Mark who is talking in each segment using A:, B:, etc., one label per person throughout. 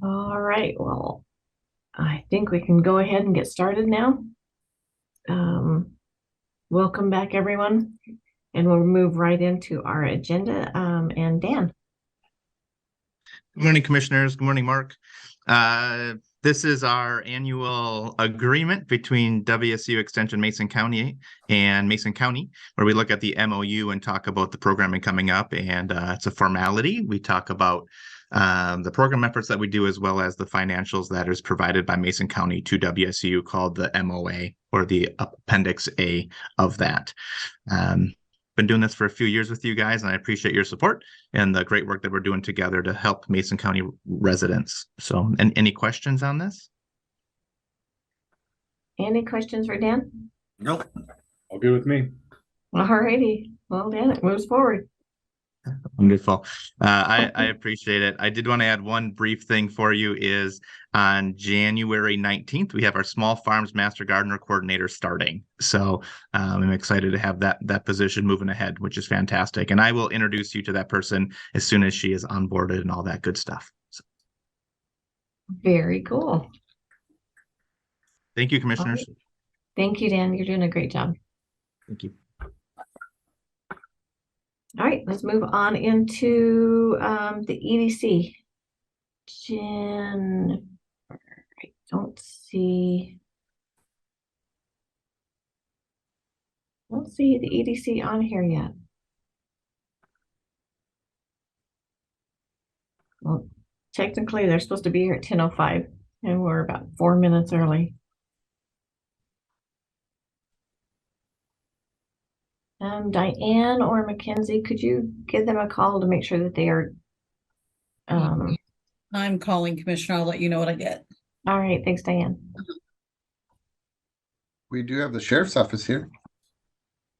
A: All right, well, I think we can go ahead and get started now. Welcome back, everyone, and we'll move right into our agenda. And Dan.
B: Good morning, Commissioners. Good morning, Mark. This is our annual agreement between WSU Extension Mason County and Mason County, where we look at the MOU and talk about the programming coming up. And it's a formality. We talk about the program efforts that we do, as well as the financials that is provided by Mason County to WSU, called the MOA, or the Appendix A of that. Been doing this for a few years with you guys, and I appreciate your support and the great work that we're doing together to help Mason County residents. So, any questions on this?
A: Any questions for Dan?
C: Nope. All good with me.
A: All righty. Well, Dan, it moves forward.
B: Wonderful. I appreciate it. I did want to add one brief thing for you is on January 19th, we have our Small Farms Master Gardener Coordinator starting. So I'm excited to have that position moving ahead, which is fantastic. And I will introduce you to that person as soon as she is onboarded and all that good stuff. So.
A: Very cool.
B: Thank you, Commissioners.
A: Right. Thank you, Dan. You're doing a great job.
B: Thank you.
A: All right, let's move on into the EDC. Jen, I don't see the EDC on here yet. Well, technically they're supposed to be here at 10:05, and we're about 4 minutes early. Diane or Mackenzie, could you give them a call to make sure that they are?
D: I'm calling, Commissioner. I'll let you know what I get.
A: All right, thanks, Diane.
E: We do have the sheriff's office here.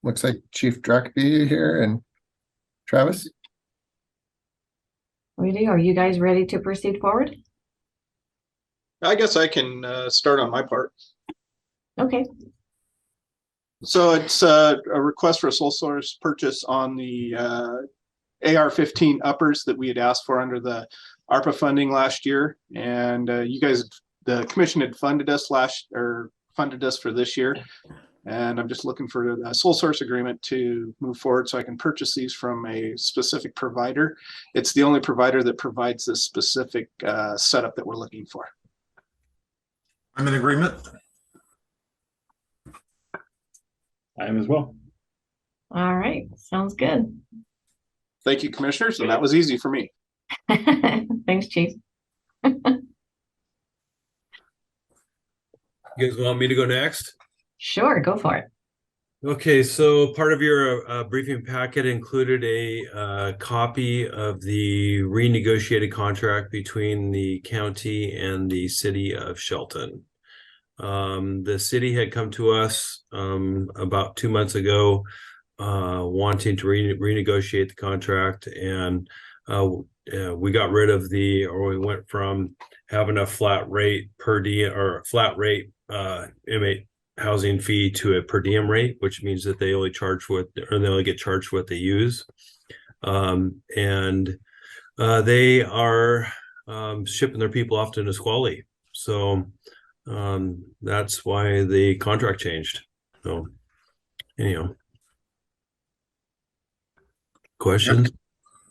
E: Looks like Chief Drackby here and Travis.
A: We do. Are you guys ready to proceed forward?
F: I guess I can start on my part.
A: Okay.
F: So it's a request for a sole source purchase on the AR-15 uppers that we had asked for under the ARPA funding last year. And you guys, the commission had funded us for this year. And I'm just looking for a sole source agreement to move forward so I can purchase these from a specific provider. It's the only provider that provides this specific setup that we're looking for.
C: I'm in agreement. I am as well.
A: All right, sounds good.
F: Thank you, commissioners, and that was easy for me.
A: Thanks, Chief.
G: You guys want me to go next?
A: Sure, go for it.
G: Okay, so part of your briefing packet included a copy of the renegotiated contract between the county and the city of Shelton. The city had come to us about 2 months ago wanting to renegotiate the contract, and we got rid of we went from having a flat rate per diem or flat rate inmate housing fee to a per diem rate, which means that they only get charged what they use. And they are shipping their people off to Nisqually. So that's why the contract changed. So anyhow, questions?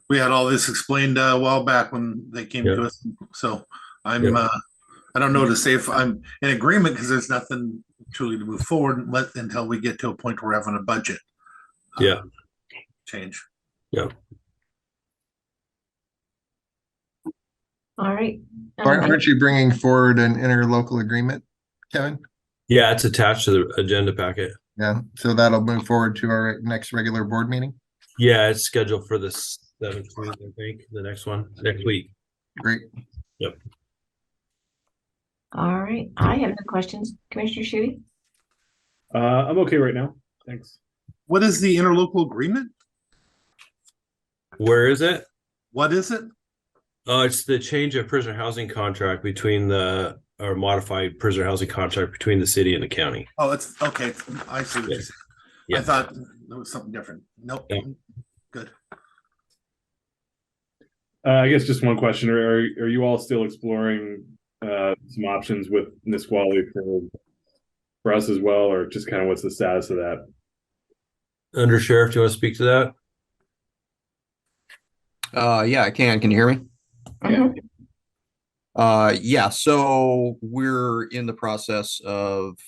C: We had all this explained a while back when they came to us. So I don't know to say if I'm in agreement, because there's nothing truly to move forward until we get to a point where we're having a budget change.
E: Aren't you bringing forward an interlocal agreement, Kevin?
G: Yeah, it's attached to the agenda packet.
E: Yeah, so that'll move forward to our next regular board meeting.
G: Yeah, it's scheduled for the 7th week, I think. The next one next week.
E: Great.
G: Yep.
A: All right, I have no questions. Commissioner Schutte?
H: I'm okay right now. Thanks.
C: What is the interlocal agreement?
G: Where is it?
C: What is it?
G: It's the change of prisoner housing contract between or modified prisoner housing contract between the city and the county.
C: Oh, it's okay. I see what you're saying.
G: Yeah.
C: I thought there was something different. Nope.
G: Yeah.
C: Good.
H: I guess just one question. Are you all still exploring some options with Nisqually for us as well, or just kind of what's the status of that?
G: Under Sheriff, do you want to speak to that?
I: Yeah, I can. Can you hear me?
A: Mhm.
I: Yeah, so we're in the process of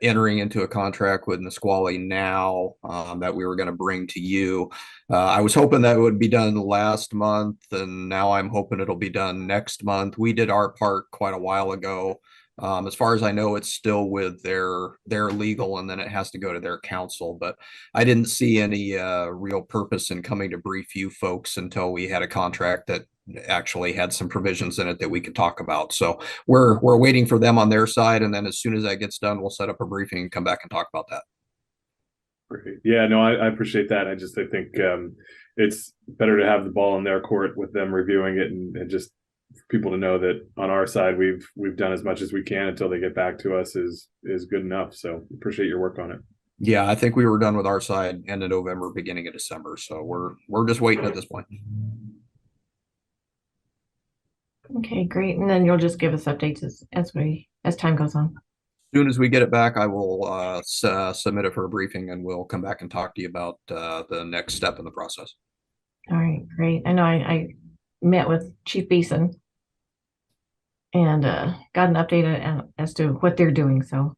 I: entering into a contract with Nisqually now that we were going to bring to you. I was hoping that would be done last month, and now I'm hoping it'll be done next month. We did our part quite a while ago. As far as I know, it's still with their legal, and then it has to go to their counsel. But I didn't see any real purpose in coming to brief you folks until we had a contract that actually had some provisions in it that we could talk about. So we're waiting for them on their side, and then as soon as that gets done, we'll set up a briefing and come back and talk about that.
H: Great. Yeah, no, I appreciate that. I think it's better to have the ball in their court with them reviewing it, and just for people to know that on our side we've done as much as we can until they get back to us is good enough. So appreciate your work on it.
I: Yeah, I think we were done with our side end of November, beginning of December. So we're just waiting at this point.
A: Okay, great. And then you'll just give us updates as time goes on.
I: As soon as we get it back, I will submit it for a briefing, and we'll come back and talk to you about the next step in the process.
A: All right, great. I know I met with Chief Beeson and got an update as to what they're doing. So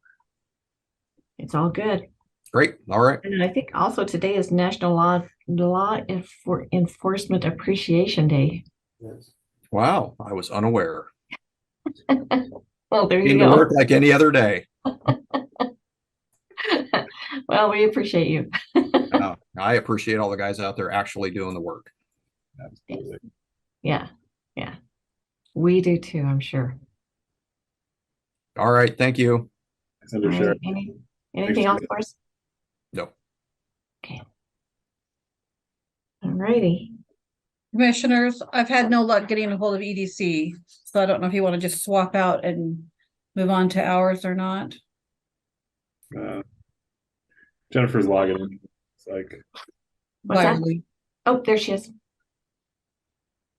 A: it's all good.
I: Great. All right.
A: And I think also today is National Law Enforcement Appreciation Day.
I: Wow, I was unaware.
A: Well, there you
I: Came to
A: go.
I: work like any other day.
A: Well, we appreciate you.
I: I appreciate all the guys out there actually doing the work.
H: Absolutely.
A: Yeah. We do too, I'm sure.
I: All right. Thank you.
H: Thanks, Under
A: All right,
H: Sheriff.
A: anything else for us?
I: No.
A: Okay. All righty.
D: Commissioners, I've had no luck getting a hold of EDC, so I don't know if you want to just swap out and move on to ours or not.
H: Jennifer's logging in. It's like,
A: What's that?
D: Wirely.
A: Oh, there she is.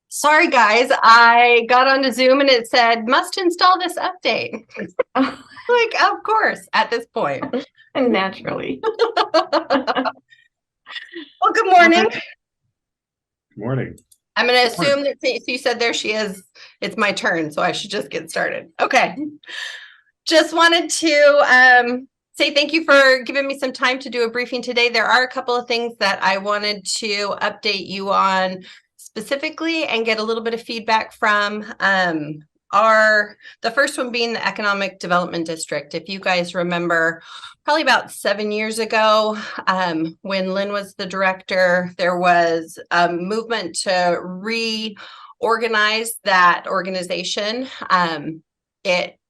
J: Sorry, guys. I got onto Zoom and it said, must install this update. Like, of course, at this point.
A: And naturally.
J: Well, good morning.
H: good morning.
J: I'm going to assume that so you said there she is. It's my turn, so I should just get started. Okay. Just wanted to say thank you for giving me some time to do a briefing today. There are a couple of things that I wanted to update you on specifically and get a little bit of feedback from. The first one being the Economic Development District. If you guys remember, probably about 7 years ago, when Lynn was the director, there was a movement to reorganize that organization.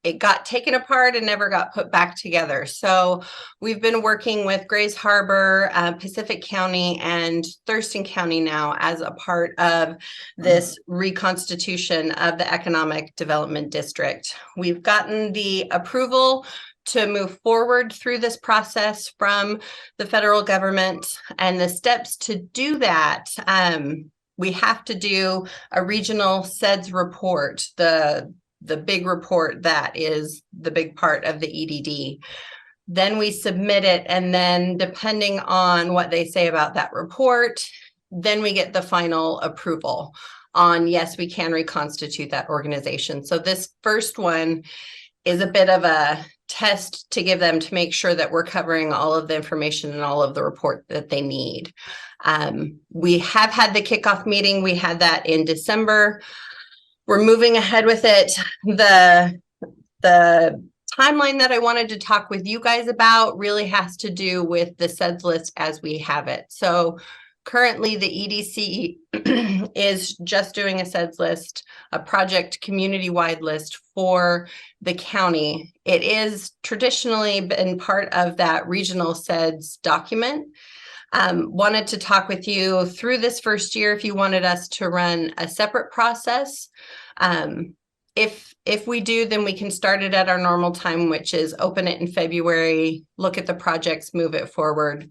J: It got taken apart and never got put back together. So we've been working with Grays Harbor, Pacific County, and Thurston County now as a part of this reconstitution of the Economic Development District. We've gotten the approval to move forward through this process from the federal government, and the steps to do that, we have to do a regional SEDS report, the big report that is the big part of the EDD. Then we submit it, and then depending on what they say about that report, then we get the final approval on, yes, we can reconstitute that organization. So this first one is a bit of a test to give them to make sure that we're covering all of the information and all of the report that they need. We have had the kickoff meeting. We had that in December. We're moving ahead with it. The timeline that I wanted to talk with you guys about really has to do with the SEDS list as we have it. So currently the EDC is just doing a SEDS list, a project community-wide list for the county. It is traditionally been part of that regional SEDS document. Wanted to talk with you through this first year if you wanted us to run a separate process. If we do, then we can start it at our normal time, which is open it in February, look at the projects, move it forward.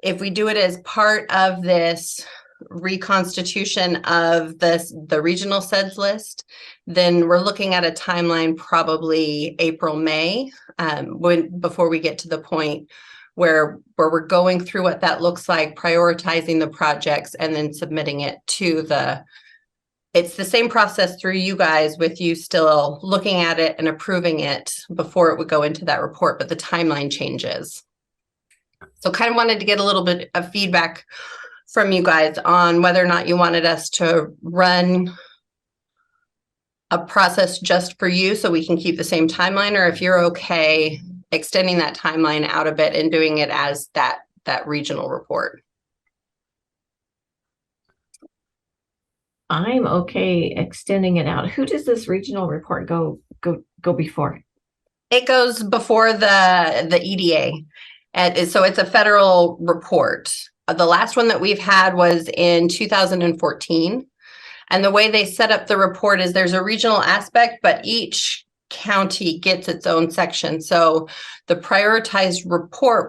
J: If we do it as part of this reconstitution of the regional SEDS list, then we're looking at a timeline probably April, May, before we get to the point where we're going through what that looks like, prioritizing the projects, and then submitting it to it's the same process through you guys, with you still looking at it and approving it before it would go into that report, but the timeline changes. So kind of wanted to get a little bit of feedback from you guys on whether or not you wanted us to run a process just for you so we can keep the same timeline, or if you're okay extending that timeline out a bit and doing it as that regional report.
A: I'm okay extending it out. Who does this regional report go before?
J: It goes before the EDA. So it's a federal report. The last one that we've had was in 2014. And the way they set up the report is there's a regional aspect, but each county gets its own section. So the prioritized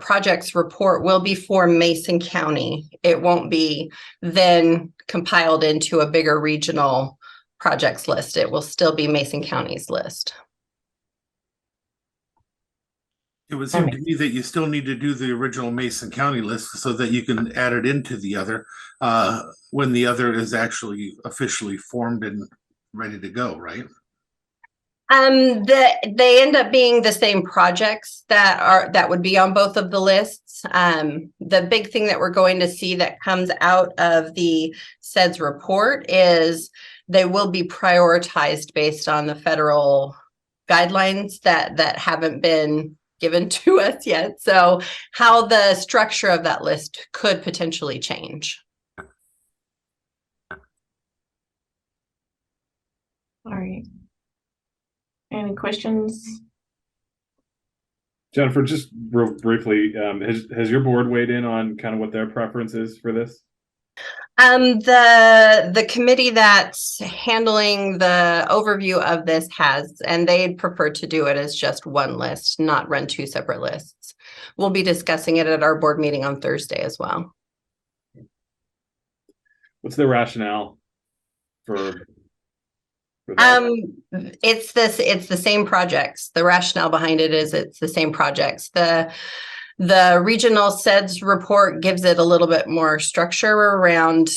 J: projects report will be for Mason County. It won't be then compiled into a bigger regional projects list. It will still be Mason County's list.
C: It would seem to me that you still need to do the original Mason County list so that you can add it into the other when the other is actually officially formed and ready to go, right?
J: They end up being the same projects that would be on both of the lists. The big thing that we're going to see that comes out of the SEDS report is they will be prioritized based on the federal guidelines that haven't been given to us yet. So how the structure of that list could potentially change.
A: All right. Any questions?
H: Jennifer, just real briefly, has your board weighed in on kind of what their preference is for this?
J: The committee that's handling the overview of this has, and they'd prefer to do it as just one list, not run two separate lists. We'll be discussing it at our board meeting on Thursday as well.
H: What's the rationale for that?
J: It's the same projects. The rationale behind it is it's the same projects. The regional SEDS report gives it a little bit more structure around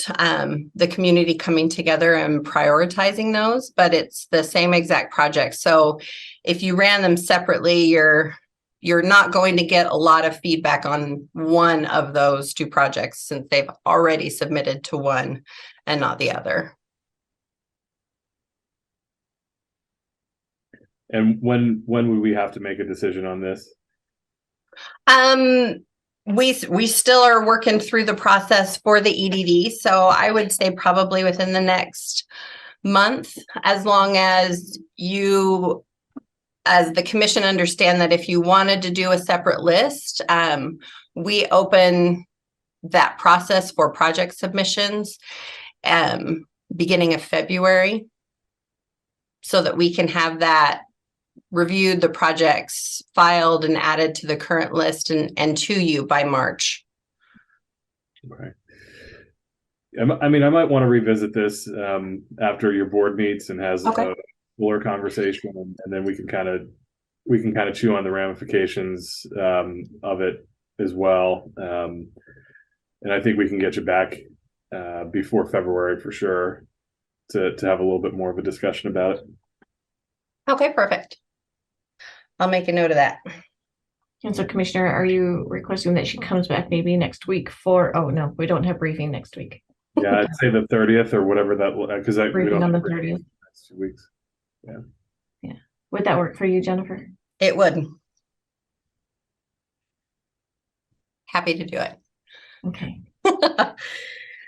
J: the community coming together and prioritizing those, but it's the same exact project. So if you ran them separately, you're not going to get a lot of feedback on one of those two projects since they've already submitted to one and not the other.
H: And when would we have to make a decision on this?
J: We still are working through the process for the EDD, so I would say probably within the next month, as long as you, as the commission, understand that if you wanted to do a separate list, we open that process for project submissions beginning of February, so that we can have that reviewed, the projects filed and added to the current list and to you by March.
H: Okay. I mean, I might want to revisit this after your board meets and has a fuller conversation, and then we can kind of chew on the ramifications of it as well. And I think we can get you back before February for sure to have a little bit more of a discussion about it.
J: Okay, perfect. I'll make a note of that.
A: And so, Commissioner, are you requesting that she comes back maybe next week for, oh no, we don't have briefing next week.
H: Yeah, I'd say the 30th or whatever that, because
A: briefing on the 30th.
H: 2 weeks. Yeah.
A: Yeah. Would that work for you, Jennifer?
J: It would. Happy to do it.
A: Okay.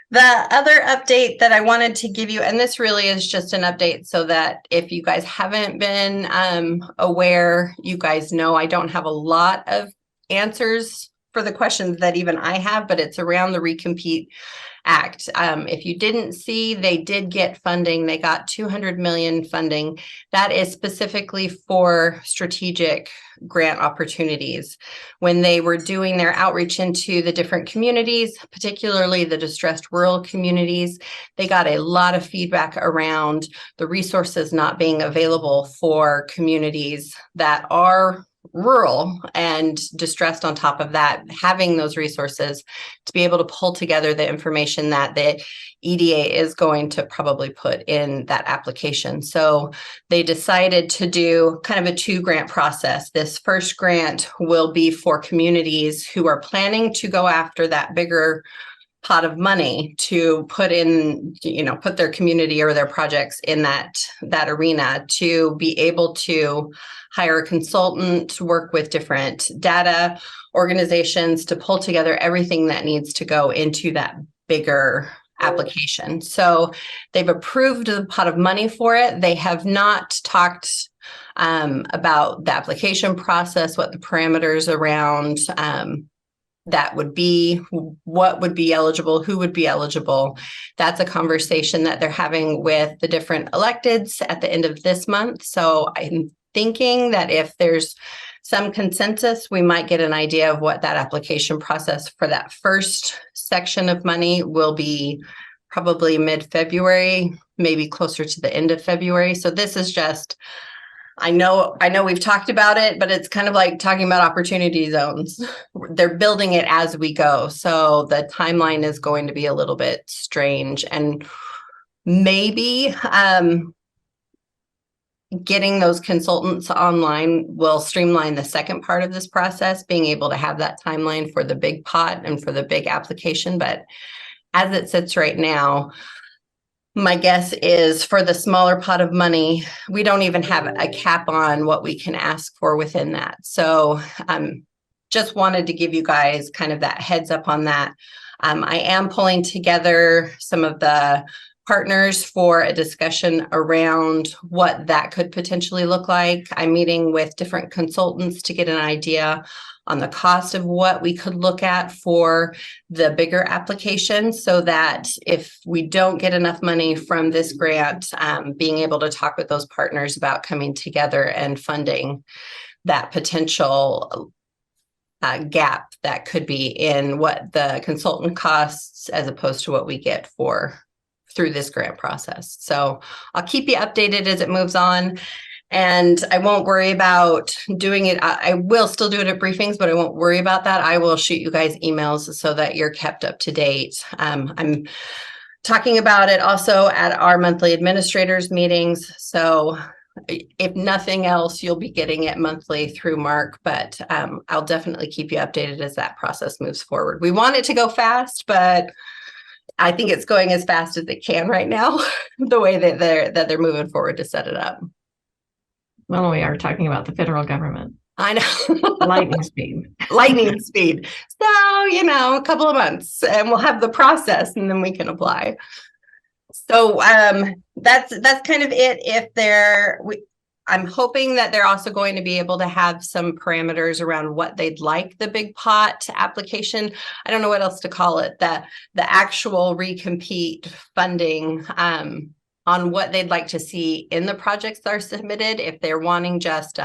J: The other update that I wanted to give you, and this really is just an update so that if you guys haven't been aware, you guys know I don't have a lot of answers for the questions that even I have, but it's around the Recompete Act. If you didn't see, they did get funding. They got 200 million funding. That is specifically for strategic grant opportunities. When they were doing their outreach into the different communities, particularly the distressed rural communities, they got a lot of feedback around the resources not being available for communities that are rural and distressed. On top of that, having those resources to be able to pull together the information that the EDA is going to probably put in that application. So they decided to do kind of a 2-grant process. This first grant will be for communities who are planning to go after that bigger pot of money to put in, put their community or their projects in that arena, to be able to hire a consultant, work with different data organizations to pull together everything that needs to go into that bigger application. So they've approved the pot of money for it. They have not talked about the application process, what the parameters around that would be, what would be eligible, who would be eligible. That's a conversation that they're having with the different electeds at the end of this month. So I'm thinking that if there's some consensus, we might get an idea of what that application process for that first section of money will be, probably mid-February, maybe closer to the end of February. So this is just, I know we've talked about it, but it's kind of like talking about opportunity zones. They're building it as we go. So the timeline is going to be a little bit strange, and maybe getting those consultants online will streamline the second part of this process, being able to have that timeline for the big pot and for the big application. But as it sits right now, my guess is for the smaller pot of money, we don't even have a cap on what we can ask for within that. So just wanted to give you guys kind of that heads up on that. I am pulling together some of the partners for a discussion around what that could potentially look like. I'm meeting with different consultants to get an idea on the cost of what we could look at for the bigger application, so that if we don't get enough money from this grant, being able to talk with those partners about coming together and funding that potential gap that could be in what the consultant costs as opposed to what we get through this grant process. So I'll keep you updated as it moves on. And I won't worry about doing it. I will still do it at briefings, but I won't worry about that. I will shoot you guys emails so that you're kept up to date. I'm talking about it also at our monthly administrators meetings. So if nothing else, you'll be getting it monthly through Mark, but I'll definitely keep you updated as that process moves forward. We want it to go fast, but I think it's going as fast as it can right now, the way that they're moving forward to set it up.
A: Well, we are talking about the federal government.
J: I know.
A: Lightning speed.
J: Lightning speed. So, a couple of months and we'll have the process and then we can apply. So that's kind of it. I'm hoping that they're also going to be able to have some parameters around what they'd like the big pot application. I don't know what else to call it, the actual recompete funding on what they'd like to see in the projects that are submitted. If they're wanting just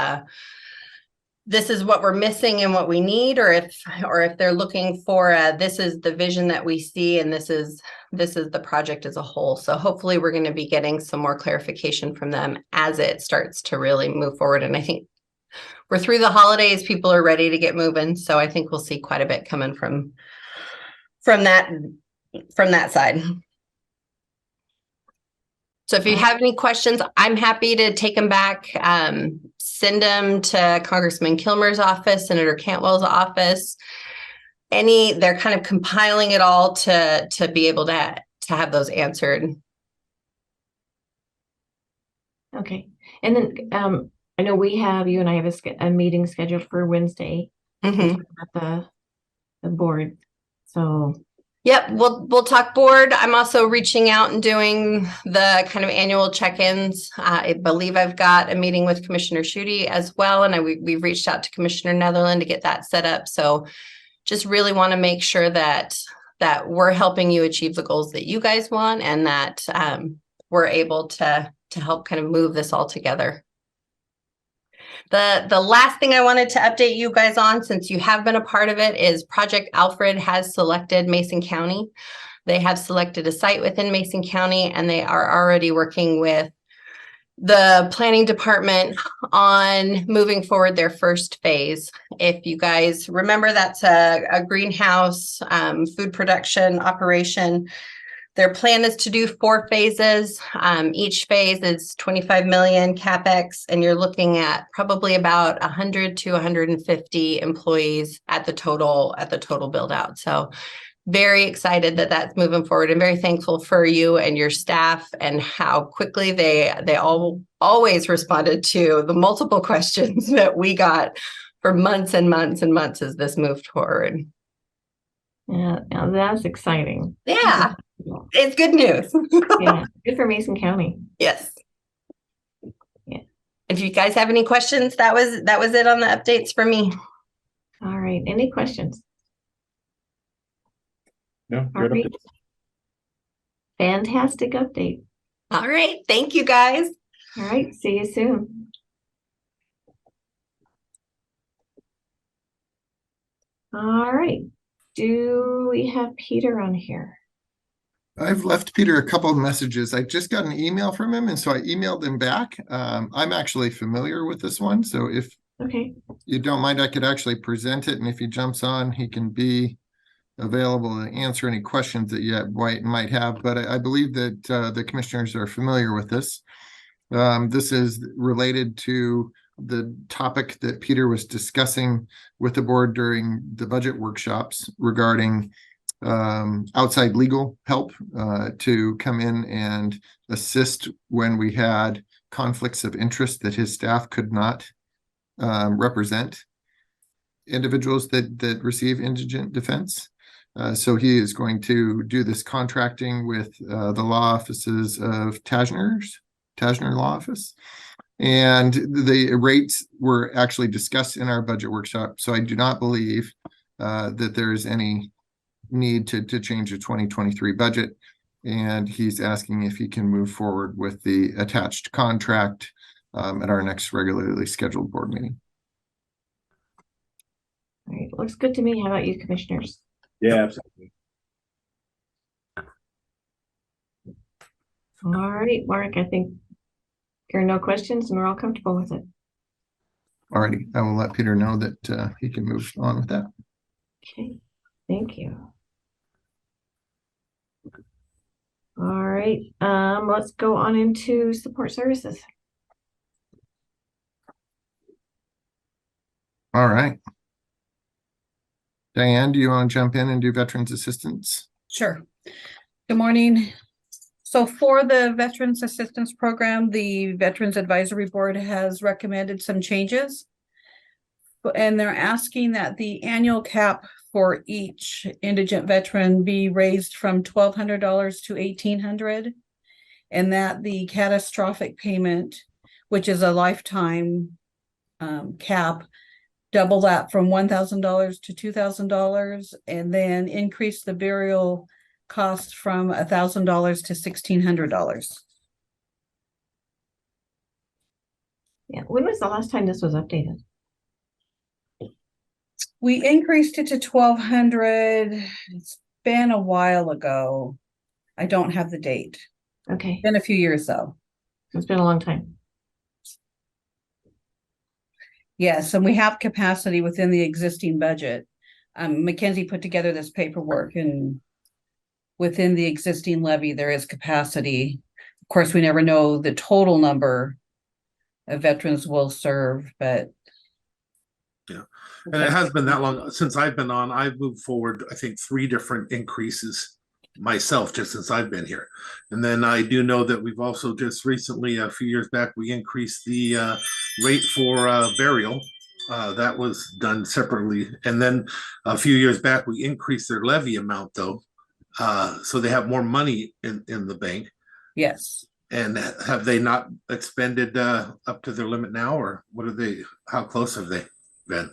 J: this is what we're missing and what we need, or if they're looking for this is the vision that we see and this is the project as a whole. So hopefully we're going to be getting some more clarification from them as it starts to really move forward. And I think we're through the holidays, people are ready to get moving. So I think we'll see quite a bit coming from that side. So if you have any questions, I'm happy to take them back, send them to Congressman Kilmer's office, Senator Cantwell's office. They're kind of compiling it all to be able to have those answered. Okay. And then I know you and I have a meeting scheduled for Wednesday at the board. So yep, we'll talk board. I'm also reaching out and doing the kind of annual check-ins. I believe I've got a meeting with Commissioner Schutte as well, and we've reached out to Commissioner Netherland to get that set up. So just really want to make sure that we're helping you achieve the goals that you guys want, and that we're able to help kind of move this all together. The last thing I wanted to update you guys on, since you have been a part of it, is Project Alfred has selected Mason County. They have selected a site within Mason County, and they are already working with the planning department on moving forward their first phase. If you guys remember, that's a greenhouse food production operation. Their plan is to do 4 phases. Each phase is 25 million CapEx, and you're looking at probably about 100 to 150 employees at the total build out. So very excited that that's moving forward, and very thankful for you and your staff and how quickly they always responded to the multiple questions that we got for months and months and months as this moved forward.
A: Yeah, now that's exciting.
J: Yeah, it's good news.
A: Yeah, good for Mason County.
J: Yes.
A: Yeah.
J: If you guys have any questions, that was it on the updates for me.
A: All right. Any questions?
H: No,
A: All
H: good
A: right.
H: update.
A: Fantastic update.
J: All right. Thank you, guys.
A: All right. See you soon. All right. Do we have Peter on here?
E: I've left Peter a couple of messages. I just got an email from him, and so I emailed him back. I'm actually familiar with this one, so if
A: Okay.
E: you don't mind, I could actually present it, and if he jumps on, he can be available to answer any questions that you might have. But I believe that the commissioners are familiar with this. This is related to the topic that Peter was discussing with the board during the budget workshops regarding outside legal help to come in and assist when we had conflicts of interest that his staff could not represent individuals that receive indigent defense. So he is going to do this contracting with the law offices of Tajner Law Office. And the rates were actually discussed in our budget workshop. So I do not believe that there is any need to change the 2023 budget. And he's asking if he can move forward with the attached contract at our next regularly scheduled board meeting.
A: All right. Looks good to me. How about you, commissioners?
H: Yeah, absolutely.
A: All right, Mark, I think there are no questions and we're all comfortable with it.
E: Alrighty, I will let Peter know that he can move on with that.
A: Okay, thank you. All right, let's go on into support services. All
E: right. Diane, do you want to jump in and do veterans assistance?
D: Sure. Good morning. So for the Veterans Assistance Program, the Veterans Advisory Board has recommended some changes. And they're asking that the annual cap for each indigent veteran be raised from $1,200 to $1,800, and that the catastrophic payment, which is a lifetime cap, double that from $1,000 to $2,000, and then increase the burial cost from $1,000 to $1,600.
A: Yeah, when was the last time this was updated?
D: We increased it to $1,200. It's been a while ago. I don't have the date.
A: Okay.
D: It's been a few years though.
A: It's been a long time.
D: Yes, and we have capacity within the existing budget. Mackenzie put together this paperwork, and within the existing levy, there is capacity. Of course, we never know the total number of veterans we'll serve, but
C: yeah. And it has been that long since I've been on. I've moved forward, I think, 3 different increases myself just since I've been here. And then I do know that we've also just recently, a few years back, we increased the rate for burial. That was done separately. And then a few years back, we increased their levy amount though. So they have more money in the bank.
D: yes.
C: And have they not expended up to their limit now, or what are they, how close have they been?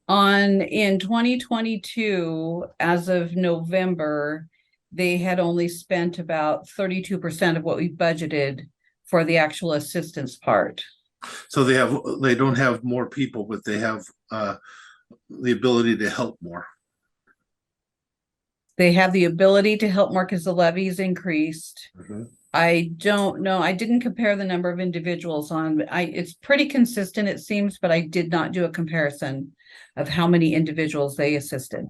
D: In 2022, as of November, they had only spent about 32% of what we budgeted for the actual assistance part.
C: So they don't have more people, but they have the ability to help more.
D: They have the ability to help more because the levies increased.
C: Mm-hmm.
D: I don't know. I didn't compare the number of individuals on, it's pretty consistent, it seems, but I did not do a comparison of how many individuals they assisted.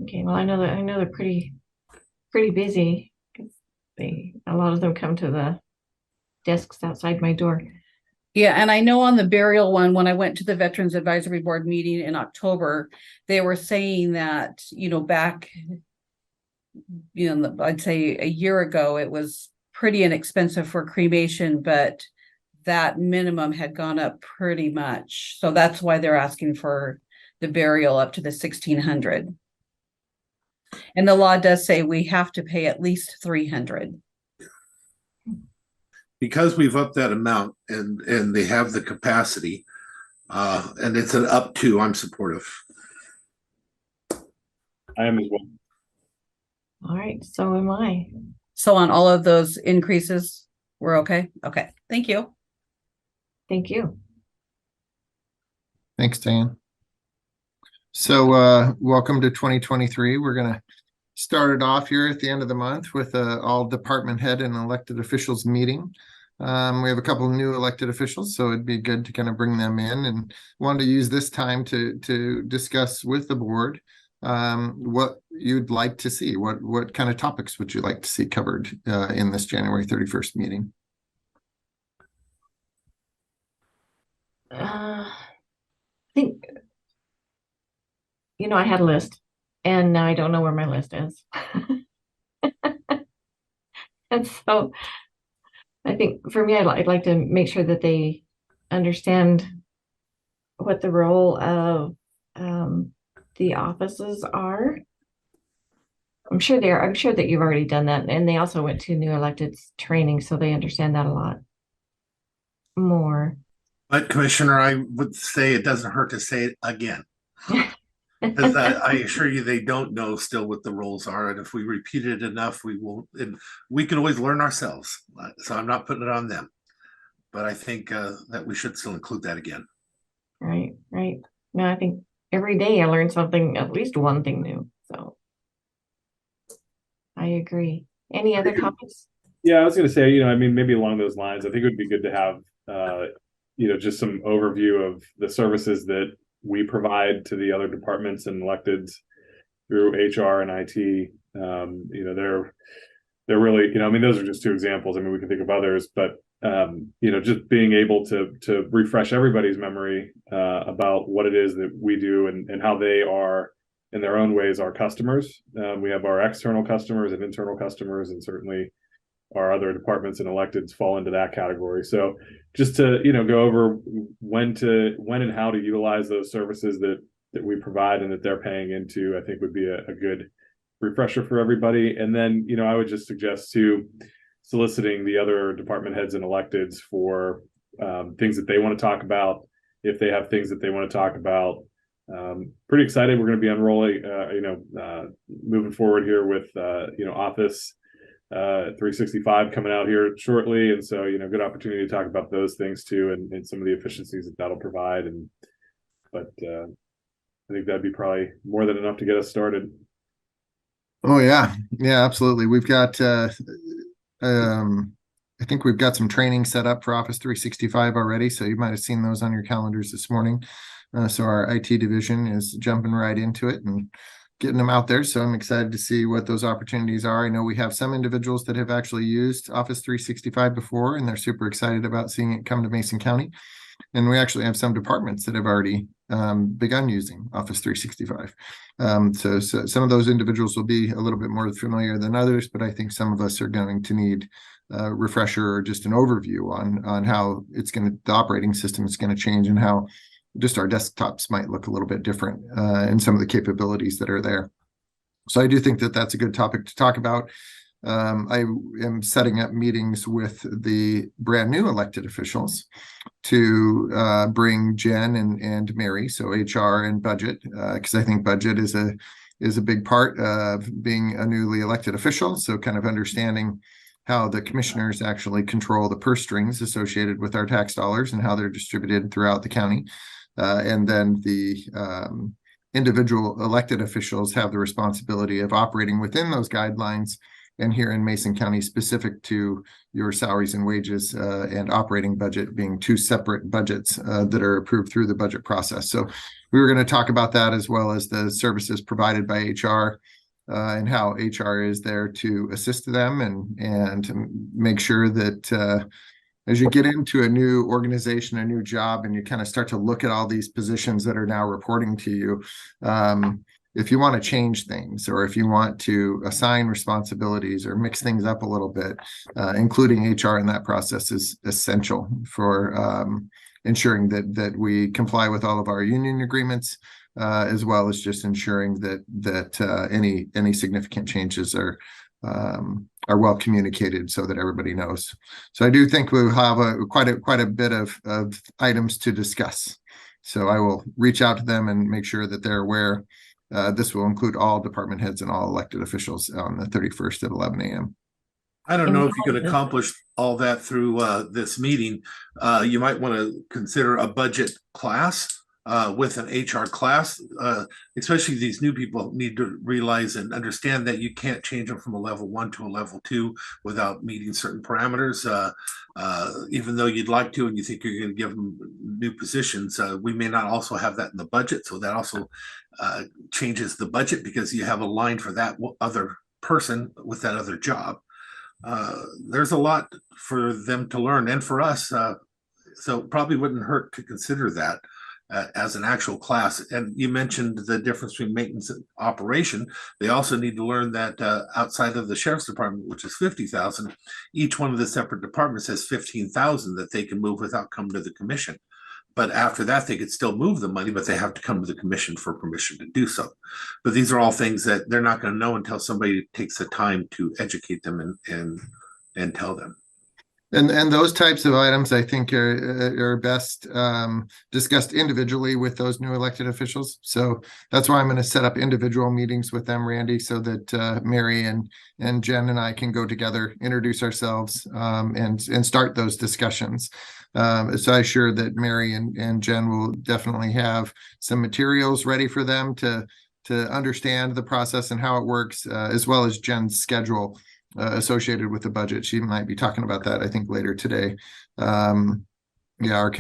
A: Okay, well, I know they're pretty busy because a lot of them come to the desks outside my door.
D: Yeah, and I know on the burial one, when I went to the Veterans Advisory Board meeting in October, they were saying that, back, I'd say a year ago, it was pretty inexpensive for cremation, but that minimum had gone up pretty much. So that's why they're asking for the burial up to the 1,600. And the law does say we have to pay at least 300.
C: Because we've upped that amount and they have the capacity, and it's an up to, I'm supportive.
H: I am as well.
A: All right, so am I.
D: So on all of those increases, we're okay? Okay, thank you.
A: Thank you.
E: Thanks, Diane. So welcome to 2023. We're going to start it off here at the end of the month with all department head and elected officials meeting. We have a couple of new elected officials, so it'd be good to kind of bring them in, and wanted to use this time to discuss with the board what you'd like to see. What kind of topics would you like to see covered in this January 31st meeting?
A: I think, I had a list and now I don't know where my list is. And so I think for me, I'd like to make sure that they understand what the role of the offices are. I'm sure that you've already done that. And they also went to new electeds training, so they understand that a lot more.
C: But Commissioner, I would say it doesn't hurt to say it again. Because I assure you, they don't know still what the roles are. And if we repeat it enough, we will, and we can always learn ourselves. So I'm not putting it on them. But I think that we should still include that again.
A: Right. No, I think every day I learn something, at least one thing new. So I agree. Any other comments?
H: Yeah, I was going to say, maybe along those lines, I think it would be good to have, just some overview of the services that we provide to the other departments and electeds through HR and IT. They're really, those are just two examples. We can think of others, but just being able to refresh everybody's memory about what it is that we do and how they are in their own ways our customers. We have our external customers and internal customers, and certainly our other departments and electeds fall into that category. So just to go over when and how to utilize those services that we provide and that they're paying into, I think would be a good refresher for everybody. And then I would just suggest soliciting the other department heads and electeds for things that they want to talk about, if they have things that they want to talk about. Pretty excited. We're going to be unrolling, moving forward here with Office 365 coming out here shortly, and so good opportunity to talk about those things too, and some of the efficiencies that that'll provide. But I think that'd be probably more than enough to get us started.
E: Oh yeah, absolutely. We've got I think we've got some training set up for Office 365 already, so you might have seen those on your calendars this morning. So our IT division is jumping right into it and getting them out there. So I'm excited to see what those opportunities are. I know we have some individuals that have actually used Office 365 before, and they're super excited about seeing it come to Mason County. And we actually have some departments that have already begun using Office 365. So some of those individuals will be a little bit more familiar than others, but I think some of us are going to need a refresher or just an overview on how the operating system is going to change, and how just our desktops might look a little bit different and some of the capabilities that are there. So I do think that that's a good topic to talk about. I am setting up meetings with the brand new elected officials to bring Jen and Mary, so HR and budget, because I think budget is a big part of being a newly elected official. So kind of understanding how the commissioners actually control the purse strings associated with our tax dollars and how they're distributed throughout the county. And then the individual elected officials have the responsibility of operating within those guidelines. And here in Mason County, specific to your salaries and wages and operating budget being two separate budgets that are approved through the budget process. So we were going to talk about that, as well as the services provided by HR and how HR is there to assist them and make sure that as you get into a new organization, a new job, and you kind of start to look at all these positions that are now reporting to you, if you want to change things, or if you want to assign responsibilities or mix things up a little bit, including HR in that process is essential for ensuring that we comply with all of our union agreements, as well as just ensuring that any significant changes are well communicated so that everybody knows. So I do think we'll have quite a bit of items to discuss. So I will reach out to them and make sure that they're aware. This will include all department heads and all elected officials on the 31st at 11 a.m.
C: I don't know if you could accomplish all that through this meeting. You might want to consider a budget class with an HR class, especially these new people need to realize and understand that you can't change them from a level 1 to a level 2 without meeting certain parameters. Even though you'd like to, and you think you're going to give them new positions, we may not also have that in the budget. So that also changes the budget, because you have a line for that other person with that other job. There's a lot for them to learn, and for us. So it probably wouldn't hurt to consider that as an actual class. And you mentioned the difference between maintenance and operation. They also need to learn that outside of the sheriff's department, which is 50,000, each one of the separate departments has 15,000 that they can move without coming to the commission. But after that, they could still move the money, but they have to come to the commission for permission to do so. But these are all things that they're not going to know until somebody takes the time to educate them and tell them.
E: And those types of items, I think, are best discussed individually with those new elected officials. So that's why I'm going to set up individual meetings with them, Randy, so that Mary and Jen and I can go together, introduce ourselves, and start those discussions. So I'm sure that Mary and Jen will definitely have some materials ready for them to understand the process and how it works, as well as Jen's schedule associated with the budget. She might be talking about that, I think, later today. Our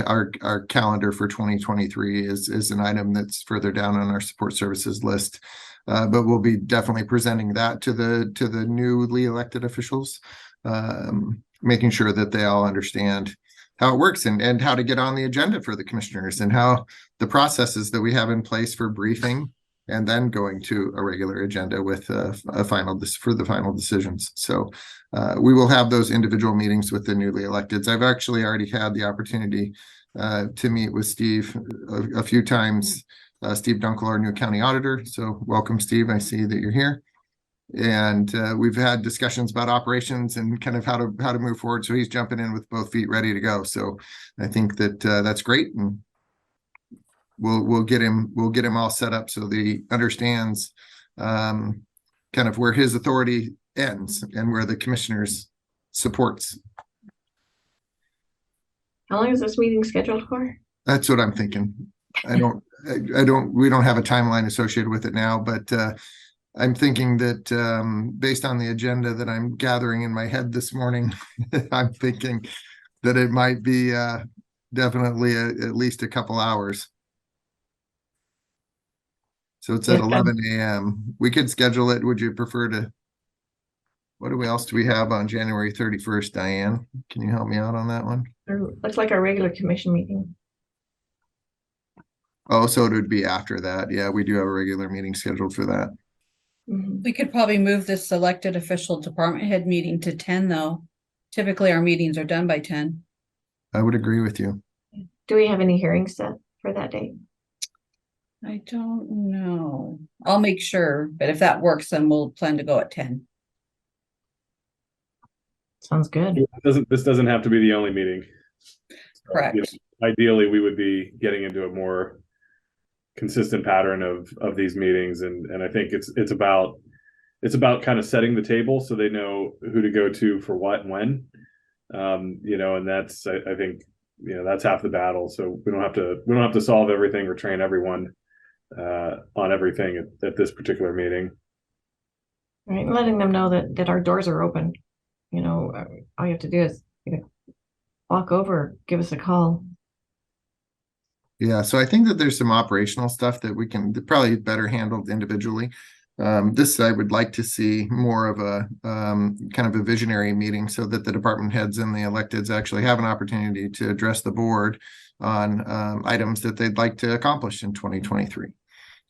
E: calendar for 2023 is an item that's further down on our support services list, but we'll be definitely presenting that to the newly elected officials, making sure that they all understand how it works and how to get on the agenda for the commissioners, and how the processes that we have in place for briefing and then going to a regular agenda with a final decisions. So we will have those individual meetings with the newly electeds. I've actually already had the opportunity to meet with Steve a few times. Steve Dunkel, our new county auditor. So welcome, Steve. I see that you're here. And we've had discussions about operations and kind of how to move forward. So he's jumping in with both feet ready to go. So I think that that's great. And we'll get him all set up so that he understands kind of where his authority ends and where the commissioner's supports.
A: How long is this meeting scheduled for?
E: That's what I'm thinking. We don't have a timeline associated with it now, but I'm thinking that based on the agenda that I'm gathering in my head this morning, I'm thinking that it might be definitely at least a couple hours. So it's at 11 a.m. We could schedule it. Would you prefer to? What else do we have on January 31st, Diane? Can you help me out on that one?
A: Looks like our regular commission meeting.
E: Oh, so it would be after that. Yeah, we do have a regular meeting scheduled for that.
D: We could probably move this elected official department head meeting to 10, though. Typically, our meetings are done by 10.
E: I would agree with you.
A: Do we have any hearings set for that date?
D: I don't know. I'll make sure, but if that works, then we'll plan to go at 10.
A: Sounds good.
H: This doesn't have to be the only meeting.
D: Correct.
H: You know, ideally, we would be getting into a more consistent pattern of these meetings, and I think it's about kind of setting the table so they know who to go to for what and when. You know, and that's I think, you know, that's half the battle. So we don't have to solve everything or train everyone on everything at this particular meeting.
A: Right, letting them know that our doors are open. You know, all you have to do is walk over, give us a call.
E: Yeah, so I think that there's some operational stuff that we can probably better handled individually. This I would like to see more of a kind of a visionary meeting so that the department heads and the electeds actually have an opportunity to address the board on items that they'd like to accomplish in 2023.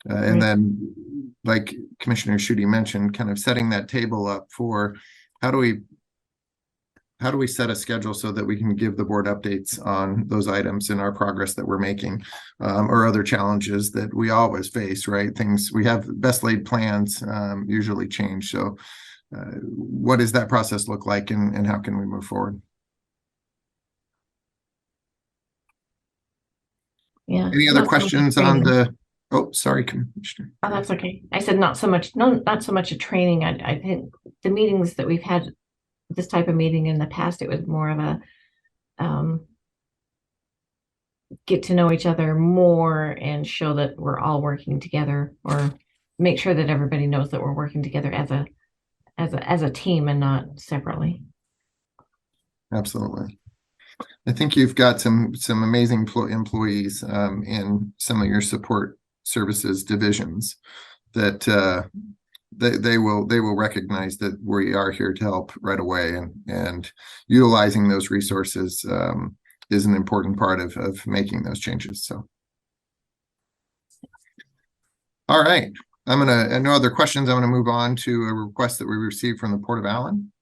E: And then, like Commissioner Schutte mentioned, kind of setting that table up for how do we set a schedule so that we can give the board updates on those items and our progress that we're making, or other challenges that we always face, right? Things we have best laid plans usually change. So what does that process look like, and how can we move forward?
A: Yeah.
E: Any other questions on the, oh, sorry, Commissioner.
A: Oh, that's okay. I said not so much a training. I think the meetings that we've had, this type of meeting in the past, it was more of a get to know each other more and show that we're all working together, or make sure that everybody knows that we're working together as a team and not separately.
E: Absolutely. I think you've got some amazing employees in some of your support services divisions that they will recognize that we are here to help right away, and utilizing those resources is an important part of making those changes. So, all right, no other questions. I'm gonna move on to a request that we received from the Port of Allen.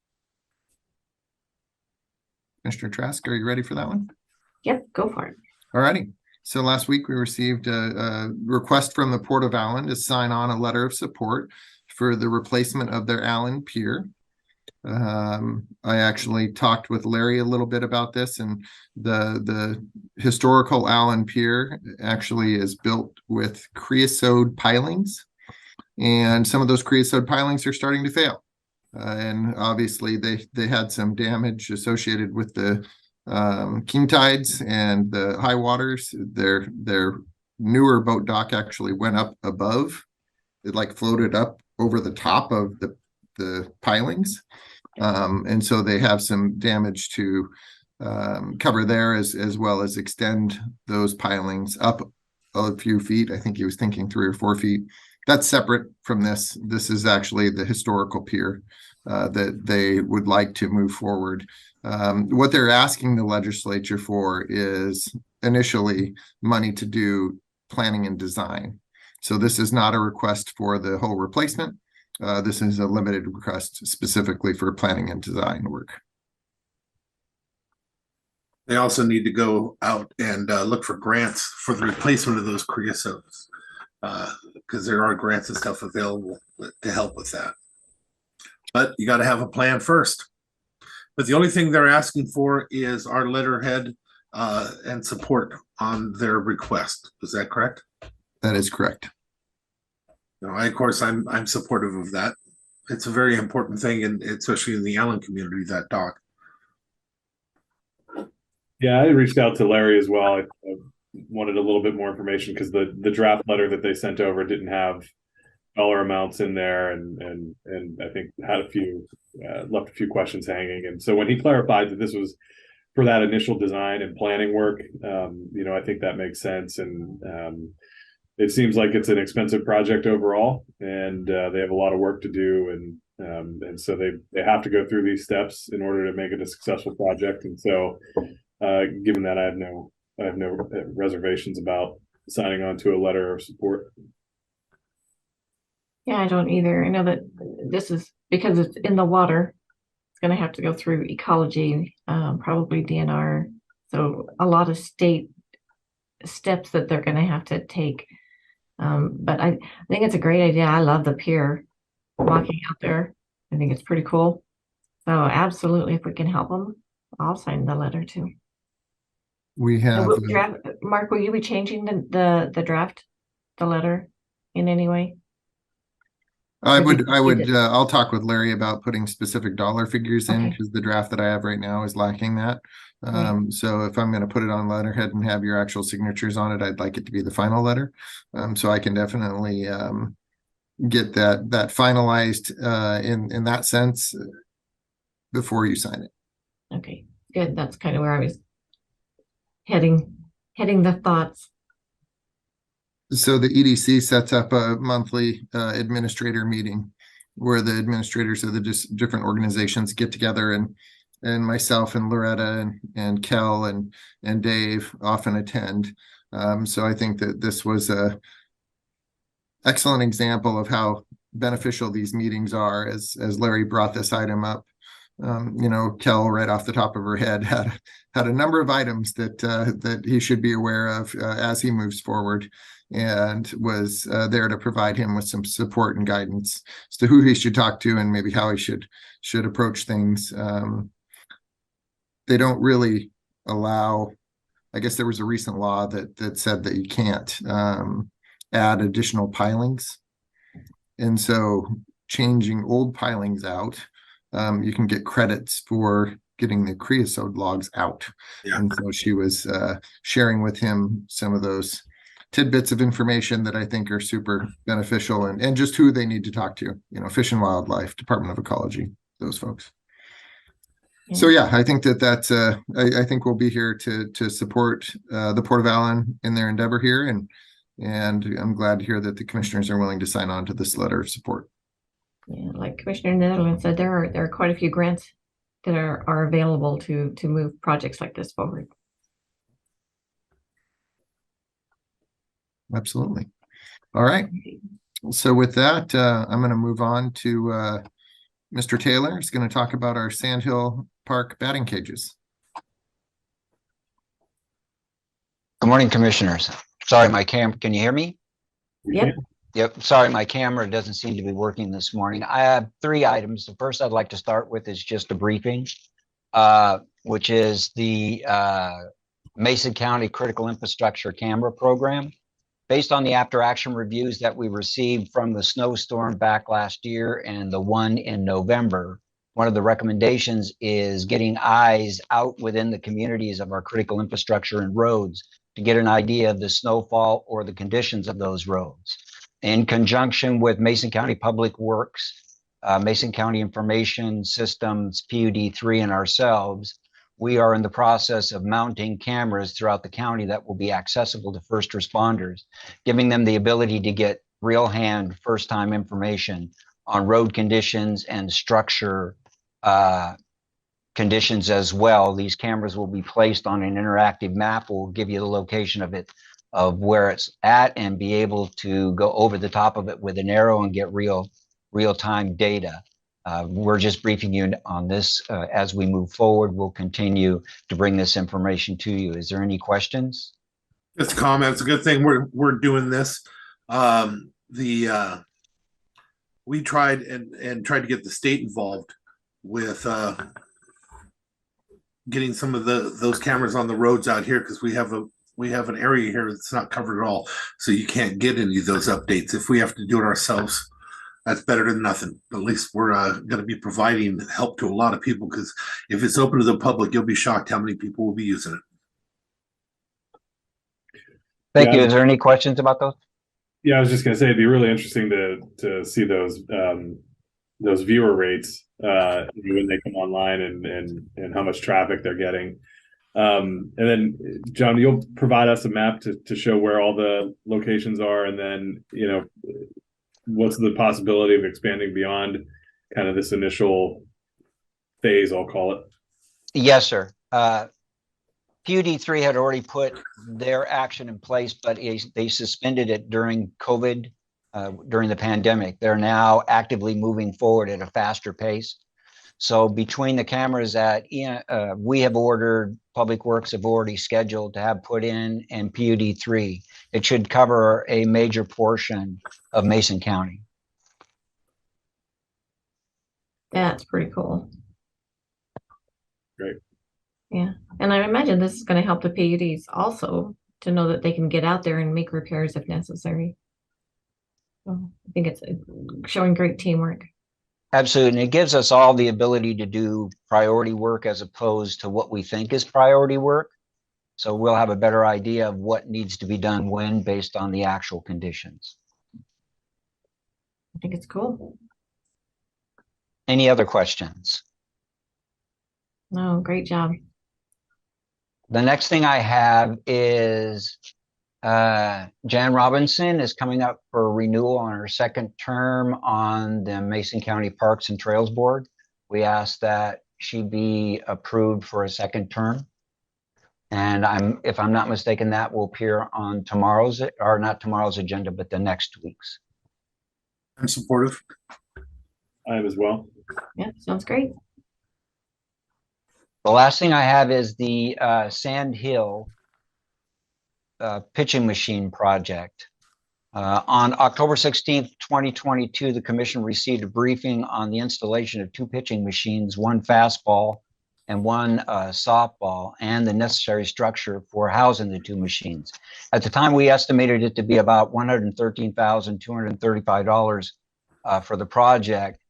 E: Mr. Trask, are you ready for that one?
A: Yep, go for it.
E: All righty. So last week we received a request from the Port of Allen to sign on a letter of support for the replacement of their Allen Pier. I actually talked with Larry a little bit about this, and the historical Allen Pier actually is built with creosote pilings, and some of those creosote pilings are starting to fail. And obviously they had some damage associated with the king tides and the high waters. Their newer boat dock actually went up above. It like floated up over the top of the pilings. And so they have some damage to cover there, as well as extend those pilings up a few feet. I think he was thinking 3 or 4 feet. That's separate from this. This is actually the historical pier that they would like to move forward. What they're asking the legislature for is initially money to do planning and design. So this is not a request for the whole replacement. This is a limited request specifically for planning and design work.
C: They also need to go out and look for grants for the replacement of those creosotes, because there are grants and stuff available to help with that. But you got to have a plan first. But the only thing they're asking for is our letterhead and support on their request. Is that correct?
E: That is correct.
C: No, of course, I'm supportive of that. It's a very important thing, and especially in the Allen community, that dock.
H: Yeah, I reached out to Larry as well. I wanted a little bit more information because the draft letter that they sent over didn't have dollar amounts in there, and I think had left a few questions hanging. And so when he clarified that this was for that initial design and planning work, I think that makes sense. And it seems like it's an expensive project overall, and they have a lot of work to do, and so they have to go through these steps in order to make it a successful project. And so, given that, I have no reservations about signing on to a letter of support.
A: Yeah, I don't either. I know that this is because it's in the water. It's going to have to go through ecology, probably DNR. So a lot of state steps that they're going to have to take. But I think it's a great idea. I love the pier, walking out there. I think it's pretty cool. So absolutely, if we can help them, I'll sign the letter too.
E: We
A: And
E: have,
A: Mark, will you be changing the draft, the letter in any way?
E: I
A: Or
E: would,
A: did
E: I
A: you
E: would,
A: did-
E: I'll talk with Larry about putting specific dollar figures in
A: Okay.
E: because the draft that I have right now is lacking that.
A: Right.
E: So if I'm going to put it on letterhead and have your actual signatures on it, I'd like it to be the final letter. So I can definitely get that finalized in that sense before you sign it.
A: Okay, good. That's kind of where I was heading the thoughts.
E: So the EDC sets up a monthly administrator meeting where the administrators of the different organizations get together, and myself and Loretta and Kell and Dave often attend. So I think that this was a excellent example of how beneficial these meetings are as Larry brought this item up. Kell, right off the top of her head, had a number of items that he should be aware of as he moves forward, and was there to provide him with some support and guidance as to who he should talk to and maybe how he should approach things. They don't really allow. I guess there was a recent law that said that you can't add additional pilings, and so changing old pilings out. You can get credits for getting the creosote logs out.
C: Yeah.
E: And so she was sharing with him some of those tidbits of information that I think are super beneficial, and just who they need to talk to, Fish and Wildlife, Department of Ecology, those folks. So yeah, I think that's I think we'll be here to support the Port of Allen in their endeavor here, and I'm glad to hear that the commissioners are willing to sign on to this letter of support.
A: Yeah, like Commissioner Netherland said, there are quite a few grants that are available to move projects like this forward.
E: Absolutely. All right. So with that, I'm going to move on to Mr. Taylor. He's going to talk about our Sandhill Park batting cages.
K: Good morning, commissioners. Sorry, my can you hear me?
A: Yep.
K: Yep. Sorry, my camera doesn't seem to be working this morning. I have 3 items. The first I'd like to start with is just a briefing, which is the Mason County Critical Infrastructure Camera Program. Based on the after action reviews that we received from the snowstorm back last year and the one in November, one of the recommendations is getting eyes out within the communities of our critical infrastructure and roads to get an idea of the snowfall or the conditions of those roads. In conjunction with Mason County Public Works, Mason County Information Systems, PUD3, and ourselves, we are in the process of mounting cameras throughout the county that will be accessible to first responders, giving them the ability to get real hand first-time information on road conditions and structure conditions as well. These cameras will be placed on an interactive map. We'll give you the location of where it's at and be able to go over the top of it with an arrow and get real-time data. We're just briefing you on this as we move forward. We'll continue to bring this information to you. Is there any questions?
C: Just a comment. It's a good thing we're doing this. We tried and tried to get the state involved with getting some of those cameras on the roads out here, because we have an area here that's not covered at all, so you can't get any of those updates. If we have to do it ourselves, that's better than nothing. At least we're going to be providing help to a lot of people, because if it's open to the public, you'll be shocked how many people will be using it.
K: Thank you. Is there any questions about those?
H: Yeah, I was just going to say, it'd be really interesting to see those viewer rates when they come online and how much traffic they're getting. And then, John, you'll provide us a map to show where all the locations are, and then, what's the possibility of expanding beyond kind of this initial phase, I'll call it?
K: Yes, sir. PUD3 had already put their action in place, but they suspended it during COVID, during the pandemic. They're now actively moving forward at a faster pace. So between the cameras that we have ordered, Public Works have already scheduled to have put in, and PUD3, it should cover a major portion of Mason County.
A: That's pretty cool.
H: Great.
A: Yeah, and I imagine this is going to help the PUDs also to know that they can get out there and make repairs if necessary. So I think it's showing great teamwork.
K: Absolutely. And it gives us all the ability to do priority work as opposed to what we think is priority work. So we'll have a better idea of what needs to be done when based on the actual conditions.
A: I think it's cool.
K: Any other questions?
A: No, great job.
K: The next thing I have is Jan Robinson is coming up for renewal on her second term on the Mason County Parks and Trails Board. We asked that she be approved for a second term. And if I'm not mistaken, that will appear on tomorrow's, or not tomorrow's agenda, but the next week's.
C: I'm supportive.
H: I am as well.
A: Yeah, sounds great.
K: The last thing I have is the Sand Hill pitching machine project. On October 16th, 2022, the commission received a briefing on the installation of 2 pitching machines, 1 fastball and 1 softball, and the necessary structure for housing the 2 machines. At the time, we estimated it to be about $113,235 for the project,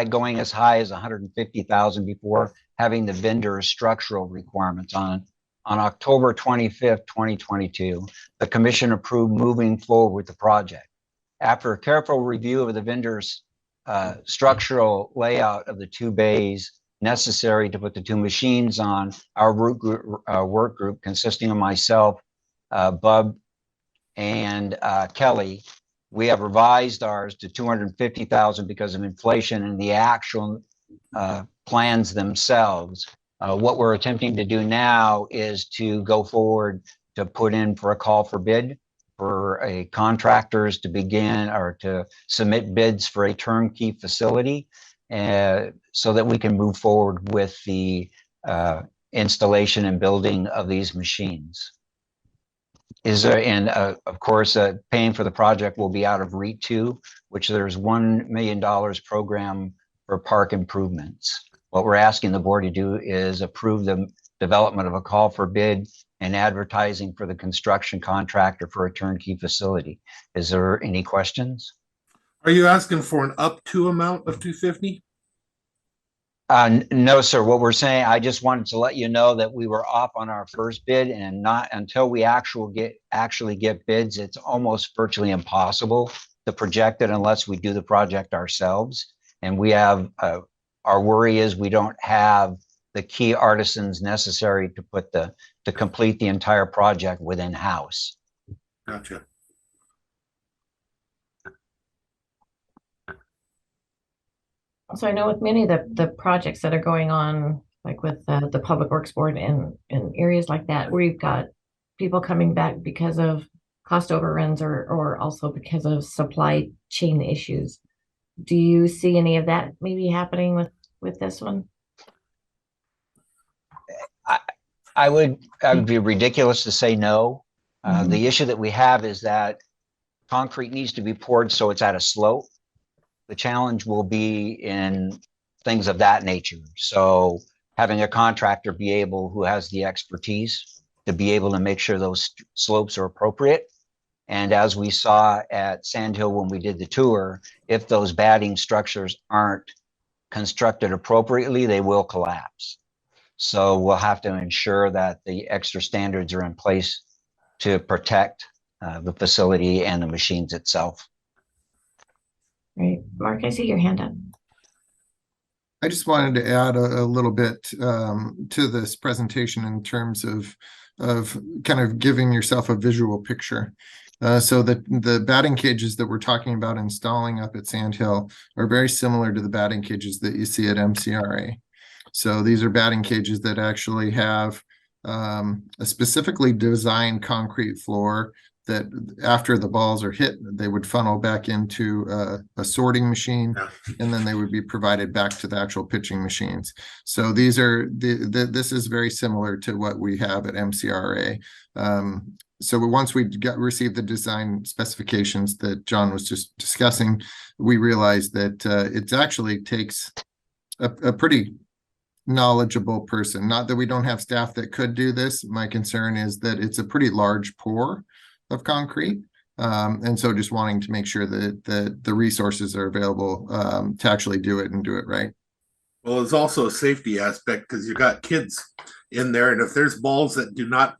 K: going as high as $150,000 before having the vendor's structural requirements on. On October 25th, 2022, the commission approved moving forward with the project. After a careful review of the vendor's structural layout of the 2 bays necessary to put the 2 machines on, our work group consisting of myself, Bub, and Kelly, we have revised ours to $250,000 because of inflation and the actual plans themselves. What we're attempting to do now is to go forward to put in for a call for bid for contractors to begin or to submit bids for a turnkey facility, so that we can move forward with the installation and building of these machines. Of course, paying for the project will be out of REIT 2, which there's $1 million program for park improvements. What we're asking the board to do is approve the development of a call for bid and advertising for the construction contractor for a turnkey facility. Is there any questions?
C: Are you asking for an up to amount of 250?
K: No, sir. What we're saying, I just wanted to let you know that we were off on our first bid, and not until we actually get bids, it's almost virtually impossible to project it unless we do the project ourselves. And we have our worry is we don't have the key artisans necessary to complete the entire project within house.
C: Gotcha.
A: So I know with many of the projects that are going on, like with the Public Works Board and areas like that, we've got people coming back because of cost overruns or also because of supply chain issues. Do you see any of that maybe happening with this one?
K: I would be ridiculous to say no. The issue that we have is that concrete needs to be poured so it's at a slope. The challenge will be in things of that nature. So having a contractor who has the expertise to be able to make sure those slopes are appropriate. And as we saw at Sand Hill when we did the tour, if those batting structures aren't constructed appropriately, they will collapse. So we'll have to ensure that the extra standards are in place to protect the facility and the machines itself.
A: Right. Mark, I see your hand up.
E: I just wanted to add a little bit to this presentation in terms of kind of giving yourself a visual picture. So the batting cages that we're talking about installing up at Sand Hill are very similar to the batting cages that you see at MCRA. So these are batting cages that actually have a specifically designed concrete floor that after the balls are hit, they would funnel back into a sorting machine, and then they would be provided back to the actual pitching machines. So these are this is very similar to what we have at MCRA. So once we received the design specifications that John was just discussing, we realized that it actually takes a pretty knowledgeable person. Not that we don't have staff that could do this. My concern is that it's a pretty large pour of concrete. And so just wanting to make sure that the resources are available to actually do it and do it right.
C: Well, it's also a safety aspect because you got kids in there, and if there's balls that do not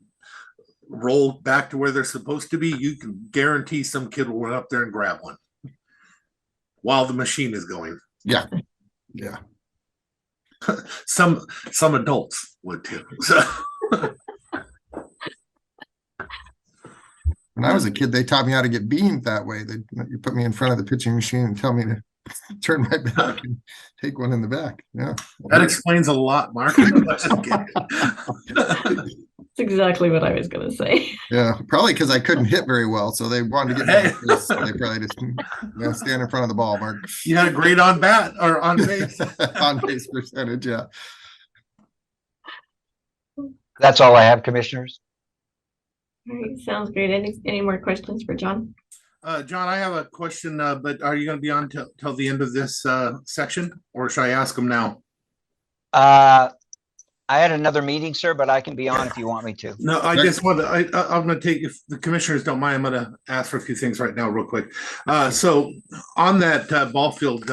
C: roll back to where they're supposed to be, you can guarantee some kid will run up there and grab one while the machine is going.
E: Yeah.
C: Some adults would too. So.
E: When I was a kid, they taught me how to get beamed that way. You put me in front of the pitching machine and tell me to turn my back and take one in the back. Yeah.
C: That explains a lot, Mark.
A: That's exactly what I was going to say.
E: Yeah, probably because I couldn't hit very well, so they wanted to get me on base, so they probably just stand in front of the ball, Mark.
C: You had a great on bat or on base.
E: On base percentage, yeah.
K: That's all I have, commissioners.
A: All right, sounds great. Any more questions for John?
C: John, I have a question, but are you going to be on till the end of this section, or should I ask him now?
K: I had another meeting, sir, but I can be on if you want me to.
C: No, I just want to, I'm going to take, if the commissioners don't mind, I'm going to ask for a few things right now real quick. So on that ball field,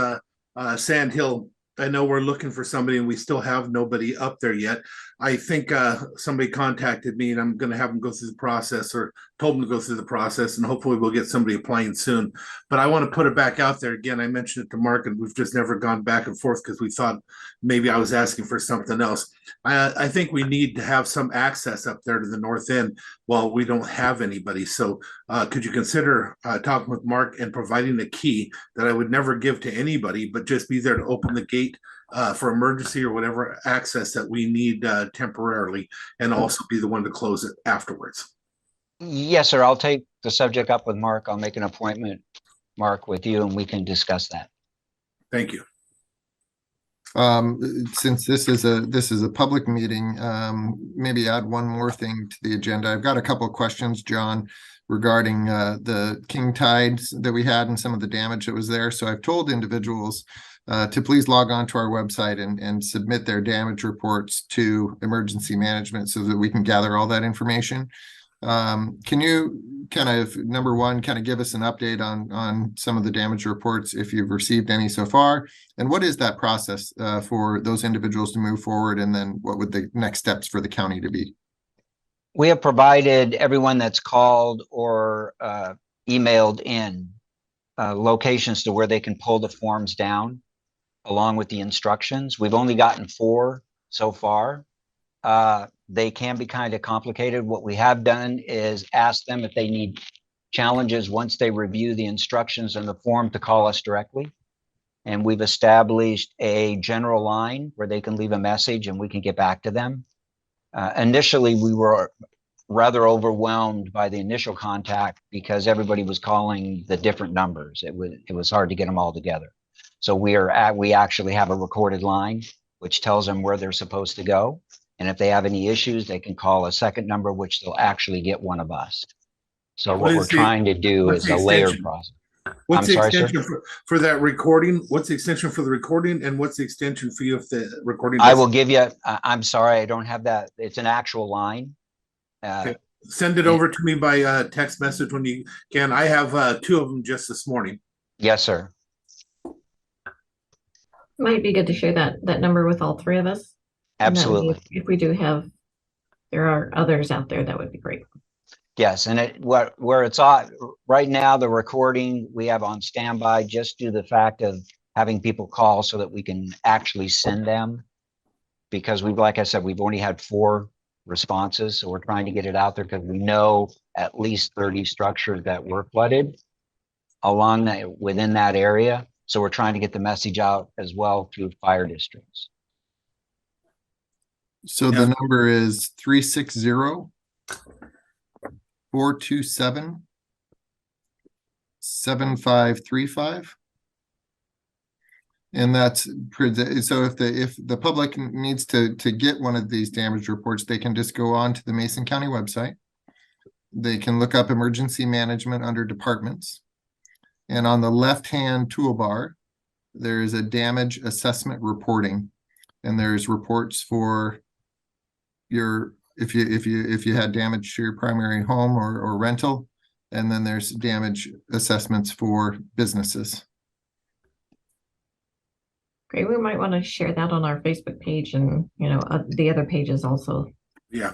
C: Sand Hill, I know we're looking for somebody and we still have nobody up there yet. I think somebody contacted me and I'm going to have them go through the process, or told them to go through the process, and hopefully we'll get somebody applying soon. But I want to put it back out there again. I mentioned it to Mark and we've just never gone back and forth because we thought maybe I was asking for something else. I think we need to have some access up there to the north end while we don't have anybody. So could you consider talking with Mark and providing a key that I would never give to anybody, but just be there to open the gate for emergency or whatever access that we need temporarily, and also be the one to close it afterwards?
K: Yes, sir. I'll take the subject up with Mark. I'll make an appointment, Mark, with you, and we can discuss that.
C: Thank you.
E: Since this is a public meeting, maybe add one more thing to the agenda. I've got a couple of questions, John, regarding the king tides that we had and some of the damage that was there. So I've told individuals to please log on to our website and submit their damage reports to emergency management so that we can gather all that information. Can you kind of, number one, kind of give us an update on some of the damage reports, if you've received any so far, and what is that process for those individuals to move forward, and then what would the next steps for the county to be?
K: We have provided everyone that's called or emailed in locations to where they can pull the forms down along with the instructions. We've only gotten 4 so far. They can be kind of complicated. What we have done is ask them if they need challenges once they review the instructions and the form to call us directly. And we've established a general line where they can leave a message and we can get back to them. Initially, we were rather overwhelmed by the initial contact because everybody was calling the different numbers. It was hard to get them all together. So we actually have a recorded line which tells them where they're supposed to go. And if they have any issues, they can call a second number, which they'll actually get one of us. So what we're trying to do is a layered process.
C: What's the extension for that recording? What's the extension for the recording, and what's the extension for you if the recording?
K: I will give you, I'm sorry, I don't have that. It's an actual line.
C: Okay. Send it over to me by text message when you can. I have 2 of them just this morning.
K: Yes, sir.
A: Might be good to share that number with all 3 of us.
K: Absolutely.
A: If we do have, there are others out there, that would be great.
K: Yes, and where it's on right now, the recording we have on standby just due to the fact of having people call so that we can actually send them, because like I said, we've only had 4 responses, so we're trying to get it out there because we know at least 30 structures that were flooded within that area. So we're trying to get the message out as well through fire districts.
E: So the number is 360-427-7535. And that's so if the public needs to get one of these damage reports, they can just go on to the Mason County website. They can look up emergency management under departments. And on the left-hand toolbar, there is a damage assessment reporting. and there's reports for your, if you had damage to your primary home or rental, and then there's damage assessments for businesses.
A: Great. We might want to share that on our Facebook page and, the other pages also.
C: Yeah.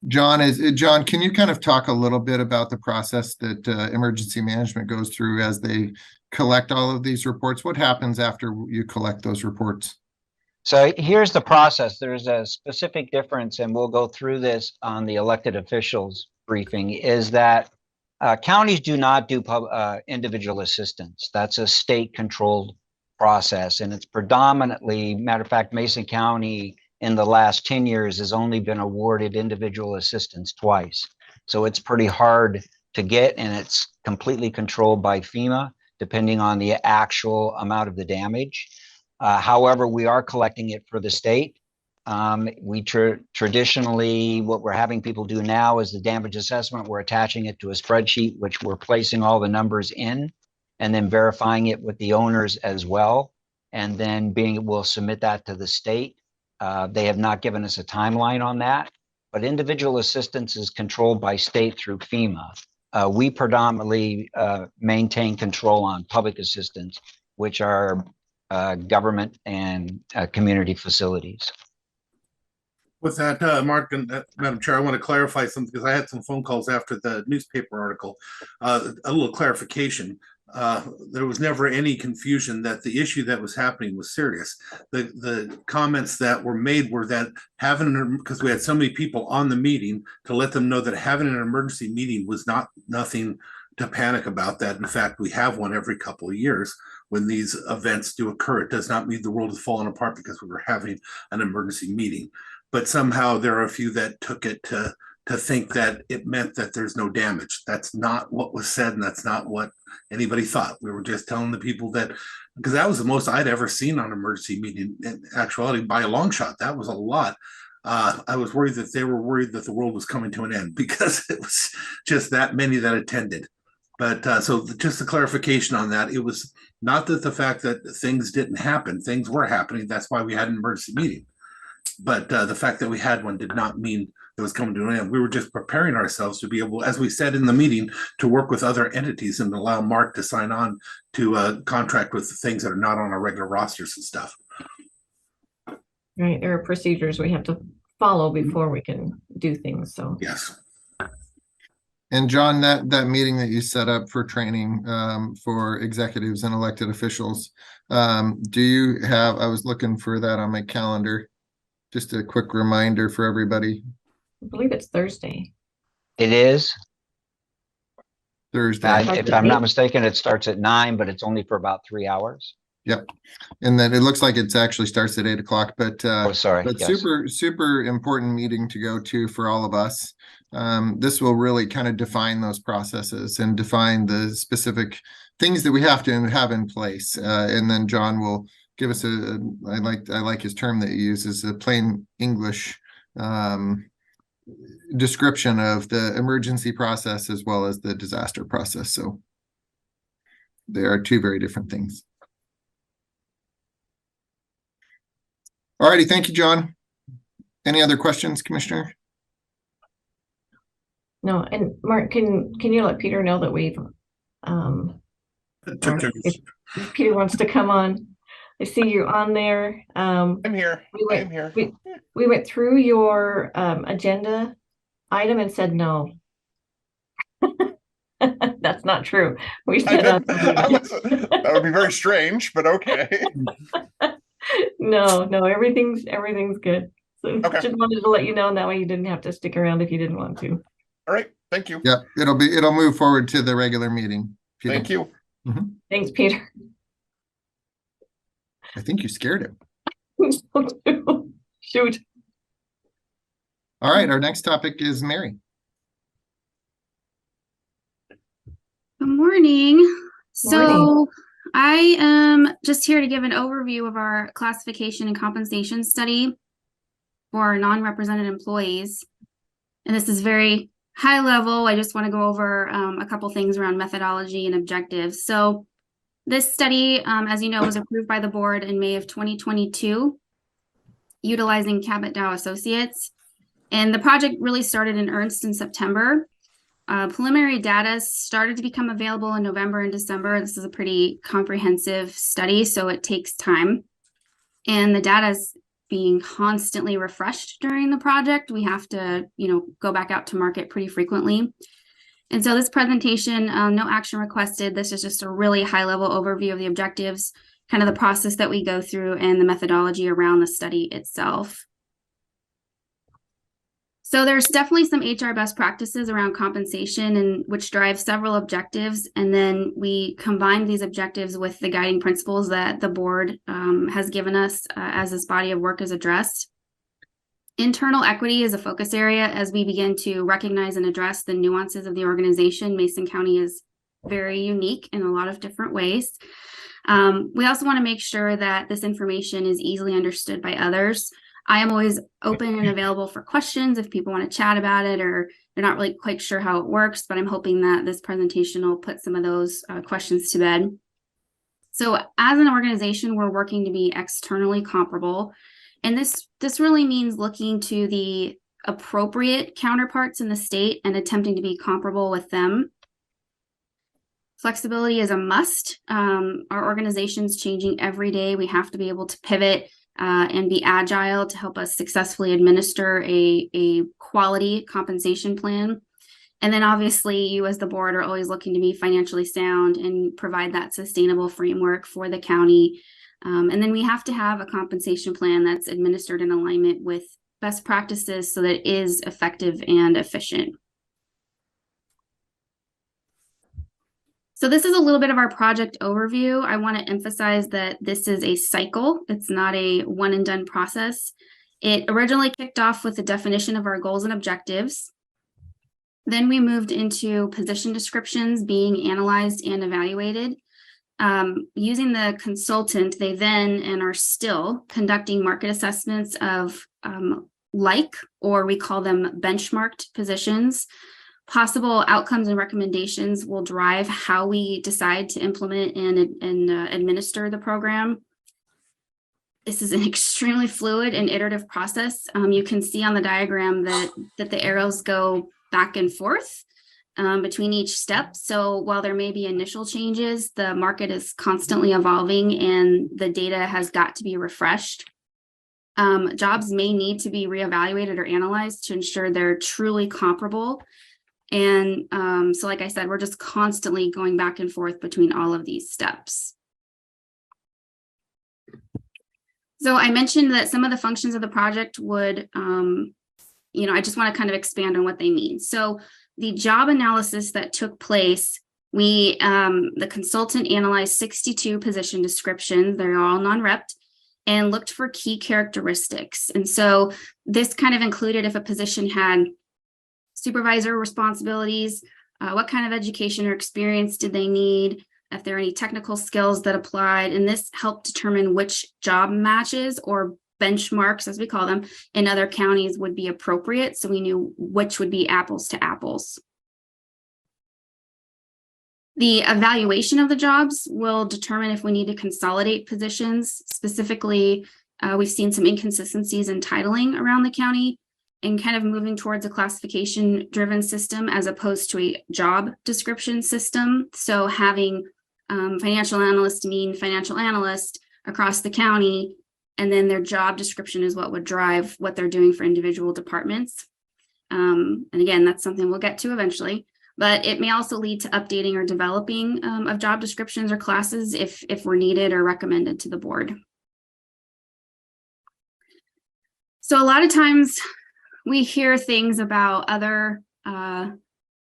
E: John, can you kind of talk a little bit about the process that emergency management goes through as they collect all of these reports? What happens after you collect those reports?
K: So here's the process. There's a specific difference, and we'll go through this on the elected officials briefing, is that counties do not do individual assistance. That's a state controlled process. And it's predominantly, matter of fact, Mason County in the last 10 years has only been awarded individual assistance twice. So it's pretty hard to get, and it's completely controlled by FEMA, depending on the actual amount of the damage. However, we are collecting it for the state. We traditionally, what we're having people do now is the damage assessment. We're attaching it to a spreadsheet, which we're placing all the numbers in, and then verifying it with the owners as well. And then we'll submit that to the state. They have not given us a timeline on that, but individual assistance is controlled by state through FEMA. We predominantly maintain control on public assistance, which are government and community facilities.
C: With that, Mark and Madam Chair, I want to clarify something because I had some phone calls after the newspaper article. A little clarification. There was never any confusion that the issue that was happening was serious. The comments that were made were that because we had so many people on the meeting, to let them know that having an emergency meeting was nothing to panic about. That in fact, we have one every couple of years when these events do occur. It does not mean the world has fallen apart because we were having an emergency meeting. But somehow there are a few that took it to think that it meant that there's no damage. That's not what was said, and that's not what anybody thought. We were just telling the people that, because that was the most I'd ever seen on an emergency meeting. In actuality, by a long shot, that was a lot. I was worried that they were worried that the world was coming to an end because it was just that many that attended. But so just a clarification on that, it was not that the fact that things didn't happen, things were happening. That's why we had an emergency meeting. But the fact that we had one did not mean it was coming to an end. We were just preparing ourselves to be able, as we said in the meeting, to work with other entities and allow Mark to sign on to contract with the things that are not on our regular rosters and stuff.
A: Right. There are procedures we have to follow before we can do things. So
C: yes.
E: And John, that meeting that you set up for training for executives and elected officials, do you have, I was looking for that on my calendar, just a quick reminder for everybody.
A: I believe it's Thursday.
K: It is.
E: Thursday.
K: If I'm not mistaken, it starts at 9, but it's only for about 3 hours.
E: Yep. And then it looks like it actually starts at 8 o'clock, but
K: sorry.
E: But
K: yes.
E: super important meeting to go to for all of us. This will really kind of define those processes and define the specific things that we have to have in place. And then John will give us I like his term that he uses, a plain English description of the emergency process as well as the disaster process. So they are two very different things. All righty, thank you, John. Any other questions, Commissioner?
A: No, and Mark, can you let Peter know that we've if Peter wants to come on? I see you on there.
L: I'm here. I'm here.
A: We went through your agenda item and said no. That's not true. We said
L: that would be very strange, but okay.
A: No, everything's good. So
L: okay.
A: Just wanted to let you know, and that way you didn't have to stick around if you didn't want to.
L: All right, thank you.
E: Yeah, it'll move forward to the regular meeting.
L: Thank you.
E: Mm-hmm.
A: Thanks, Peter.
E: I think you scared him.
A: Shoot.
E: All right, our next topic is Mary.
M: Good morning. So I am just here to give an overview of our classification and compensation study for non-represented employees. And this is very high level. I just want to go over a couple things around methodology and objectives. So This study, as you know, was approved by the board in May of 2022, utilizing Cabot Dow Associates. And the project really started in earnest in September. Preliminary data started to become available in November and December. This is a pretty comprehensive study, so it takes time. And the data is being constantly refreshed during the project. We have to, go back out to market pretty frequently. And so this presentation, no action requested. This is just a really high-level overview of the objectives, kind of the process that we go through, and the methodology around the study itself. So there's definitely some HR best practices around compensation, and which drive several objectives. And then we combine these objectives with the guiding principles that the board has given us as this body of work is addressed. Internal equity is a focus area as we begin to recognize and address the nuances of the organization. Mason County is very unique in a lot of different ways. We also want to make sure that this information is easily understood by others. I am always open and available for questions if people want to chat about it or they're not really quite sure how it works, but I'm hoping that this presentation will put some of those questions to bed. So as an organization, we're working to be externally comparable. And this really means looking to the appropriate counterparts in the state and attempting to be comparable with them. Flexibility is a must. Our organization's changing every day. We have to be able to pivot and be agile to help us successfully administer a quality compensation plan. And then obviously you as the board are always looking to be financially sound and provide that sustainable framework for the county. And then we have to have a compensation plan that's administered in alignment with best practices so that it is effective and efficient. So this is a little bit of our project overview. I want to emphasize that this is a cycle. It's not a one and done process. It originally kicked off with the definition of our goals and objectives. Then we moved into position descriptions being analyzed and evaluated. Using the consultant, they then and are still conducting market assessments of or we call them benchmarked positions. Possible outcomes and recommendations will drive how we decide to implement and administer the program. This is an extremely fluid and iterative process. You can see on the diagram that the arrows go back and forth between each step. So while there may be initial changes, the market is constantly evolving and the data has got to be refreshed. Jobs may need to be reevaluated or analyzed to ensure they're truly comparable. And so like I said, we're just constantly going back and forth between all of these steps. So I mentioned that some of the functions of the project would, I just want to kind of expand on what they mean. So the job analysis that took place, the consultant analyzed 62 position descriptions. They're all non-repped and looked for key characteristics. And so this kind of included if a position had supervisor responsibilities, what kind of education or experience did they need, if there are any technical skills that applied, and this helped determine which job matches or benchmarks, as we call them, in other counties would be appropriate, so we knew which would be apples to apples. The evaluation of the jobs will determine if we need to consolidate positions. Specifically, we've seen some inconsistencies in titling around the county and kind of moving towards a classification-driven system as opposed to a job description system. So having financial analyst mean financial analyst across the county, and then their job description is what would drive what they're doing for individual departments. And again, that's something we'll get to eventually, but it may also lead to updating or developing of job descriptions or classes if we're needed or recommended to the board. So a lot of times, we hear things about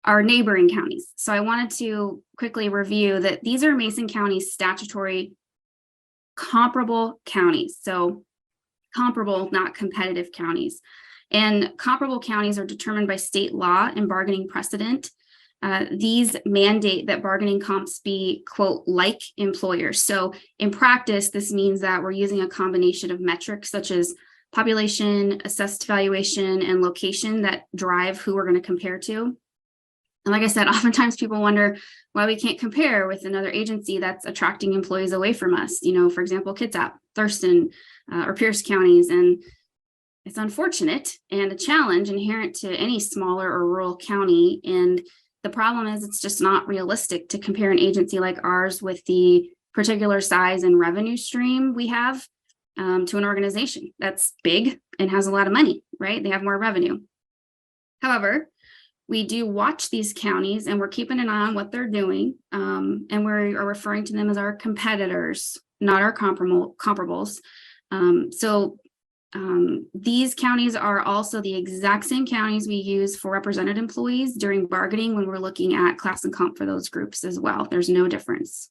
M: our neighboring counties. So I wanted to quickly review that these are Mason County's statutory comparable counties. So comparable, not competitive counties. And comparable counties are determined by state law and bargaining precedent. These mandate that bargaining comps be, quote, like employers. So in practice, this means that we're using a combination of metrics such as population, assessed valuation, and location that drive who we're going to compare to. And like I said, oftentimes people wonder why we can't compare with another agency that's attracting employees away from us. For example, Kitsap, Thurston, or Pierce counties. And it's unfortunate and a challenge inherent to any smaller or rural county. And the problem is it's just not realistic to compare an agency like ours with the particular size and revenue stream we have to an organization that's big and has a lot of money, right? They have more revenue. However, we do watch these counties and we're keeping an eye on what they're doing. And we are referring to them as our competitors, not our comparables. These counties are also the exact same counties we use for represented employees during bargaining when we're looking at class and comp for those groups as well. There's no difference.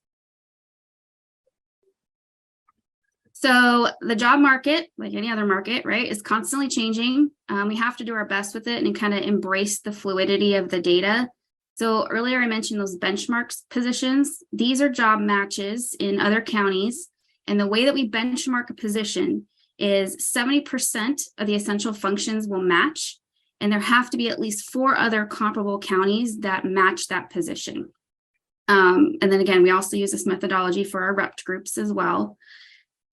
M: So the job market, like any other market, right, is constantly changing. We have to do our best with it and kind of embrace the fluidity of the data. So earlier I mentioned those benchmarks positions. These are job matches in other counties. And the way that we benchmark a position is 70% of the essential functions will match. And there have to be at least 4 other comparable counties that match that position. And then again, we also use this methodology for our rep groups as well.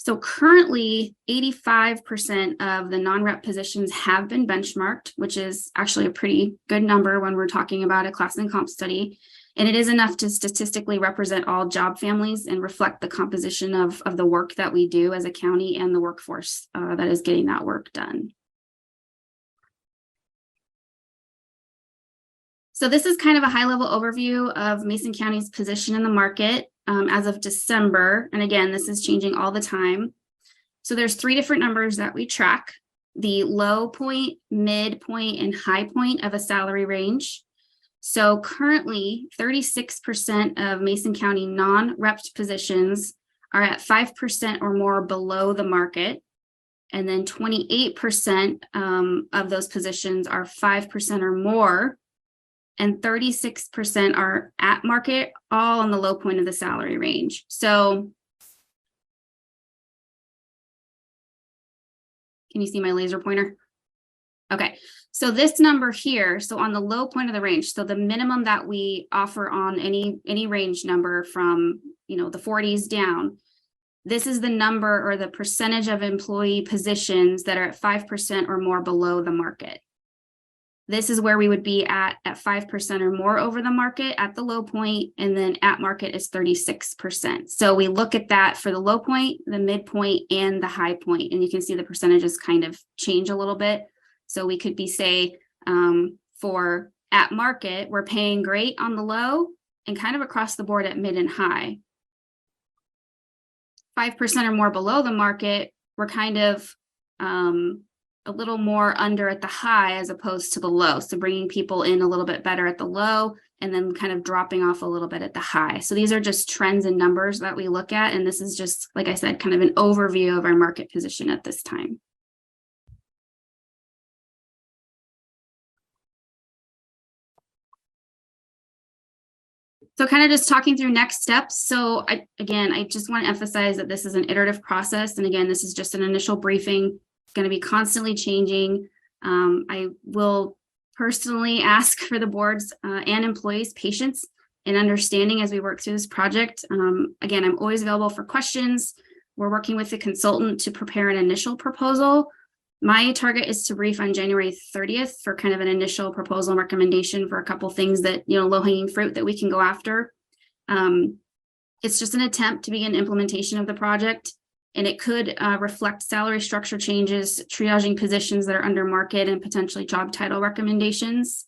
M: So currently 85% of the non-rep positions have been benchmarked, which is actually a pretty good number when we're talking about a class and comp study. And it is enough to statistically represent all job families and reflect the composition of the work that we do as a county and the workforce that is getting that work done. So this is kind of a high-level overview of Mason County's position in the market as of December. And again, this is changing all the time. So there's 3 different numbers that we track: the low point, midpoint, and high point of a salary range. So currently 36% of Mason County non-repped positions are at 5% or more below the market. And then 28% of those positions are 5% or more. And 36% are at market, all on the low point of the salary range. So can you see my laser pointer? Okay, so this number here, so on the low point of the range, so the minimum that we offer on any range number from, the 40s down, this is the number or the percentage of employee positions that are at 5% or more below the market. This is where we would be at 5% or more over the market at the low point, and then at market is 36%. So we look at that for the low point, the midpoint, and the high point, and you can see the percentages kind of change a little bit. So we could be say for at market, we're paying great on the low and kind of across the board at mid and high. 5% or more below the market, we're kind of a little more under at the high as opposed to the low. So bringing people in a little bit better at the low and then kind of dropping off a little bit at the high. So these are just trends and numbers that we look at. And this is just, like I said, kind of an overview of our market position at this time. So kind of just talking through next steps. So I just want to emphasize that this is an iterative process. And again, this is just an initial briefing. It's going to be constantly changing. I will personally ask for the board's and employees' patience and understanding as we work through this project. Again, I'm always available for questions. We're working with the consultant to prepare an initial proposal. My target is to brief on January 30th for kind of an initial proposal and recommendation for a couple things that, low-hanging fruit that we can go after. It's just an attempt to begin implementation of the project, and it could reflect salary structure changes, triaging positions that are under market, and potentially job title recommendations.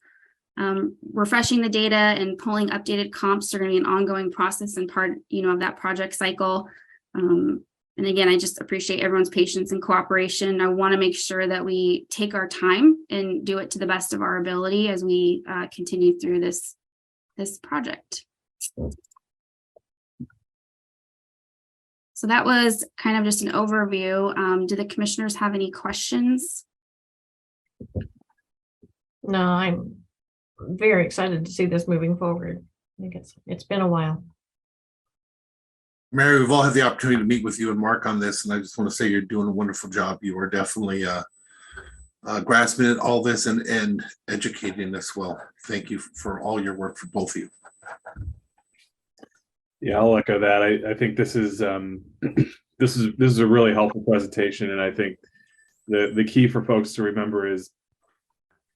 M: Refreshing the data and pulling updated comps are going to be an ongoing process and part, of that project cycle. And again, I just appreciate everyone's patience and cooperation. I want to make sure that we take our time and do it to the best of our ability as we continue through this project. So that was kind of just an overview. Do the commissioners have any questions?
A: No, I'm very excited to see this moving forward. I think it's been a while.
C: Mary, we've all had the opportunity to meet with you and Mark on this, and I just want to say you're doing a wonderful job. You are definitely grasping at all this and educating us well. Thank you for all your work for both of you.
H: Yeah, I'll echo that. I think this is this is a really helpful presentation, and I think the key for folks to remember is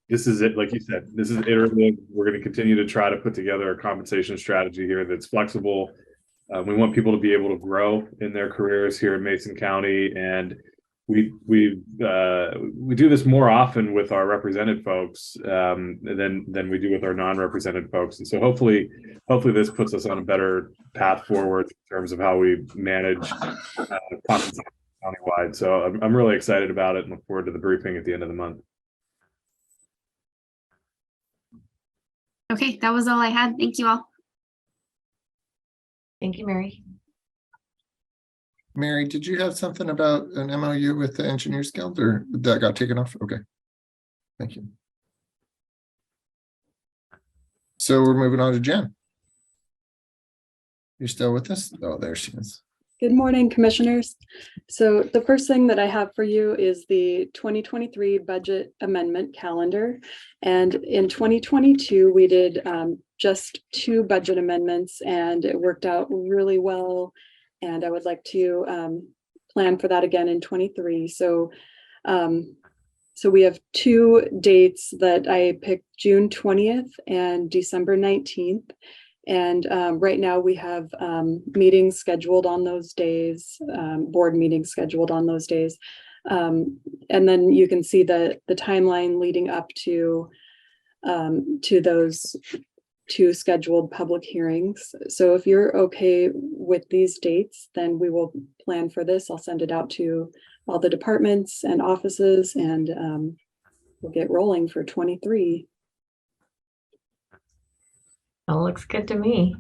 H: this is it. Like you said, this is iterative. We're going to continue to try to put together a compensation strategy here that's flexible. We want people to be able to grow in their careers here in Mason County, and we do this more often with our represented folks than we do with our non-represented folks. And so hopefully this puts us on a better path forward in terms of how we manage compensation countywide. So I'm really excited about it and look forward to the briefing at the end of the month.
M: Okay, that was all I had. Thank you all.
A: Thank you, Mary.
E: Mary, did you have something about an MOU with the Engineers Guild, or that got taken off? Okay, thank you. So we're moving on to Jen. You still with us? Oh, there she is.
N: Good morning, commissioners. So the first thing that I have for you is the 2023 budget amendment calendar. And in 2022, we did just 2 budget amendments, and it worked out really well. And I would like to plan for that again in 23. So we have 2 dates that I picked, June 20th and December 19th. And right now we have meetings scheduled on those days, board meetings scheduled on those days. And then you can see the timeline leading up to those 2 scheduled public hearings. So if you're okay with these dates, then we will plan for this. I'll send it out to all the departments and offices, and we'll get rolling for 23.
A: That looks good to me.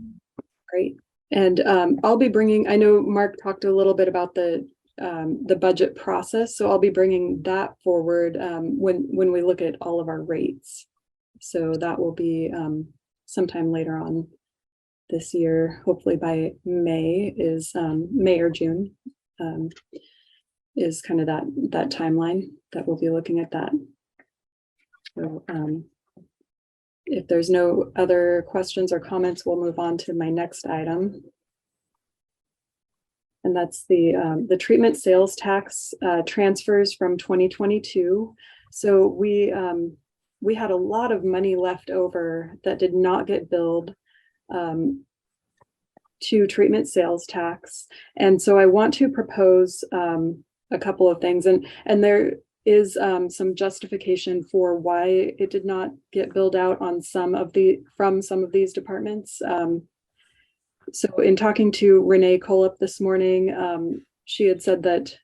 N: Great. And I'll be bringing, I know Mark talked a little bit about the budget process, so I'll be bringing that forward when we look at all of our rates. So that will be sometime later on this year, hopefully by May or June is kind of that timeline that we'll be looking at that. So if there's no other questions or comments, we'll move on to my next item. And that's the treatment sales tax transfers from 2022. So we had a lot of money left over that did not get billed to treatment sales tax. And so I want to propose a couple of things, and there is some justification for why it did not get billed out on from some of these departments. So in talking to Renee Coleup this morning, she had said that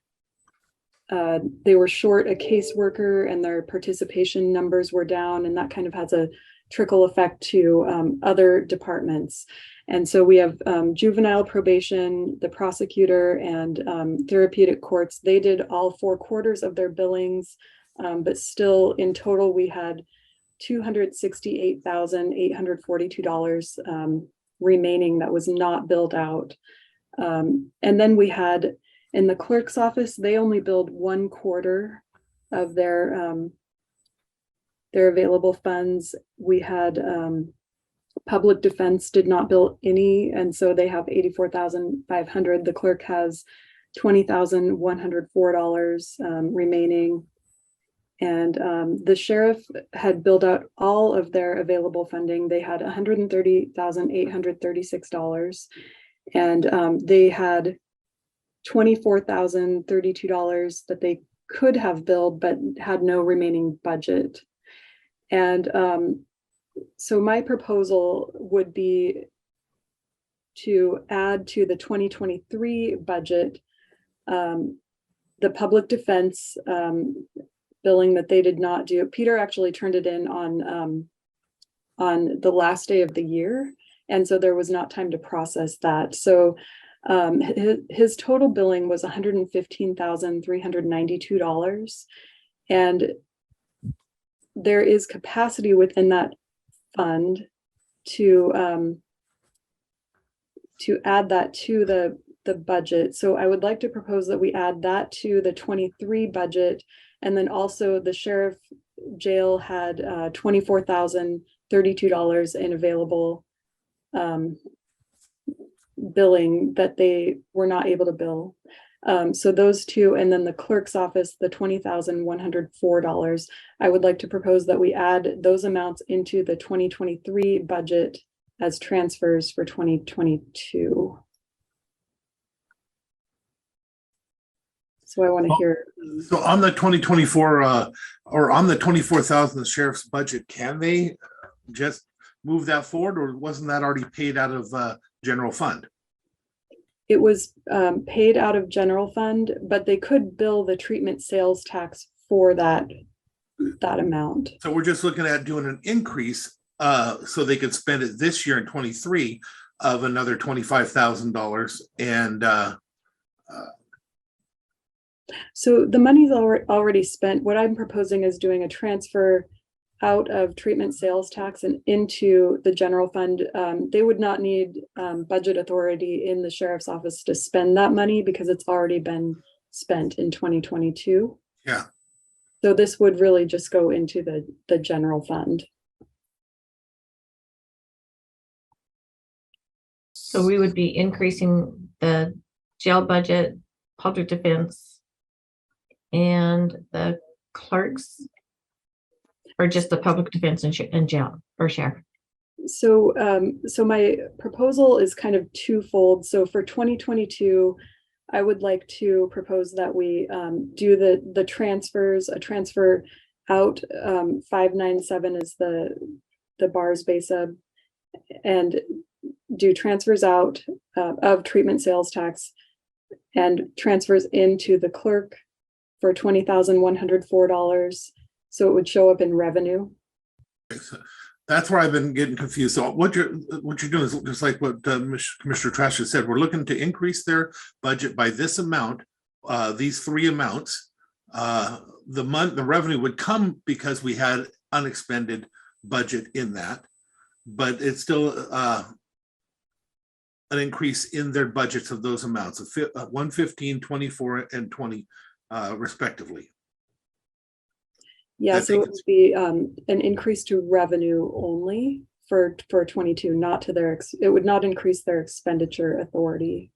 N: they were short a caseworker and their participation numbers were down, and that kind of has a trickle effect to other departments. And so we have juvenile probation, the prosecutor, and therapeutic courts. They did all 4 quarters of their billings, but still in total we had $268,842 remaining that was not billed out. And then we had in the clerk's office, they only billed 1 quarter of their available funds. We had public defense did not bill any, and so they have $84,500. The clerk has $20,104 remaining. And the sheriff had billed out all of their available funding. They had $130,836, and they had $24,032 that they could have billed but had no remaining budget. And so my proposal would be to add to the 2023 budget the public defense billing that they did not do. Peter actually turned it in on the last day of the year, and so there was not time to process that. So his total billing was $115,392, and there is capacity within that fund to add that to the the budget. So I would like to propose that we add that to the 23 budget. And then also the sheriff jail had $24,032 in available billing that they were not able to bill. So those two, and then the clerk's office, the $20,104. I would like to propose that we add those amounts into the 2023 budget as transfers for 2022. So I want to hear.
C: So on the 2024 or on the 24,000 the sheriff's budget, can they just move that forward, or wasn't that already paid out of general fund?
N: It was paid out of general fund, but they could bill the treatment sales tax for that amount.
C: So we're just looking at doing an increase so they could spend it this year in 23 of another $25,000. And
N: so the money's already spent. What I'm proposing is doing a transfer out of treatment sales tax and into the general fund. They would not need budget authority in the sheriff's office to spend that money because it's already been spent in 2022.
C: Yeah.
N: So this would really just go into the general fund.
A: So we would be increasing the jail budget, public defense, and the clerks, or just the public defense and jail or sheriff?
N: So so my proposal is kind of twofold. So for 2022, I would like to propose that we do the transfers. A transfer out 597 is the BAR's base sub, and do transfers out of treatment sales tax and transfers into the clerk for $20,104. So it would show up in revenue.
C: That's where I've been getting confused. So what you're doing is just like what Commissioner Trash has said. We're looking to increase their budget by this amount, these three amounts. The revenue would come because we had unexpended budget in that, but it's still an increase in their budgets of those amounts of 115, 24, and 20 respectively.
N: Yeah, so it would be an increase to revenue only for 22, not to their, it would not increase their expenditure authority.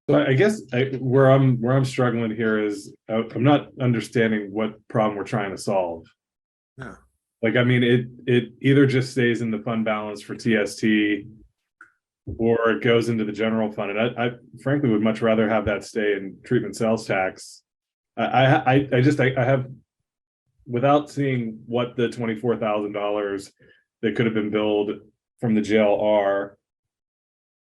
H: So I guess where I'm struggling here is I'm not understanding what problem we're trying to solve.
C: Yeah.
H: Like, I mean, it either just stays in the fund balance for TST or it goes into the general fund. And I frankly would much rather have that stay in treatment sales tax. I have, without seeing what the $24,000 that could have been billed from the jail are,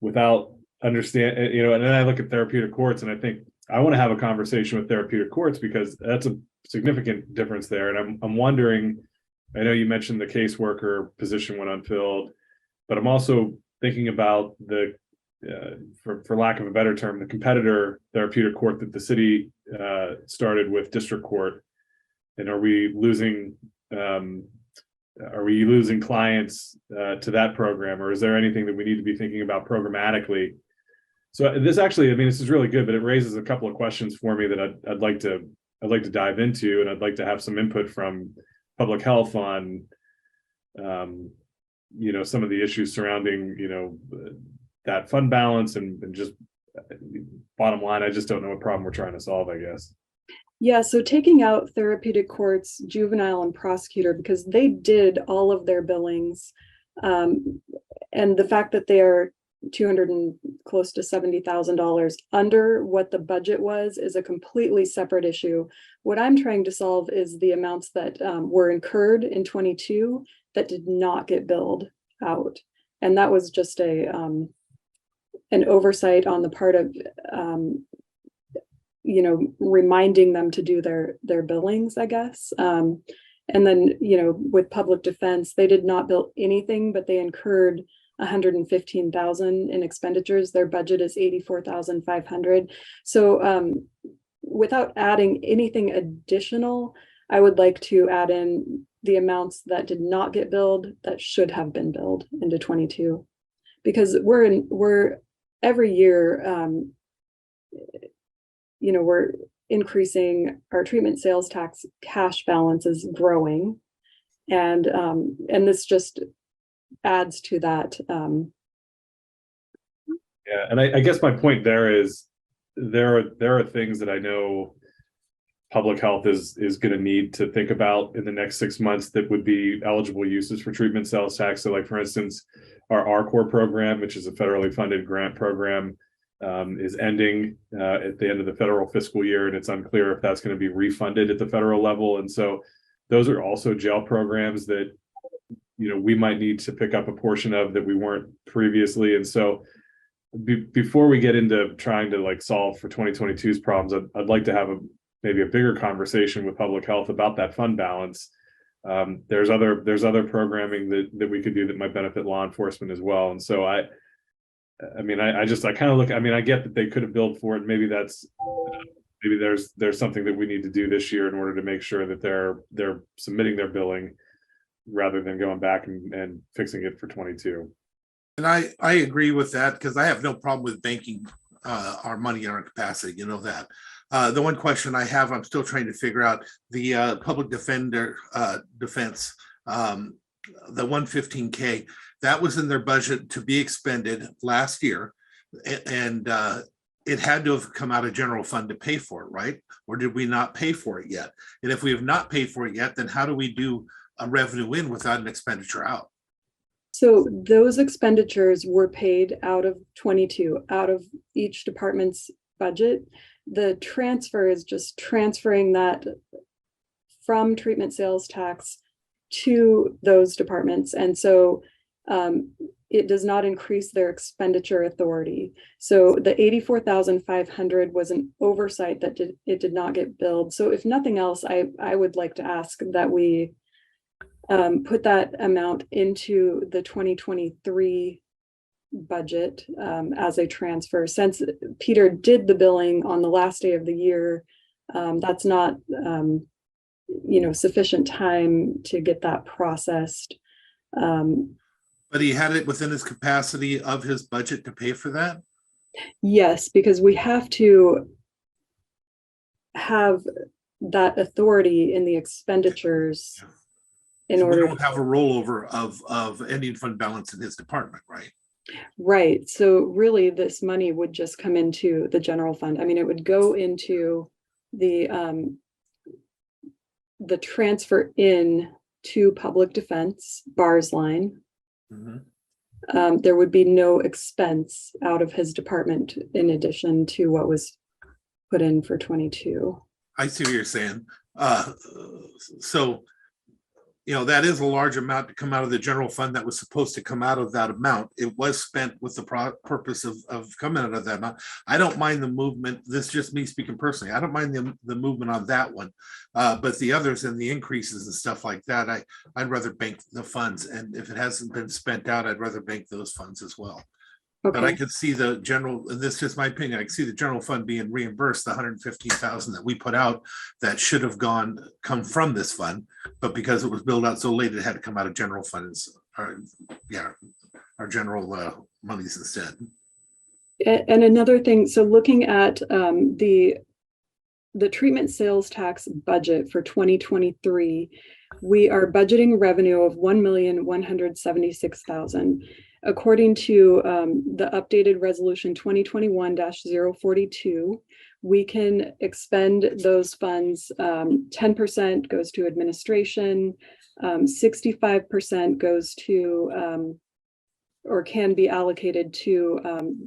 H: without understand, and then I look at therapeutic courts and I think I want to have a conversation with therapeutic courts because that's a significant difference there. And I'm wondering, I know you mentioned the caseworker position went unfilled, but I'm also thinking about the, for lack of a better term, the competitor therapeutic court that the city started with district court. And are we losing clients to that program, or is there anything that we need to be thinking about programmatically? So this actually, I mean, this is really good, but it raises a couple of questions for me that I'd like to dive into, and I'd like to have some input from public health on, some of the issues surrounding, that fund balance and just bottom line, I just don't know what problem we're trying to solve, I guess.
N: Yeah, so taking out therapeutic courts, juvenile, and prosecutor, because they did all of their billings, and the fact that they are $200 and close to $70,000 under what the budget was is a completely separate issue. What I'm trying to solve is the amounts that were incurred in 22 that did not get billed out, and that was just an oversight on the part of reminding them to do their billings, I guess. And then, with public defense, they did not bill anything, but they incurred $115,000 in expenditures. Their budget is $84,500. So without adding anything additional, I would like to add in the amounts that did not get billed that should have been billed into 22, because we're every year, we're increasing our treatment sales tax cash balance is growing. And this just adds to that.
H: Yeah, and I guess my point there is there are things that I know public health is going to need to think about in the next 6 months that would be eligible uses for treatment sales tax. So like, for instance, our RCORE program, which is a federally funded grant program, is ending at the end of the federal fiscal year, and it's unclear if that's going to be refunded at the federal level. And so those are also jail programs that, we might need to pick up a portion of that we weren't previously. And so before we get into trying to like solve for 2022's problems, I'd like to have maybe a bigger conversation with public health about that fund balance. There's other programming that we could do that might benefit law enforcement as well. And so I kind of look, I get that they could have billed for it. Maybe there's something that we need to do this year in order to make sure that they're submitting their billing rather than going back and fixing it for 22.
C: And I agree with that, because I have no problem with banking our money in our capacity, that. The one question I have, I'm still trying to figure out the public defender defense, the 115K, that was in their budget to be expended last year. And it had to have come out of general fund to pay for it, right? Or did we not pay for it yet? And if we have not paid for it yet, then how do we do a revenue in without an expenditure out?
N: So those expenditures were paid out of 22, out of each department's budget. The transfer is just transferring that from treatment sales tax to those departments. And so it does not increase their expenditure authority. So the 84,500 was an oversight that it did not get billed. So if nothing else, I would like to ask that we put that amount into the 2023 budget as a transfer. Since Peter did the billing on the last day of the year, that's not sufficient time to get that processed.
C: But he had it within his capacity of his budget to pay for that?
N: Yes, because we have to have that authority in the expenditures in order.
C: We don't have a rollover of ending fund balance in his department, right?
N: Right. So really this money would just come into the general fund. It would go into the transfer in to public defense bars line. Mm-hmm. There would be no expense out of his department in addition to what was put in for 22.
C: I see what you're saying. So that is a large amount to come out of the general fund that was supposed to come out of that amount. It was spent with the purpose of coming out of that amount. I don't mind the movement. This is just me speaking personally. I don't mind the movement on that one. But the others and the increases and stuff like that, I'd rather bank the funds. And if it hasn't been spent out, I'd rather bank those funds as well. Okay. But I could see the general, and this is just my opinion, I could see the general fund being reimbursed the 115,000 that we put out that should have come from this fund, but because it was billed out so late, it had to come out of general funds, our general monies instead.
N: And another thing, so looking at the treatment sales tax budget for 2023, we are budgeting revenue of $1,176,000. According to the updated resolution 2021-042, we can expend those funds. 10% goes to administration, 65% goes to or can be allocated to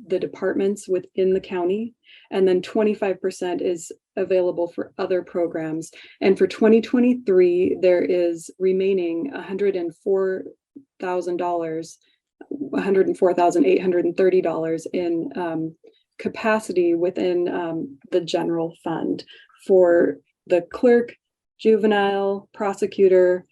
N: the departments within the county, and then 25% is available for other programs. And for 2023, there is remaining $104,830 in capacity within the general fund for the clerk, juvenile, prosecutor,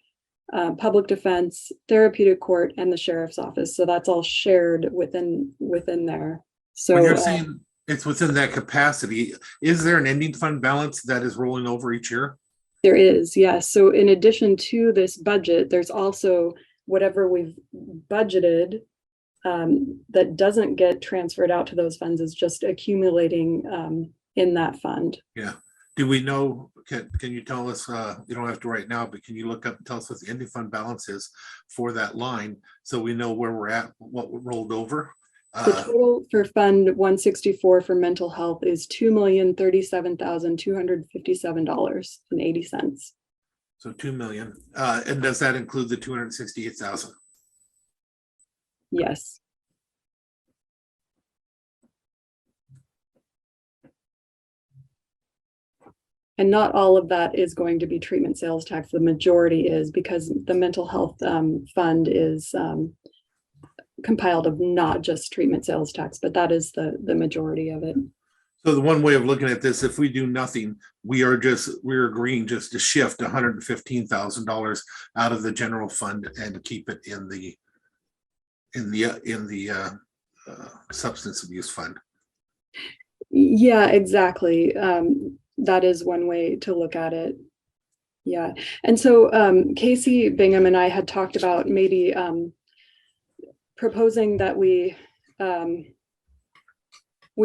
N: public defense, therapeutic court, and the sheriff's office. So that's all shared within there. So
C: when you're saying it's within that capacity, is there an ending fund balance that is rolling over each year?
N: There is, yes. So in addition to this budget, there's also whatever we've budgeted that doesn't get transferred out to those funds is just accumulating in that fund.
C: Yeah. Do we know, can you tell us, you don't have to right now, but can you look up and tell us what the ending fund balance is for that line? So we know where we're at, what rolled over?
N: The total for Fund 164 for mental health is $2,037,257.80.
C: So 2 million. And does that include the 268,000?
N: Yes. And not all of that is going to be treatment sales tax. The majority is, because the mental health fund is compiled of not just treatment sales tax, but that is the majority of it.
C: So the one way of looking at this, if we do nothing, we're agreeing just to shift $115,000 out of the general fund and keep it in the substance abuse fund.
N: Yeah, exactly. That is one way to look at it. Yeah. And so Casey Bingham and I had talked about maybe proposing that we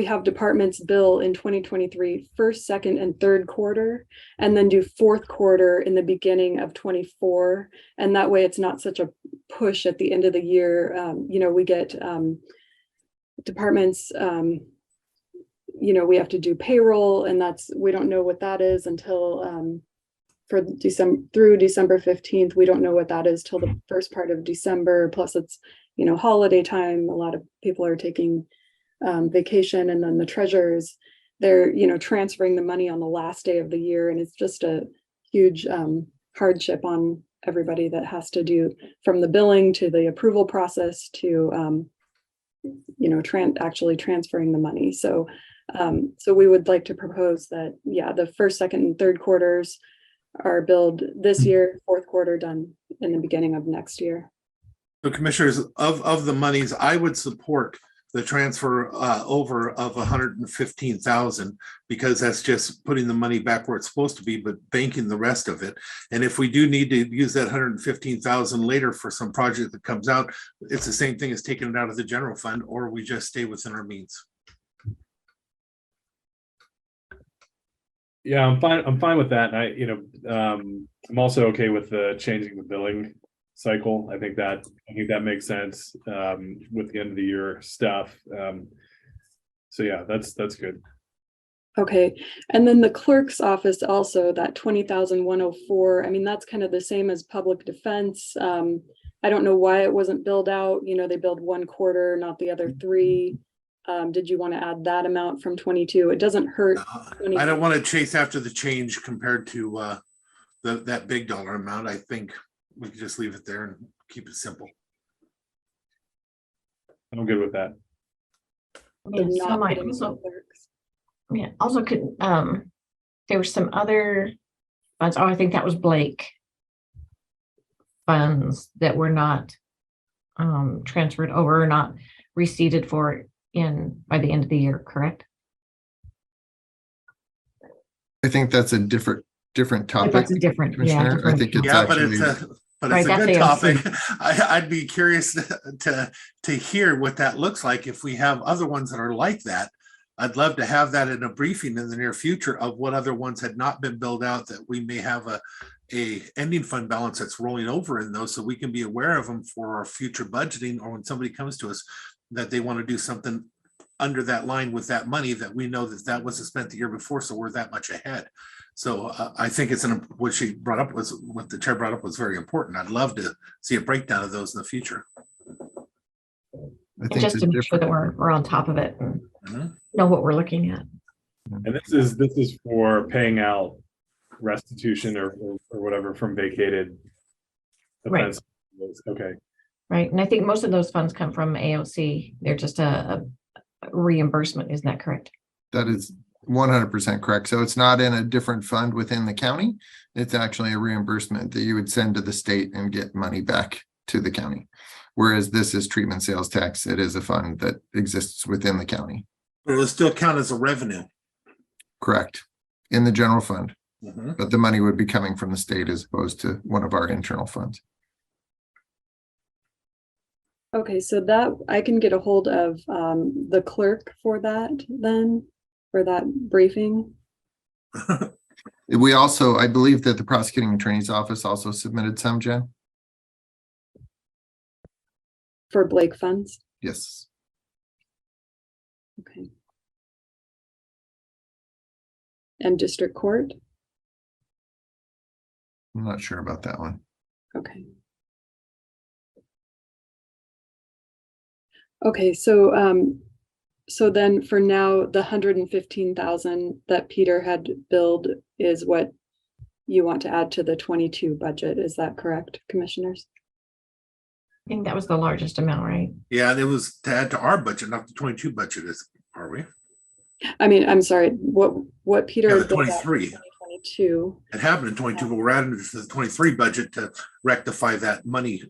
N: have departments bill in 2023 first, second, and third quarter, and then do fourth quarter in the beginning of 24. And that way it's not such a push at the end of the year. You know, we get departments, you know, we have to do payroll, and we don't know what that is until for December through December 15th. We don't know what that is till the first part of December. Plus it's, you know, holiday time. A lot of people are taking vacation, and then the treasurers, they're, you know, transferring the money on the last day of the year. And it's just a huge hardship on everybody that has to do from the billing to the approval process to, you know, actually transferring the money. So we would like to propose that, yeah, the first, second, and third quarters are billed this year, fourth quarter done in the beginning of next year.
C: So commissioners, of the monies, I would support the transfer over of 115,000, because that's just putting the money back where it's supposed to be, but banking the rest of it. And if we do need to use that 115,000 later for some project that comes out, it's the same thing as taking it out of the general fund, or we just stay within our means.
H: Yeah, I'm fine with that. I'm also okay with the changing the billing cycle. I think that makes sense with the end of the year stuff. So yeah, that's good.
N: Okay. And then the clerk's office also, that 20,104. I mean, that's kind of the same as public defense. I don't know why it wasn't billed out. You know, they billed one quarter, not the other three. Did you want to add that amount from 22? It doesn't hurt.
C: I don't want to chase after the change compared to that big dollar amount. I think we can just leave it there and keep it simple.
H: I'm good with that.
A: Also could there were some other funds. Oh, I think that was Blake funds that were not transferred over or not receipted for by the end of the year, correct?
E: I think that's a different topic.
A: That's a different,
E: Different. I think it's actually,
C: but it's a good topic. I'd be curious to hear what that looks like if we have other ones that are like that. I'd love to have that in a briefing in the near future of what other ones had not been billed out, that we may have a ending fund balance that's rolling over in those, so we can be aware of them for our future budgeting, or when somebody comes to us that they want to do something under that line with that money, that we know that wasn't spent the year before, so we're that much ahead. So I think it's what she brought up was, what the chair brought up was very important. I'd love to see a breakdown of those in the future.
E: I think
A: just to make sure that we're on top of it and know what we're looking at.
H: And this is for paying out restitution or whatever from vacated offense.
A: Right.
H: Okay.
A: Right. And I think most of those funds come from AOC. They're just a reimbursement. Isn't that correct?
E: That is 100% correct. So it's not in a different fund within the county. It's actually a reimbursement that you would send to the state and get money back to the county. Whereas this is treatment sales tax. It is a fund that exists within the county.
C: But it'll still count as a revenue.
E: Correct. In the general fund. But the money would be coming from the state as opposed to one of our internal funds.
N: Okay, so that I can get a hold of the clerk for that then, for that briefing.
E: We also, I believe that the prosecuting attorney's office also submitted some, Jen.
N: For Blake funds.
E: Yes.
N: Okay. And district court.
E: I'm not sure about that one.
N: Okay. Okay, so so then for now, the 115,000 that Peter had billed is what you want to add to the 22 budget. Is that correct, commissioners?
A: I think that was the largest amount, right?
C: Yeah, and it was to add to our budget, not the 22 budget, are we?
N: I mean, I'm sorry, what Peter
C: Yeah, the
N: had billed out for
C: 23.
N: 2022.
C: It happened in 22, but we're adding it to the 23 budget to rectify that money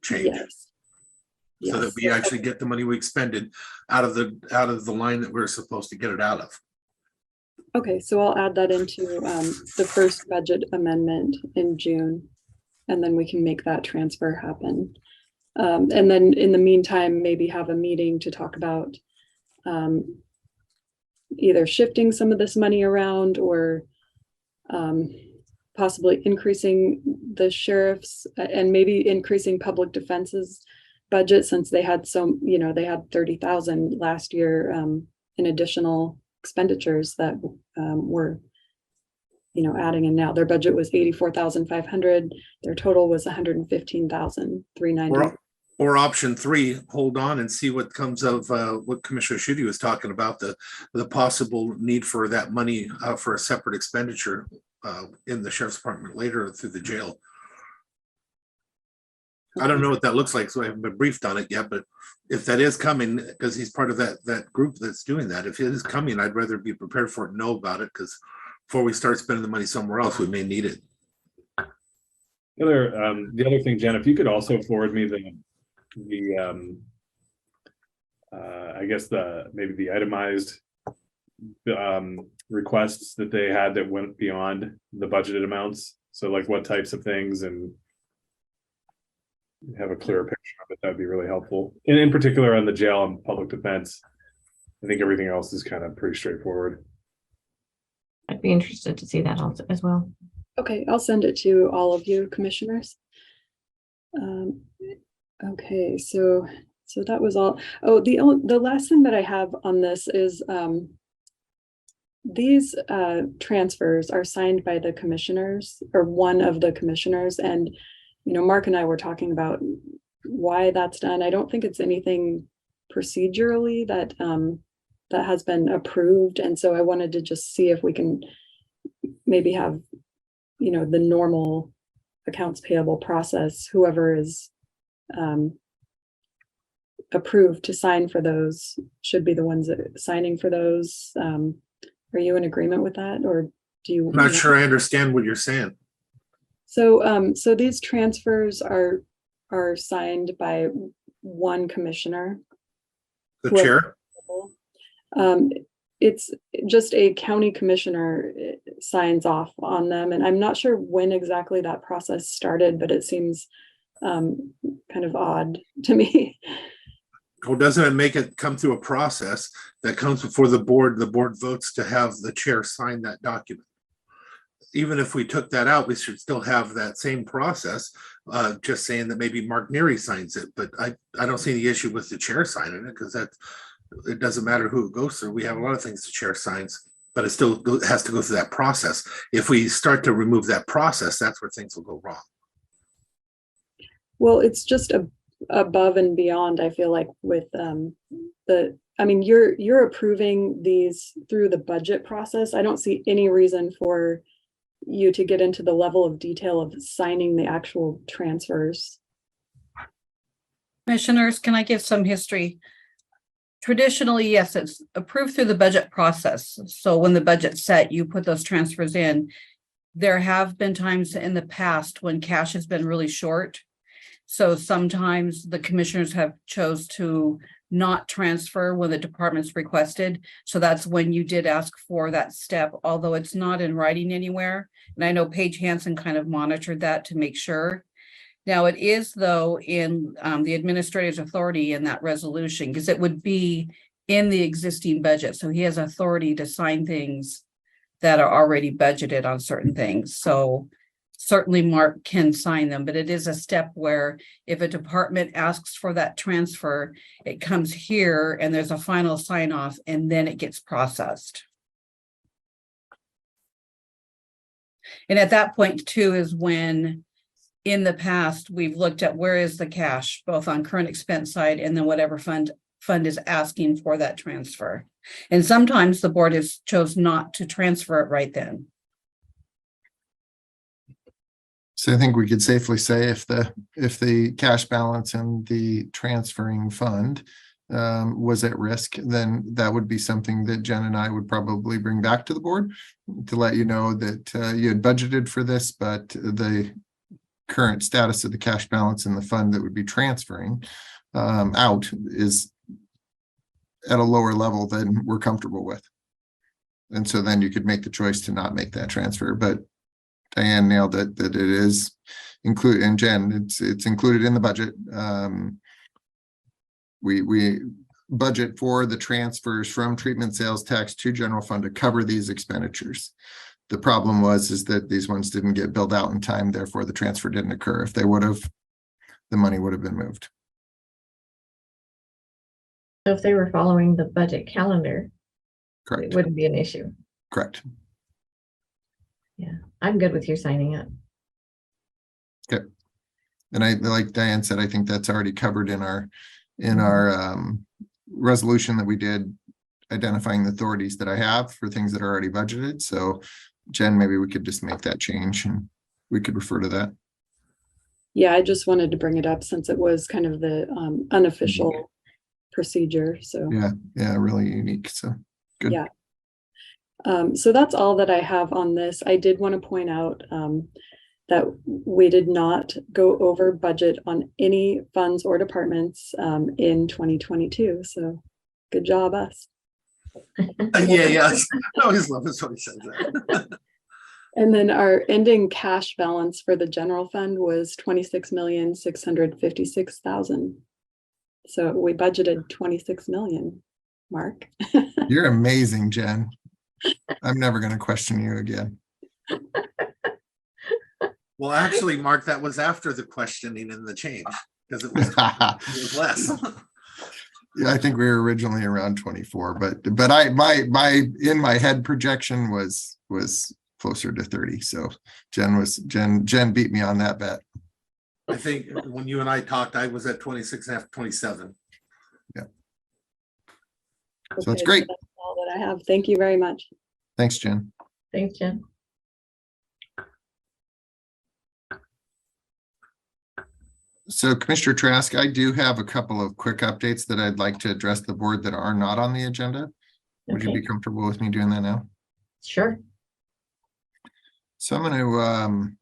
C: change.
N: Yes.
C: So that we actually get the money we expended out of the line that we're supposed to get it out of.
N: Okay, so I'll add that into the first budget amendment in June, and then we can make that transfer happen. And then in the meantime, maybe have a meeting to talk about either shifting some of this money around or possibly increasing the sheriff's and maybe increasing public defense's budget, since they had they had 30,000 last year in additional expenditures that were adding in now. Their budget was 84,500. Their total was 115,390.
C: Or option 3, hold on and see what comes of what Commissioner Schutte was talking about, the possible need for that money for a separate expenditure in the sheriff's department later through the jail. I don't know what that looks like, so I haven't been briefed on it yet, but if that is coming, because he's part of that group that's doing that, if it is coming, I'd rather be prepared for it and know about it, because before we start spending the money somewhere else, we may need it.
H: The other thing, Jen, if you could also forward me I guess maybe the itemized requests that they had that went beyond the budgeted amounts. So like what types of things, and have a clearer picture of it, that'd be really helpful. And in particular on the jail and public defense, I think everything else is kind of pretty straightforward.
A: I'd be interested to see that also as well.
N: Okay, I'll send it to all of you commissioners. Okay, so that was all. Oh, the last thing that I have on this is these transfers are signed by the commissioners, or one of the commissioners, and Mark and I were talking about why that's done. I don't think it's anything procedurally that that has been approved, and so I wanted to just see if we can maybe have the normal accounts payable process, whoever is approved to sign for those should be the ones that are signing for those. Are you in agreement with that, or do you?
C: I'm not sure I understand what you're saying.
N: So so these transfers are signed by one commissioner.
C: The chair?
N: It's just a county commissioner signs off on them, and I'm not sure when exactly that process started, but it seems kind of odd to me.
C: Well, doesn't it make it come through a process that comes before the board? The board votes to have the chair sign that document. Even if we took that out, we should still have that same process, just saying that maybe Mark Neary signs it, but I don't see the issue with the chair signing it, because it doesn't matter who it goes through. We have a lot of things the chair signs, but it still has to go through that process. If we start to remove that process, that's where things will go wrong.
N: Well, it's just above and beyond, I feel like, with you're approving these through the budget process. I don't see any reason for you to get into the level of detail of signing the actual transfers.
D: Commissioners, can I give some history? Traditionally, yes, it's approved through the budget process. So when the budget's set, you put those transfers in. There have been times in the past when cash has been really short. So sometimes the commissioners have chose to not transfer when the department's requested. So that's when you did ask for that step, although it's not in writing anywhere. And I know Paige Hansen kind of monitored that to make sure. Now, it is though in the administrator's authority in that resolution, because it would be in the existing budget. So he has authority to sign things that are already budgeted on certain things. So certainly Mark can sign them, but it is a step where if a department asks for that transfer, it comes here and there's a final sign off and then it gets processed. And at that point too is when in the past, we've looked at where is the cash, both on current expense side and then whatever fund is asking for that transfer. And sometimes the board has chose not to transfer it right then.
E: So I think we could safely say if the cash balance in the transferring fund was at risk, then that would be something that Jen and I would probably bring back to the board to let you know that you had budgeted for this, but the current status of the cash balance in the fund that would be transferring out is at a lower level than we're comfortable with. And so then you could make the choice to not make that transfer. But Diane nailed it, that it is included, and Jen, it's included in the budget. We budget for the transfers from treatment sales tax to general fund to cover these expenditures. The problem is that these ones didn't get billed out in time, therefore the transfer didn't occur. If they would have, the money would have been moved.
A: So if they were following the budget calendar,
E: Correct.
A: it wouldn't be an issue.
E: Correct.
A: Yeah, I'm good with you signing it.
E: Okay. And I, like Diane said, I think that's already covered in our resolution that we did, identifying the authorities that I have for things that are already budgeted. So Jen, maybe we could just make that change and we could refer to that.
N: Yeah, I just wanted to bring it up since it was kind of the unofficial procedure. So
E: yeah, really unique. So good.
N: Yeah. So that's all that I have on this. I did want to point out that we did not go over budget on any funds or departments in 2022. So good job, us.
C: Yes. I always love this when he says that.
N: And then our ending cash balance for the general fund was 26,656,000. So we budgeted 26 million, Mark.
E: You're amazing, Jen. I'm never going to question you again.
C: Well, actually, Mark, that was after the questioning and the change because it was less.
E: Yeah, I think we were originally around 24, but my in my head projection was closer to 30. So Jen beat me on that bet.
C: I think when you and I talked, I was at 26 and a half, 27.
E: Yeah.
N: Okay,
E: So that's great.
N: That's all that I have. Thank you very much.
E: Thanks, Jen.
A: Thanks, Jen.
E: So Commissioner Trask, I do have a couple of quick updates that I'd like to address the board that are not on the agenda. Would you be comfortable with me doing that now?
A: Sure.
E: So I'm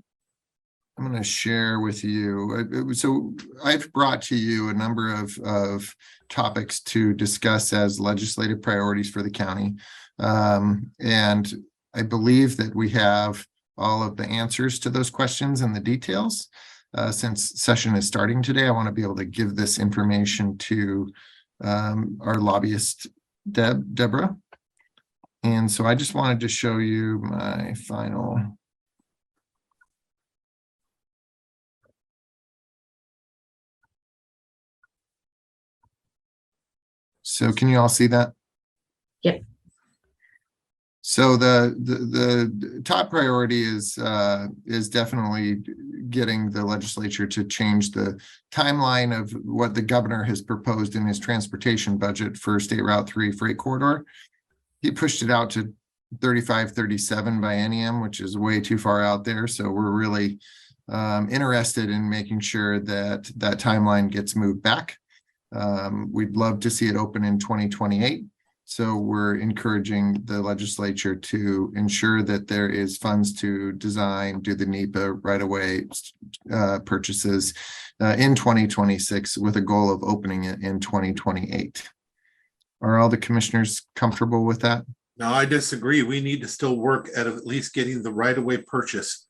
E: going to share with you. So I've brought to you a number of topics to discuss as legislative priorities for the county. And I believe that we have all of the answers to those questions and the details. Since session is starting today, I want to be able to give this information to our lobbyist, Deborah. And so I just wanted to show you my final. So can you all see that?
A: Yep.
E: So the top priority is definitely getting the legislature to change the timeline of what the governor has proposed in his transportation budget for State Route 3 freight corridor. He pushed it out to 35-37 biennium, which is way too far out there. So we're really interested in making sure that that timeline gets moved back. We'd love to see it open in 2028. So we're encouraging the legislature to ensure that there is funds to design, do the NEPA right-of-way purchases in 2026 with a goal of opening it in 2028. Are all the commissioners comfortable with that?
C: No, I disagree. We need to still work at least getting the right-of-way purchase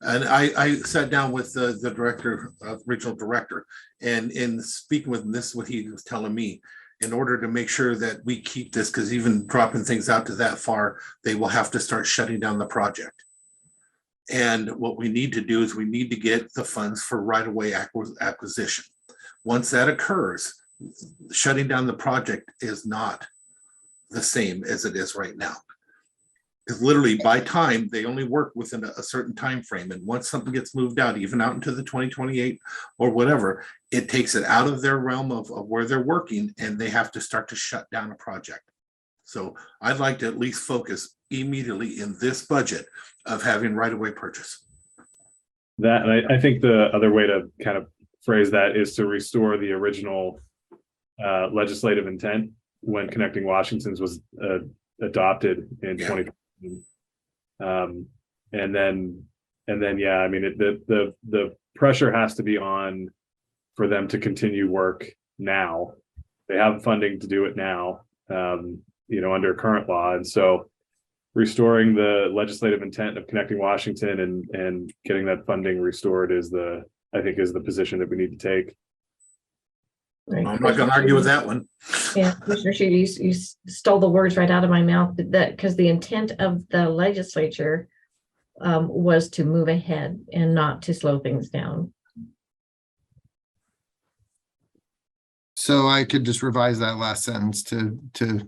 C: And I sat down with the director, regional director, and in speaking with him, this is what he was telling me. In order to make sure that we keep this, because even dropping things out to that far, they will have to start shutting down the project. And what we need to do is we need to get the funds for right-of-way acquisition. Once that occurs, shutting down the project is not the same as it is right now. Because literally by time, they only work within a certain time frame. And once something gets moved out, even out into the 2028 or whatever, it takes it out of their realm of where they're working, and they have to start to shut down a project. So I'd like to at least focus immediately in this budget of having right-of-way purchase.
H: That, and I think the other way to kind of phrase that is to restore the original legislative intent when Connecting Washington's was adopted in 2020. And then, yeah, I mean, the pressure has to be on for them to continue work now. They have funding to do it now, under current law. And so restoring the legislative intent of Connecting Washington and getting that funding restored is I think is the position that we need to take.
A: Right.
C: I'm not going to argue with that one.
A: Yeah, Commissioner Sheedy, you stole the words right out of my mouth. That because the intent of the legislature was to move ahead and not to slow things down.
E: So I could just revise that last sentence to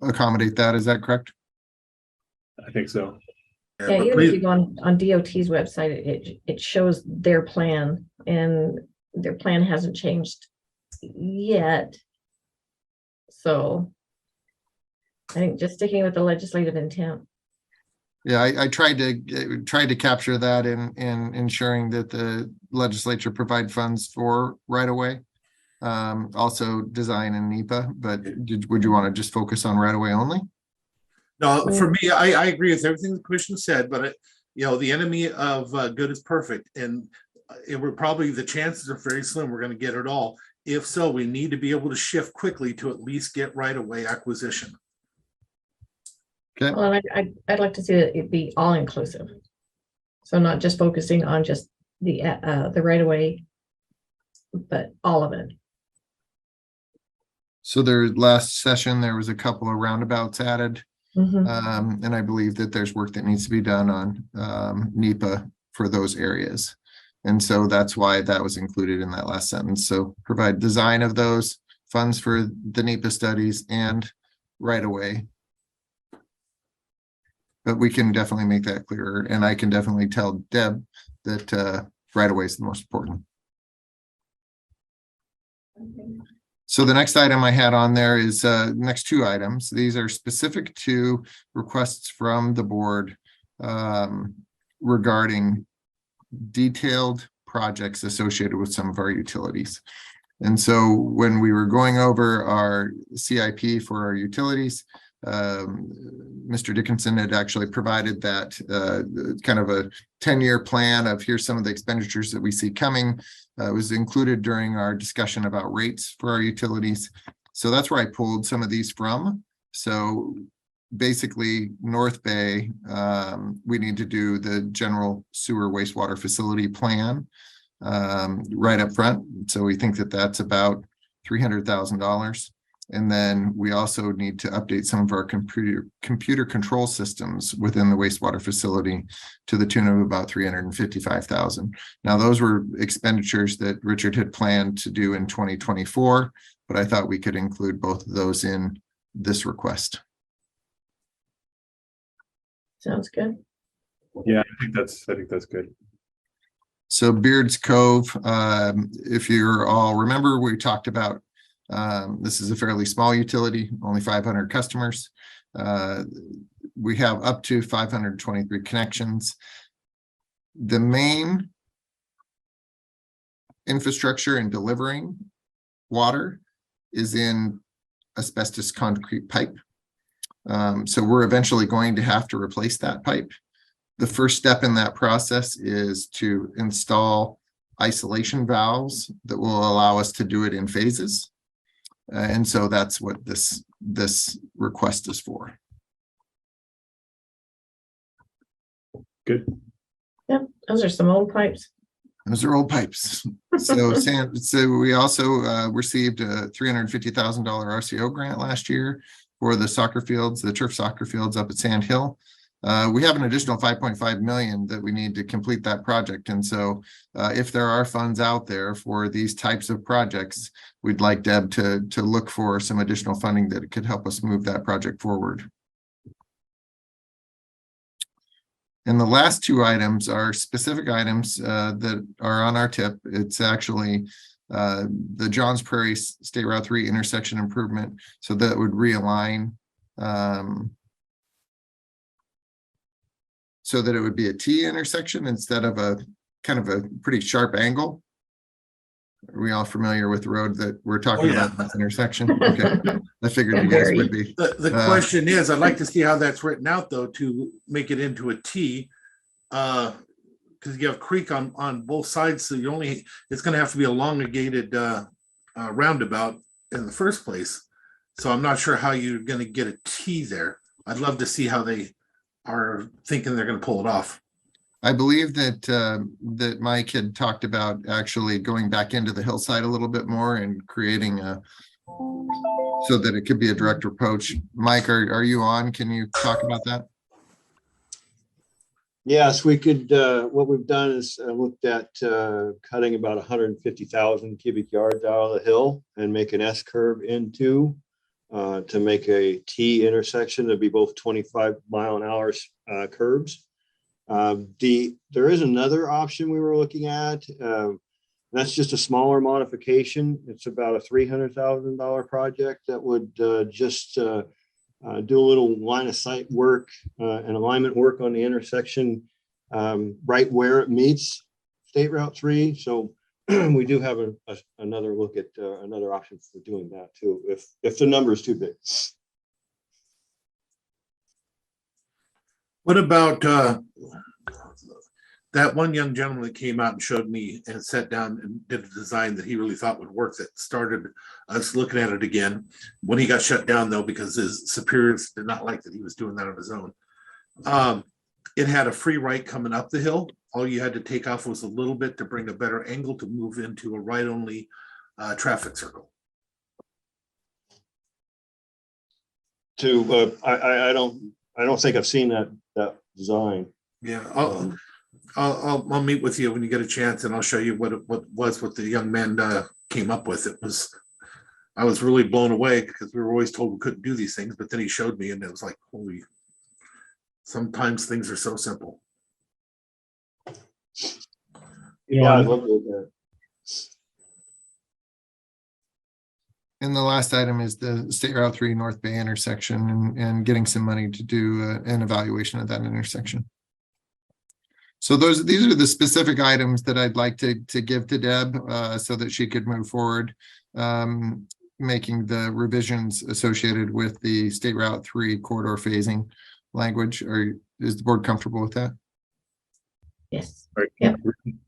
E: accommodate that. Is that correct?
H: I think so.
A: Yeah, even if you go on DOT's website, it shows their plan, and their plan hasn't changed yet. So I think just sticking with the legislative intent.
E: Yeah, I tried to capture that in ensuring that the legislature provide funds for right away. Also design and NEPA, but would you want to just focus on right away only?
C: No, for me, I agree with everything the commission said, but the enemy of good is perfect, and it would probably, the chances are very slim we're going to get it all. If so, we need to be able to shift quickly to at least get right away acquisition.
E: Okay.
A: Well, I'd like to see it be all inclusive, so not just focusing on just the right away, but all of it.
E: So last session there was a couple of roundabouts added.
A: Mm-hmm.
E: And I believe that there's work that needs to be done on NEPA for those areas. And so that's why that was included in that last sentence. So provide design of those, funds for the NEPA studies, and right away. But we can definitely make that clearer. And I can definitely tell Deb that right away is the most important.
A: Okay.
E: So the next item I had on there is next two items. These are specific to requests from the board regarding detailed projects associated with some of our utilities. And so when we were going over our CIP for our utilities, Mr. Dickinson had actually provided that kind of a 10-year plan of here's some of the expenditures that we see coming. It was included during our discussion about rates for our utilities. So that's where I pulled some of these from. So basically North Bay, we need to do the general sewer wastewater facility plan right up front. So we think that that's about $300,000. And then we also need to update some of our computer control systems within the wastewater facility to the tune of about $355,000. Now, those were expenditures that Richard had planned to do in 2024, but I thought we could include both of those in this request.
A: Sounds good.
H: Yeah, I think that's good.
E: So Beards Cove, if you're all remember, we talked about this is a fairly small utility, only 500 customers. We have up to 523 connections. The main infrastructure in delivering water is in asbestos concrete pipe. So we're eventually going to have to replace that pipe. The first step in that process is to install isolation valves that will allow us to do it in phases. And so that's what this request is for.
H: Good.
A: Yep, those are some old pipes.
E: Those are old pipes. So we also received a $350,000 RCO grant last year for the soccer fields, the turf soccer fields up at Sand Hill. We have an additional 5.5 million that we need to complete that project. And so if there are funds out there for these types of projects, we'd like Deb to look for some additional funding that could help us move that project forward. And the last two items are specific items that are on our tip. It's actually the Johns Prairie State Route 3 intersection improvement. So that would realign so that it would be a T intersection instead of a kind of a pretty sharp angle. Are we all familiar with the road that we're talking about, this intersection? Okay, I figured you guys would be.
C: The question is, I'd like to see how that's written out though, to make it into a T. Because you have creek on both sides, so it's going to have to be a elongated roundabout in the first place. So I'm not sure how you're going to get a T there. I'd love to see how they are thinking they're going to pull it off.
E: I believe that that Mike had talked about actually going back into the hillside a little bit more and creating so that it could be a direct approach. Mike, are you on? Can you talk about that?
O: Yes, we could. What we've done is looked at cutting about 150,000 cubic yards out of the hill and make an S curve into to make a T intersection to be both 25-mile-an-hour curbs. There is another option we were looking at. That's just a smaller modification. It's about a $300,000 project that would just do a little line of sight work and alignment work on the intersection right where it meets State Route 3. So we do have another look at another option for doing that too, if the number is too big.
C: What about that one young gentleman that came out and showed me and sat down and did a design that he really thought would work, that started us looking at it again when he got shut down though, because his superiors did not like that he was doing that on his own. It had a free right coming up the hill. All you had to take off was a little bit to bring a better angle to move into a right only traffic circle.
O: I don't think I've seen that design.
C: Yeah, I'll meet with you when you get a chance, and I'll show you what the young man came up with. I was really blown away because we were always told we couldn't do these things, but then he showed me, and it was like, holy! Sometimes things are so simple.
O: Yeah, I'd love to look at it.
E: And the last item is the State Route 3 North Bay intersection and getting some money to do an evaluation of that intersection. So these are the specific items that I'd like to give to Deb so that she could move forward, making the revisions associated with the State Route 3 corridor phasing language. Is the board comfortable with that?
A: Yes.
H: Right.
A: Yeah.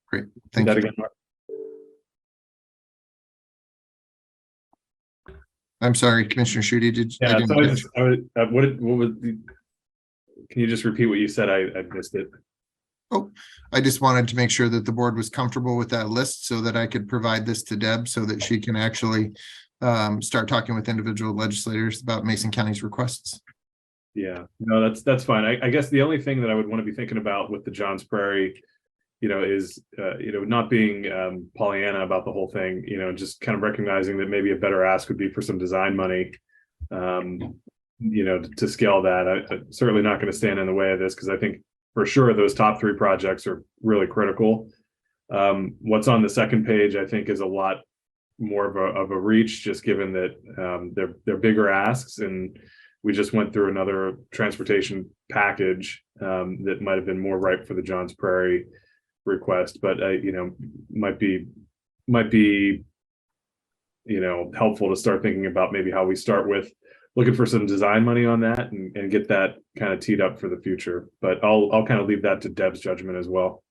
E: Great. Thank you.
H: Again, Mark.
E: I'm sorry, Commissioner Schutte,
H: Yeah, can you just repeat what you said? I missed it.
E: Oh, I just wanted to make sure that the board was comfortable with that list so that I could provide this to Deb so that she can actually start talking with individual legislators about Mason County's requests.
H: Yeah, no, that's fine. I guess the only thing that I would want to be thinking about with the Johns Prairie, is, not being Pollyanna about the whole thing, just kind of recognizing that maybe a better ask would be for some design money, to scale that. I'm certainly not going to stand in the way of this because I think for sure those top three projects are really critical. What's on the second page, I think, is a lot more of a reach, just given that they're bigger asks, and we just went through another transportation package that might have been more ripe for the Johns Prairie request, but might be helpful to start thinking about maybe how we start with looking for some design money on that and get that kind of teed up for the future. But I'll kind of leave that to Deb's judgment as well.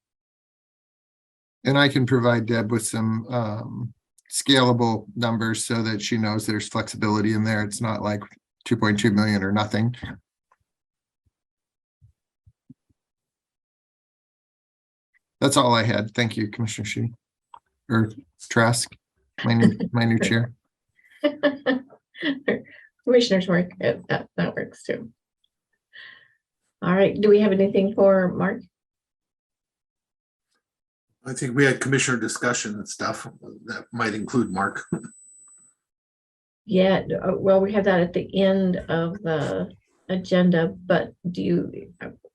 E: And I can provide Deb with some scalable numbers so that she knows there's flexibility in there. It's not like 2.2 million or nothing. That's all I had. Thank you, Commissioner Shue. Or Trask, my new chair.
A: Commissioners work, that works too. All right, do we have anything for Mark?
C: I think we had commissioner discussion and stuff that might include Mark.
A: Yeah, well, we have that at the end of the agenda, but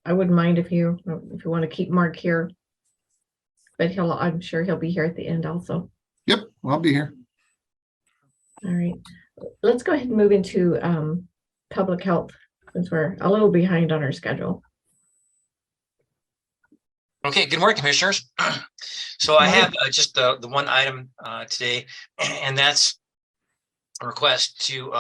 A: I wouldn't mind if you want to keep Mark here. But I'm sure he'll be here at the end also.
E: Yep, I'll be here.
A: All right, let's go ahead and move into public health since we're a little behind on our schedule.
P: Okay, good morning, commissioners. So I have just the one item today, and that's a request to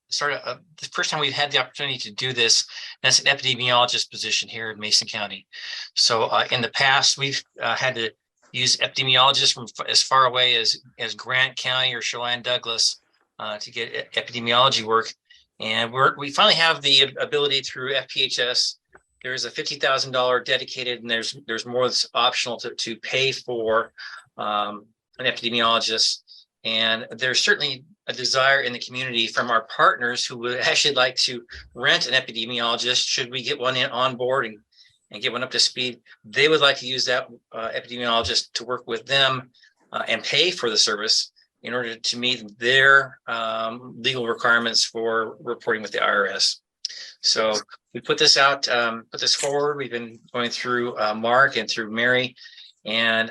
P: start the first time we've had the opportunity to do this. That's an epidemiologist position here in Mason County. So in the past, we've had to use epidemiologists from as far away as Grant County or Chelan Douglas to get epidemiology work. And we finally have the ability through FPHS. There's a $50,000 dedicated, and there's more that's optional to pay for an epidemiologist. And there's certainly a desire in the community from our partners who would actually like to rent an epidemiologist should we get one on board and get one up to speed. They would like to use that epidemiologist to work with them and pay for the service in order to meet their legal requirements for reporting with the IRS. So we put this out, put this forward. We've been going through Mark and through Mary, and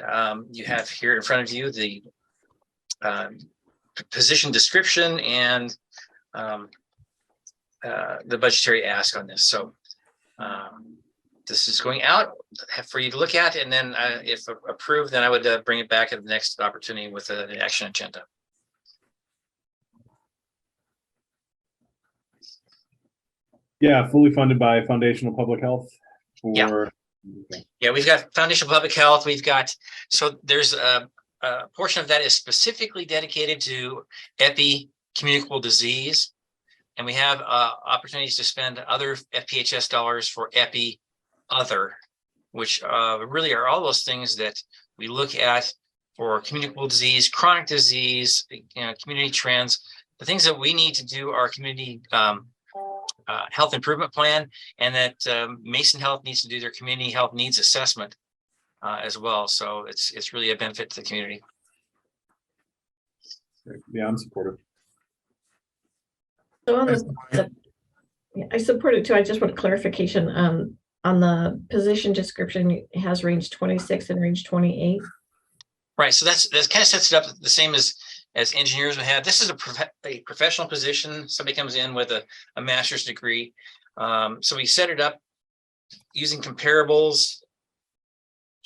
P: you have here in front of you the position description and the budgetary ask on this. So this is going out for you to look at, and then if approved, then I would bring it back at the next opportunity with an action agenda.
H: Yeah, fully funded by Foundational Public Health.
P: Yeah, we've got Foundational Public Health. We've got, so there's a portion of that is specifically dedicated to communicable disease. And we have opportunities to spend other FPHS dollars for other, which really are all those things that we look at for communicable disease, chronic disease, community trends, the things that we need to do our community health improvement plan, and that Mason Health needs to do their community health needs assessment as well. So it's really a benefit to the community.
H: Yeah, I'm supportive.
A: So on I support it too. I just want clarification on the position description. It has range 26 and range 28.
P: Right. So that's kind of sets it up the same as engineers would have. This is a professional position. Somebody comes in with a master's degree. So we set it up using comparables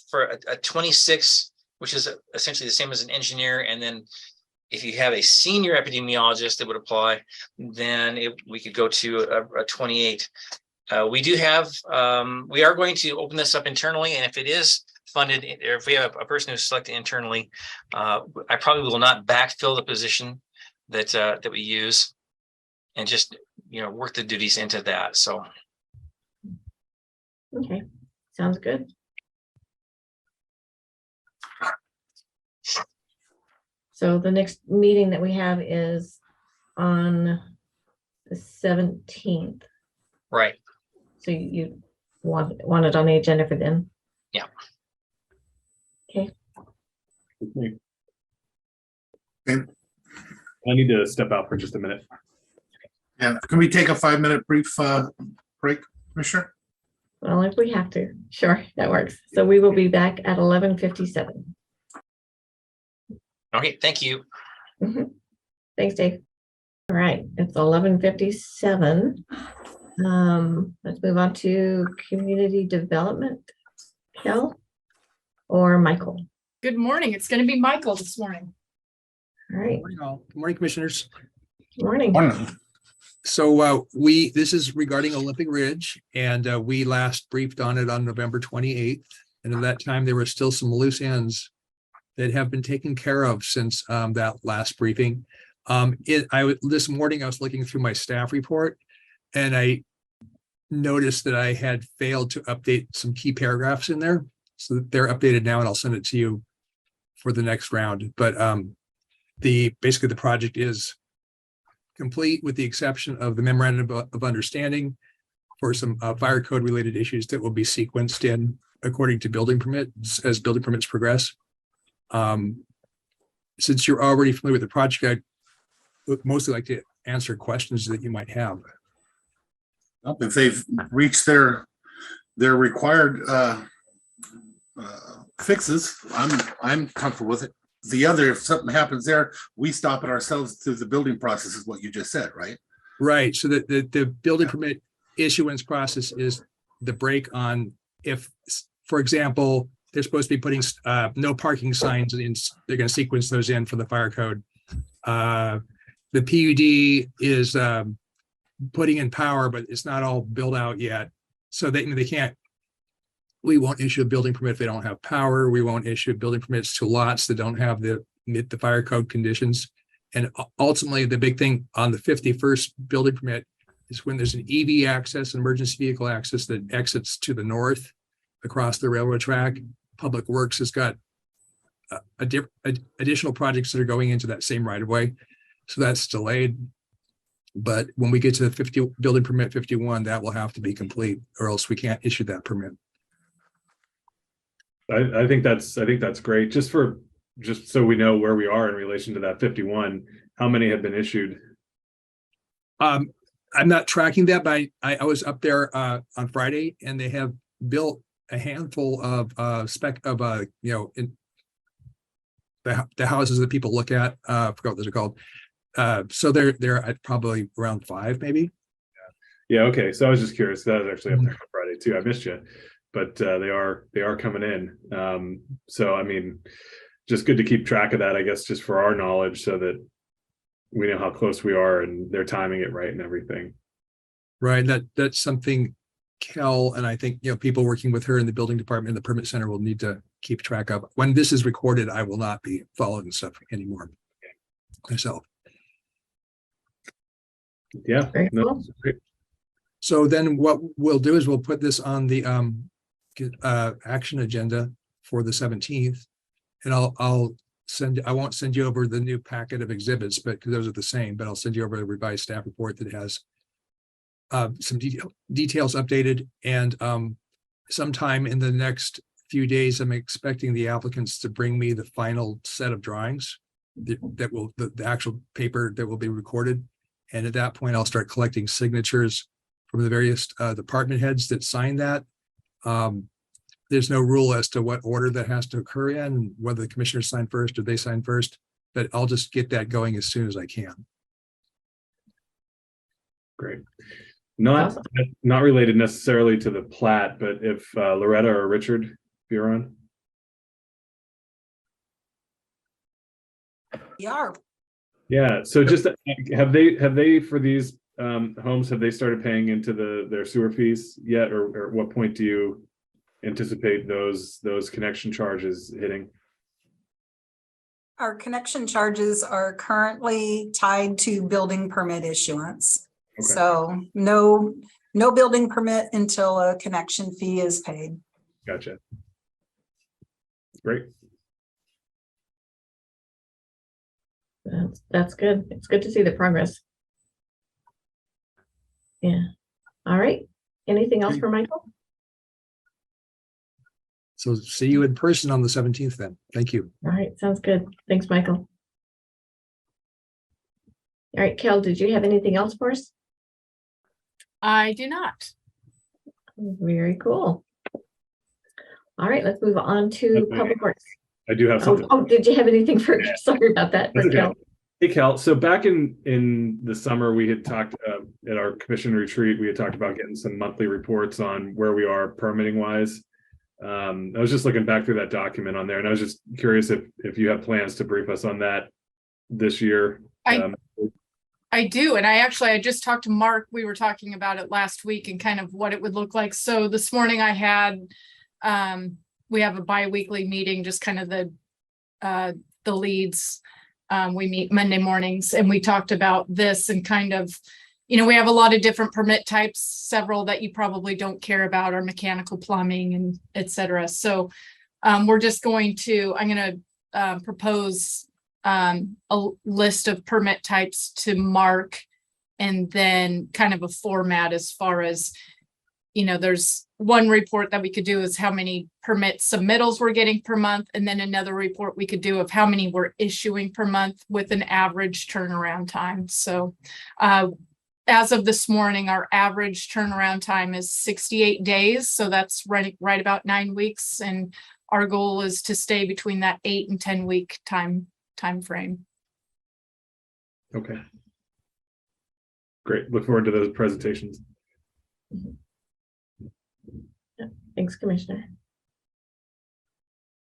P: for a 26, which is essentially the same as an engineer. And then if you have a senior epidemiologist that would apply, then we could go to a 28. We do have, we are going to open this up internally, and if it is funded, or if we have a person who's selected internally, I probably will not backfill the position that we use, and just work the duties into that. So
A: okay, sounds good. So the next meeting that we have is on the 17th.
P: Right.
A: So you want it on the agenda for then?
P: Yeah.
A: Okay.
C: Okay.
H: I need to step out for just a minute.
C: Yeah, can we take a 5-minute brief break, Commissioner?
A: Well, if we have to, sure, that works. So we will be back at 11:57.
P: Okay, thank you.
A: Thanks, Dave. All right, it's 11:57. Let's move on to community development. Kell or Michael?
Q: Good morning. It's going to be Michael this morning.
A: All right.
R: Good morning, commissioners.
A: Good morning.
R: So this is regarding Olympic Ridge, and we last briefed on it on November 28th. And at that time, there were still some loose ends that have been taken care of since that last briefing. This morning, I was looking through my staff report, and I noticed that I had failed to update some key paragraphs in there. So they're updated now, and I'll send it to you for the next round. But basically the project is complete with the exception of the memorandum of understanding for some fire code related issues that will be sequenced in according to building permits as building permits progress. Since you're already familiar with the project, I would mostly like to answer questions that you might have.
C: If they've reached their required fixes, I'm comfortable with it. The other, if something happens there, we stop it ourselves through the building process, is what you just said, right?
R: Right. So the building permit issuance process is the break on if, for example, they're supposed to be putting no parking signs in, they're going to sequence those in for the fire code. The PUD is putting in power, but it's not all built out yet. So they can't, we won't issue a building permit if they don't have power. We won't issue building permits to lots that don't have meet the fire code conditions. And ultimately, the big thing on the 51st building permit is when there's an EV access, an emergency vehicle access that exits to the north across the railroad track. Public Works has got additional projects that are going into that same right of way. So that's delayed. But when we get to the building permit 51, that will have to be complete, or else we can't issue that permit.
H: I think that's great. Just so we know where we are in relation to that 51, how many have been issued?
R: I'm not tracking that, but I was up there on Friday, and they have built a handful of the houses that people look at. I forgot what those are called. So they're at probably around 5, maybe.
H: Yeah. Okay. So I was just curious. That was actually up there on Friday too. I missed you, but they are coming in. So I mean, just good to keep track of that, I guess, just for our knowledge, so that we know how close we are and they're timing it right and everything.
R: Right. That's something Kell and I think people working with her in the building department and the permit center will need to keep track of. When this is recorded, I will not be following stuff anymore myself.
H: Yeah.
A: Cool.
R: So then what we'll do is we'll put this on the action agenda for the 17th, and I won't send you over the new packet of exhibits, but because those are the same, but I'll send you over a revised staff report that has some details updated. And sometime in the next few days, I'm expecting the applicants to bring me the final set of drawings that will the actual paper that will be recorded. And at that point, I'll start collecting signatures from the various department heads that sign that. There's no rule as to what order that has to occur in, whether the commissioners sign first or they sign first, but I'll just get that going as soon as I can.
H: Great. Not related necessarily to the plat, but if Loretta or Richard, if you're on. Yeah. So just have they for these homes, have they started paying into their sewer fees yet, or at what point do you anticipate those connection charges hitting?
S: Our connection charges are currently tied to building permit issuance. Okay. So no building permit until a connection fee is paid.
H: Gotcha. Great.
A: That's good. It's good to see the progress. Yeah. All right. Anything else for Michael?
R: So see you in person on the 17th then. Thank you.
A: All right. Sounds good. Thanks, Michael. All right, Kell, did you have anything else for us?
Q: I do not.
A: Very cool. All right, let's move on to Public Works.
H: I do have something.
A: Oh, did you have anything for? Sorry about that. For
H: okay.
A: Kell.
H: Hey, Kell. So back in the summer, we had talked at our commission retreat. We had talked about getting some monthly reports on where we are permitting wise. I was just looking back through that document on there, and I was just curious if you have plans to brief us on that this year.
Q: I do. And I just talked to Mark. We were talking about it last week and kind of what it would look like. So this morning I had, we have a bi-weekly meeting, just kind of the leads. We meet Monday mornings, and we talked about this and kind of we have a lot of different permit types. Several that you probably don't care about are mechanical, plumbing, and et cetera. So we're just going to, I'm going to propose a list of permit types to Mark, and then kind of a format as far as, there's one report that we could do is how many permit submittals we're getting per month. And then another report we could do of how many we're issuing per month with an average turnaround time. So as of this morning, our average turnaround time is 68 days. So that's right about 9 weeks. And our goal is to stay between that 8 and 10 week time frame.
H: Okay. Great. Look forward to those presentations.
A: Thanks, Commissioner.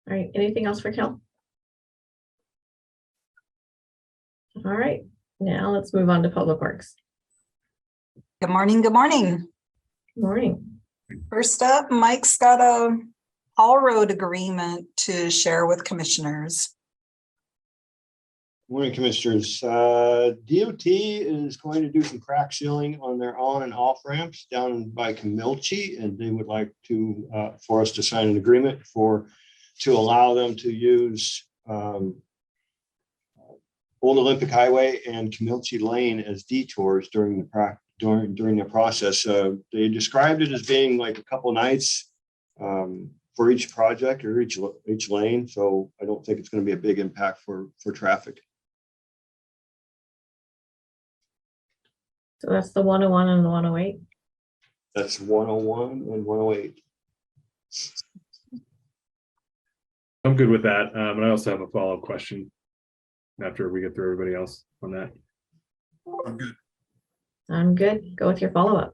A: All right, anything else for Kell? All right, now let's move on to Public Works.
S: Good morning, good morning.
A: Good morning.
S: First up, Mike's got a all road agreement to share with commissioners.
O: Morning, Commissioners. DOT is going to do some crack sealing on their on and off ramps down by Camilchi, and they would like to for us to sign an agreement to allow them to use Old Olympic Highway and Camilchi Lane as detours during the process. They described it as being like a couple nights for each project or each lane. So I don't think it's going to be a big impact for traffic.
A: So that's the 101 and the 108.
O: That's 101 and 108.
H: I'm good with that. And I also have a follow-up question after we get through everybody else on that.
C: I'm good.
A: I'm good. Go with your follow-up.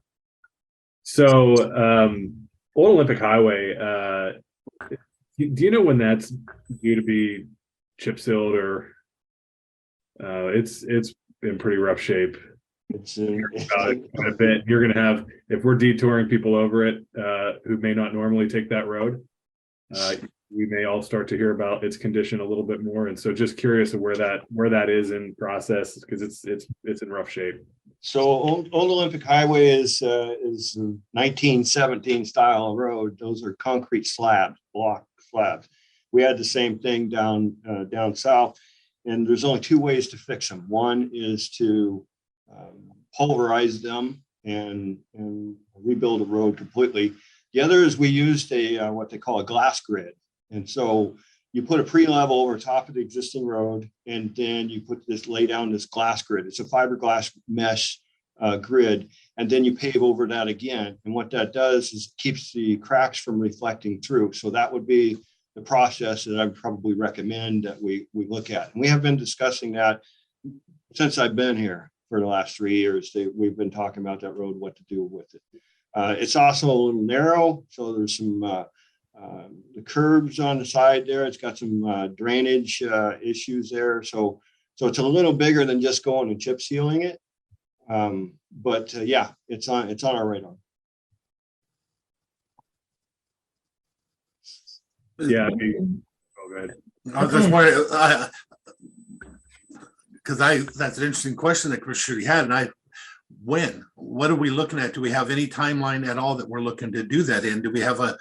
H: So Old Olympic Highway, do you know when that's due to be chip sealed, or it's in pretty rough shape?
O: It's
H: a bit. You're going to have, if we're detouring people over it who may not normally take that road, we may all start to hear about its condition a little bit more. And so just curious of where that is in process, because it's in rough shape.
O: So Old Olympic Highway is 1917 style road. Those are concrete slabs, block slabs. We had the same thing down south, and there's only two ways to fix them. One is to pulverize them and rebuild a road completely. The other is we used what they call a glass grid. And so you put a pre-level over top of the existing road, and then you lay down this glass grid. It's a fiberglass mesh grid, and then you pave over that again. And what that does is it keeps the cracks from reflecting through. So that would be the process that I would probably recommend that we look at. And we have been discussing that since I've been here for the last 3 years. We've been talking about that road, what to do with it. It's also a little narrow, so there's some the curbs on the side there. It's got some drainage issues there. So it's a little bigger than just going and chip sealing it. But yeah, it's on our radar.
H: Yeah. Oh, good.
C: I was just wondering, because that's an interesting question that Commissioner had, and what are we looking at? Do we have any timeline at all that we're looking to do that in? Do we have a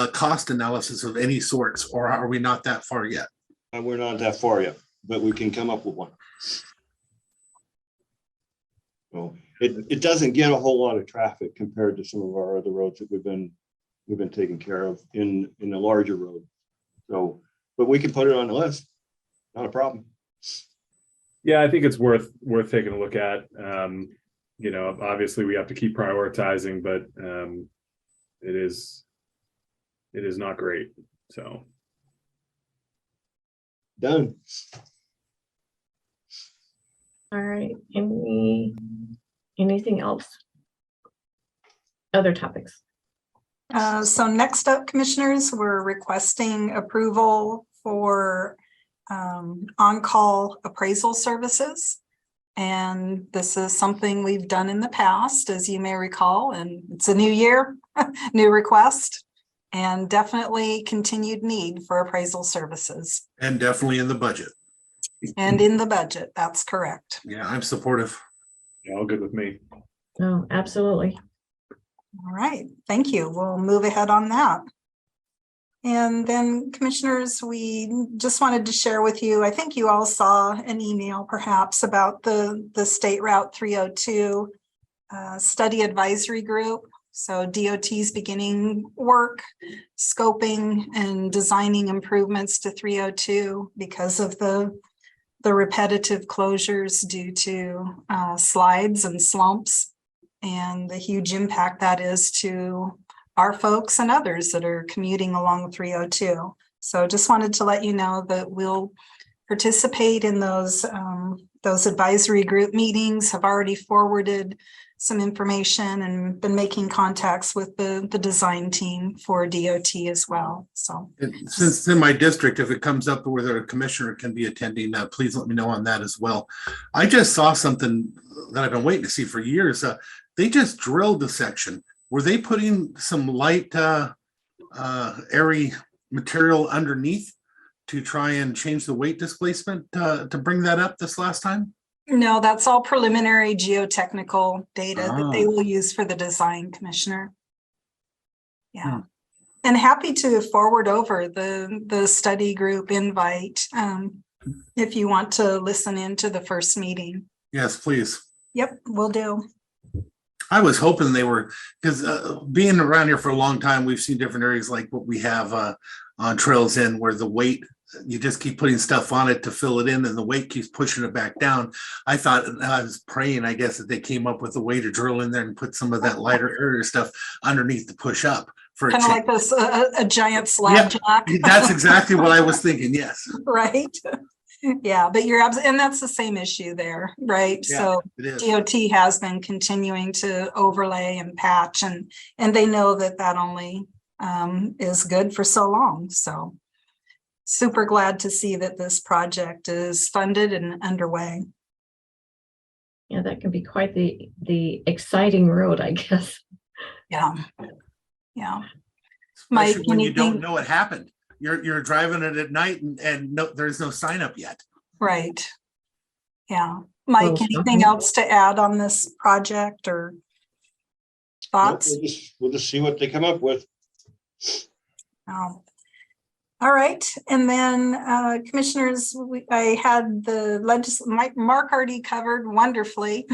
C: cost analysis of any sorts, or are we not that far yet?
O: We're not that far yet, but we can come up with one. So it doesn't get a whole lot of traffic compared to some of our other roads that we've been taking care of in the larger road. So, but we can put it on the list. Not a problem.
H: Yeah, I think it's worth taking a look at. Obviously we have to keep prioritizing, but it is not great. So
O: done.
A: All right. Anything else? Other topics?
S: So next up, commissioners, we're requesting approval for on-call appraisal services. And this is something we've done in the past, as you may recall, and it's a new year, new request, and definitely continued need for appraisal services.
C: And definitely in the budget.
S: And in the budget, that's correct.
C: Yeah, I'm supportive.
H: Yeah, all good with me.
A: No, absolutely.
S: All right, thank you. We'll move ahead on that. And then commissioners, we just wanted to share with you, I think you all saw an email perhaps about the State Route 302 study advisory group. So DOT's beginning work, scoping and designing improvements to 302 because of the repetitive closures due to slides and slumps and the huge impact that is to our folks and others that are commuting along 302. So just wanted to let you know that we'll participate in those advisory group meetings, have already forwarded some information and been making contacts with the design team for DOT as well. So
C: since it's in my district, if it comes up whether a commissioner can be attending, please let me know on that as well. I just saw something that I've been waiting to see for years. They just drilled the section. Were they putting some light airy material underneath to try and change the weight displacement to bring that up this last time?
S: no, that's all preliminary geotechnical data that they will use for the design, Commissioner. Yeah. And happy to forward over the study group invite if you want to listen into the first meeting.
C: Yes, please.
S: Yep, will do.
C: I was hoping they were, because being around here for a long time, we've seen different areas like what we have on Trails In where the weight, you just keep putting stuff on it to fill it in and the weight keeps pushing it back down. I thought, I was praying, I guess, that they came up with a way to drill in there and put some of that lighter area stuff underneath to push up.
S: Kind of like this, a giant slab jack.
C: That's exactly what I was thinking, yes.
S: Right. Yeah, but you're absolutely, and that's the same issue there, right?
C: Yeah,
S: so
C: it is.
S: DOT has been continuing to overlay and patch, and they know that only is good for so long. So super glad to see that this project is funded and underway.
A: Yeah, that can be quite the exciting road, I guess.
S: Yeah, yeah.
C: Especially when you don't know what happened. You're driving it at night and no, there's no sign up yet.
S: Right. Yeah. Mike, anything else to add on this project or thoughts?
O: Nope, we'll just see what they come up with.
S: Oh. All right. And then commissioners, I had Mark already covered wonderfully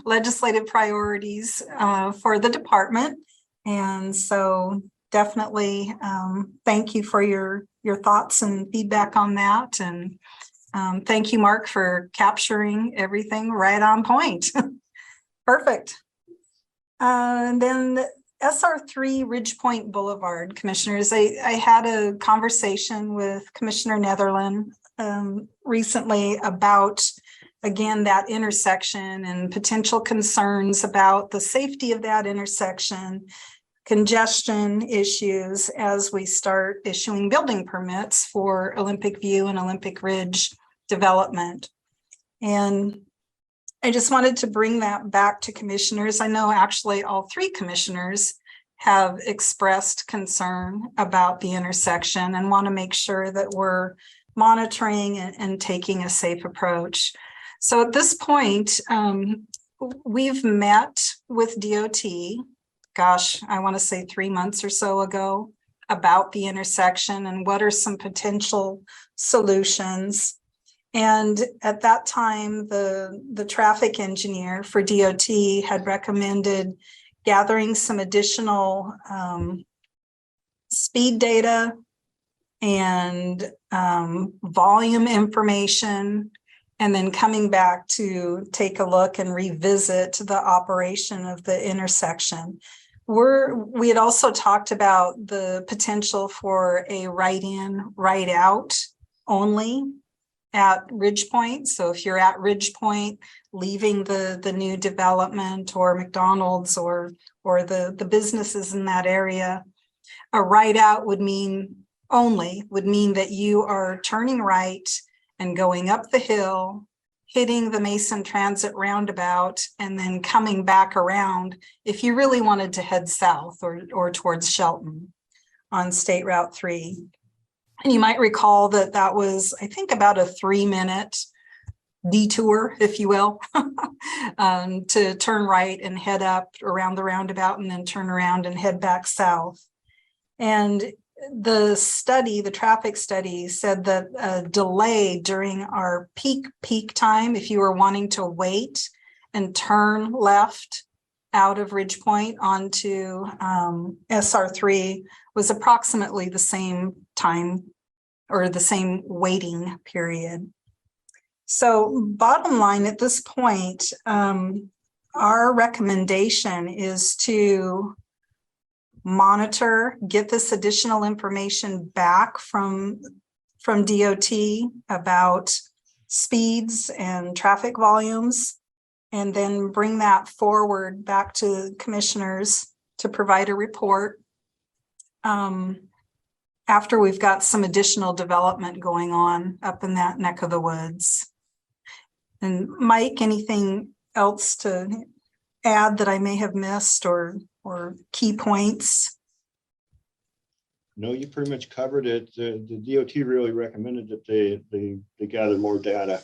S: legislative priorities for the department. And so definitely thank you for your thoughts and feedback on that. And thank you, Mark, for capturing everything right on point. Perfect. And then SR3 Ridgepoint Boulevard, commissioners, I had a conversation with Commissioner Netherland recently about, again, that intersection and potential concerns about the safety of that intersection, congestion issues as we start issuing building permits for Olympic View and Olympic Ridge development. And I just wanted to bring that back to commissioners. I know actually all three commissioners have expressed concern about the intersection and want to make sure that we're monitoring and taking a safe approach. So at this point, we've met with DOT, gosh, I want to say 3 months or so ago, about the intersection and what are some potential solutions. And at that time, the traffic engineer for DOT had recommended gathering some additional speed data and volume information, and then coming back to take a look and revisit the operation of the intersection. We had also talked about the potential for a right in, right out only at Ridgepoint. So if you're at Ridgepoint, leaving the new development or McDonald's or the businesses in that area, a right out would mean that you are turning right and going up the hill, hitting the Mason Transit roundabout, and then coming back around if you really wanted to head south or towards Shelton on State Route 3. And you might recall that was, I think, about a 3-minute detour, if you will, to turn right and head up around the roundabout and then turn around and head back south. And the traffic study said that a delay during our peak time, if you were wanting to wait and turn left out of Ridgepoint onto SR3, was approximately the same time or the same waiting period. So bottom line at this point, our recommendation is to monitor, get this additional information back from DOT about speeds and traffic volumes, and then bring that forward back to commissioners to provide a report after we've got some additional development going on up in that neck of the woods. And Mike, anything else to add that I may have missed or key points?
O: No, you pretty much covered it. The DOT really recommended that they gather more data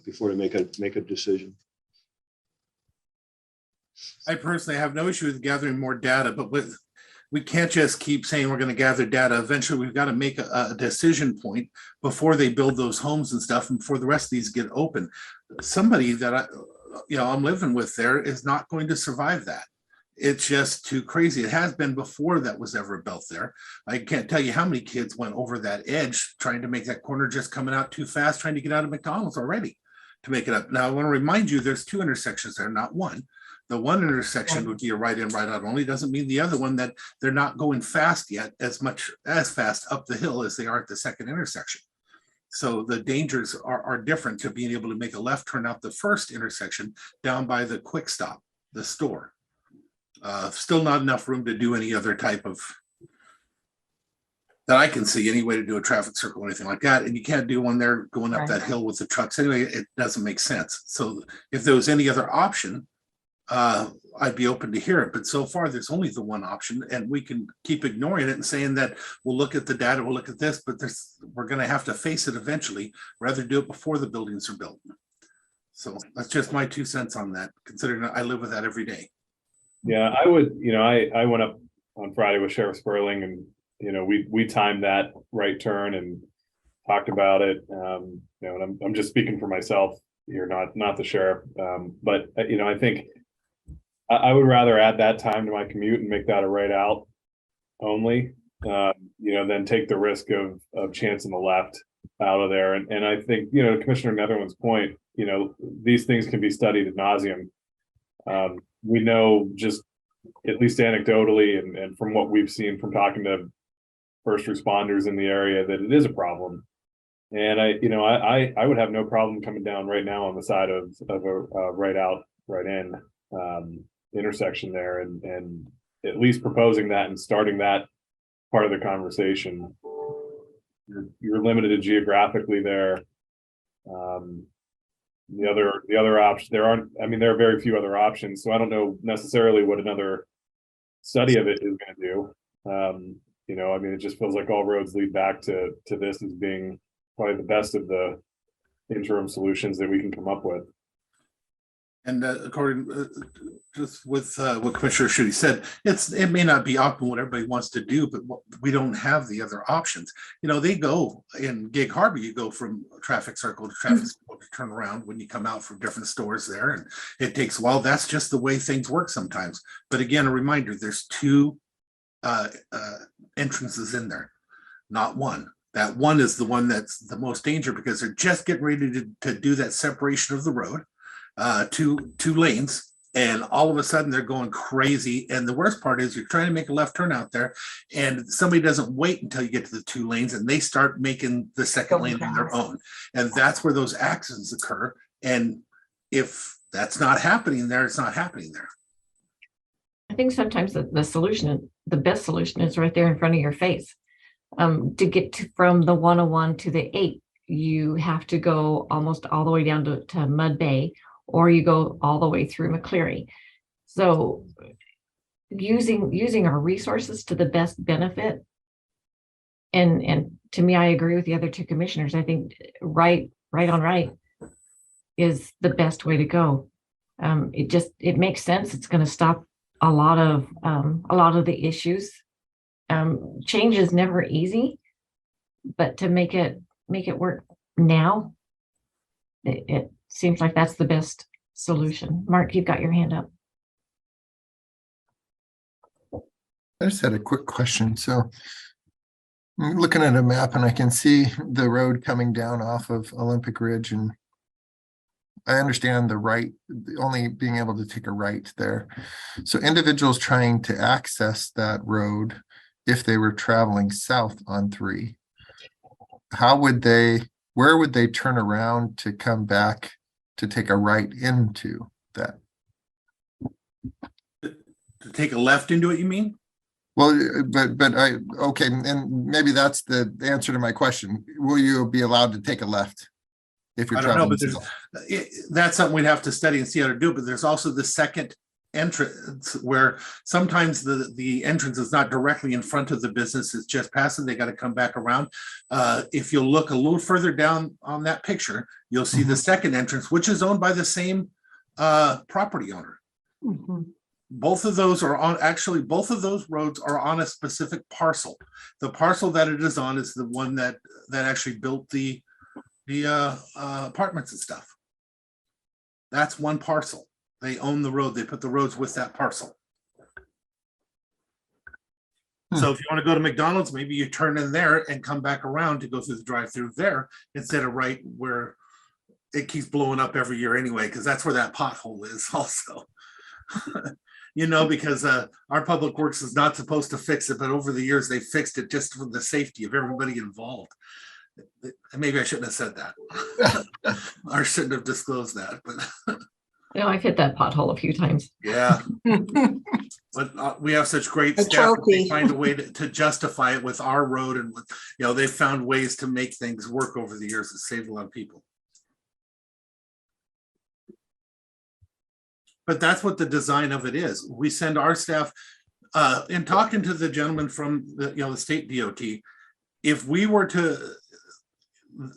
O: before they make a decision.
C: I personally have no issue with gathering more data, but we can't just keep saying we're going to gather data. Eventually, we've got to make a decision point before they build those homes and stuff, and before the rest of these get open. Somebody that I'm living with there is not going to survive that. It's just too crazy. It has been before that was ever built there. I can't tell you how many kids went over that edge trying to make that corner, just coming out too fast, trying to get out of McDonald's already to make it up. Now, I want to remind you, there's 2 intersections there, not one. The one intersection would be a right in, right out only. Doesn't mean the other one that they're not going fast yet as fast up the hill as they are at the second intersection. So the dangers are different to being able to make a left turn out the first intersection down by the quick stop, the store. Still not enough room to do any other type of, that I can see, any way to do a traffic circle or anything like that. And you can't do one there going up that hill with the trucks anyway. It doesn't make sense. So if there was any other option, I'd be open to hear it, but so far there's only the one option, and we can keep ignoring it and saying that we'll look at the data, we'll look at this, but we're going to have to face it eventually. Rather do it before the buildings are built. So that's just my 2 cents on that, considering I live with that every day.
H: Yeah, I would, I went up on Friday with Sheriff Spurling, and we timed that right turn and talked about it. And I'm just speaking for myself here, not the sheriff. But I think I would rather add that time to my commute and make that a right out only, than take the risk of chancing the left out of there. And I think, Commissioner Netherland's point, these things can be studied ad nauseum. We know, just at least anecdotally and from what we've seen from talking to first responders in the area, that it is a problem. And I would have no problem coming down right now on the side of a right out, right in intersection there, and at least proposing that and starting that part of the conversation. You're limited geographically there. The other option, there are very few other options, so I don't know necessarily what another study of it is going to do. It just feels like all roads lead back to this as being probably the best of the interim solutions that we can come up with.
C: And according just with what Commissioner Schutte said, it may not be optimal what everybody wants to do, but we don't have the other options. They go in Gig Harbor, you go from traffic circle to traffic circle to turn around when you come out from different stores there, and it takes a while. That's just the way things work sometimes. But again, a reminder: there's 2 entrances in there, not one. That one is the one that's the most danger, because they're just getting ready to do that separation of the road. Two lanes, and all of a sudden they're going crazy. And the worst part is you're trying to make a left turn out there, and somebody doesn't wait until you get to the 2 lanes, and they start making the second lane on their own. And that's where those accidents occur. And if that's not happening there, it's not happening there.
A: I think sometimes the best solution is right there in front of your face. To get from the 101 to the 8, you have to go almost all the way down to Mud Bay, or you go all the way through McCleary. So using our resources to the best benefit. And to me, I agree with the other 2 commissioners. I think right on right is the best way to go. It makes sense. It's going to stop a lot of the issues. Change is never easy, but to make it work now, it seems like that's the best solution. Mark, you've got your hand up.
E: I just had a quick question. So I'm looking at a map and I can see the road coming down off of Olympic Ridge, and I understand the right, only being able to take a right there. So individuals trying to access that road, if they were traveling south on 3, where would they turn around to come back to take a right into that?
C: To take a left into it, you mean?
E: Well, okay, and maybe that's the answer to my question. Will you be allowed to take a left if you're
C: I don't know,
E: traveling?
C: but that's something we'd have to study and see how to do. But there's also the second entrance where sometimes the entrance is not directly in front of the business, it's just passing. They got to come back around. If you look a little further down on that picture, you'll see the second entrance, which is owned by the same property owner. Both of those are on, actually, both of those roads are on a specific parcel. The parcel that it is on is the one that actually built the apartments and stuff. That's one parcel. They own the road. They put the roads with that parcel. So if you want to go to McDonald's, maybe you turn in there and come back around to go through the drive-through there instead of right where it keeps blowing up every year anyway, because that's where that pothole is also. You know, because our public works is not supposed to fix it, but over the years they fixed it just for the safety of everybody involved. Maybe I shouldn't have said that. I shouldn't have disclosed that, but
A: you know, I've hit that pothole a few times.
C: yeah. But we have such great staff. They find a way to justify it with our road, and with, you know, they've found ways to make things work over the years that saved a lot of people. But that's what the design of it is. We send our staff, in talking to the gentleman from the state DOT, if we were to,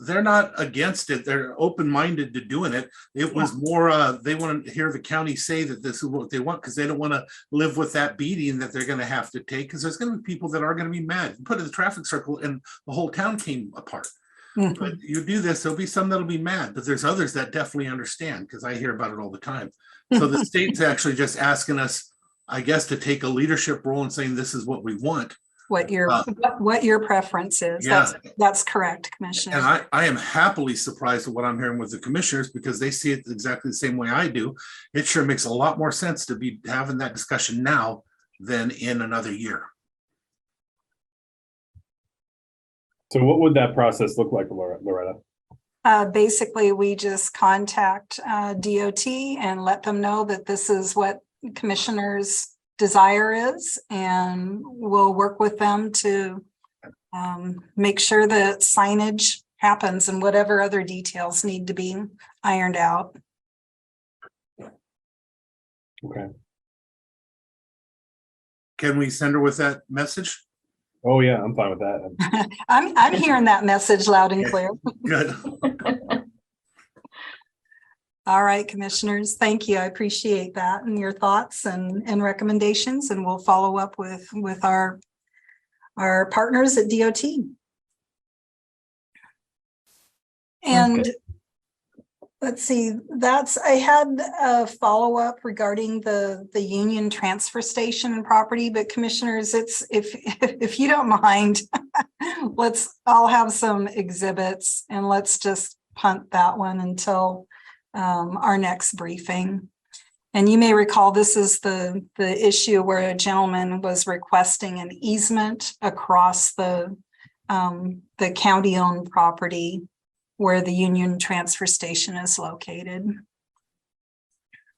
C: they're not against it. They're open-minded to doing it. It was more, they want to hear the county say that this is what they want, because they don't want to live with that beating that they're going to have to take, because there's going to be people that are going to be mad. You put in the traffic circle and the whole town came apart. But you do this, there'll be some that'll be mad, but there's others that definitely understand, because I hear about it all the time. So the state's actually just asking us, I guess, to take a leadership role and saying this is what we want.
S: What your preference is.
C: Yeah.
S: That's correct, Commissioner.
C: And I am happily surprised at what I'm hearing with the commissioners, because they see it exactly the same way I do. It sure makes a lot more sense to be having that discussion now than in another year.
H: So what would that process look like, Loretta?
S: Basically, we just contact DOT and let them know that this is what commissioners' desire is, and we'll work with them to make sure that signage happens and whatever other details need to be ironed out.
H: Okay.
C: Can we send her with that message?
H: Oh yeah, I'm fine with that.
S: I'm hearing that message loud and clear.
C: Good.
S: All right, commissioners, thank you. I appreciate that and your thoughts and recommendations, and we'll follow up with our partners at DOT. And let's see, I had a follow-up regarding the Union transfer station property, but commissioners, it's if you don't mind, I'll have some exhibits and let's just punt that one until our next briefing. And you may recall, this is the issue where a gentleman was requesting an easement across the county-owned property where the Union transfer station is located.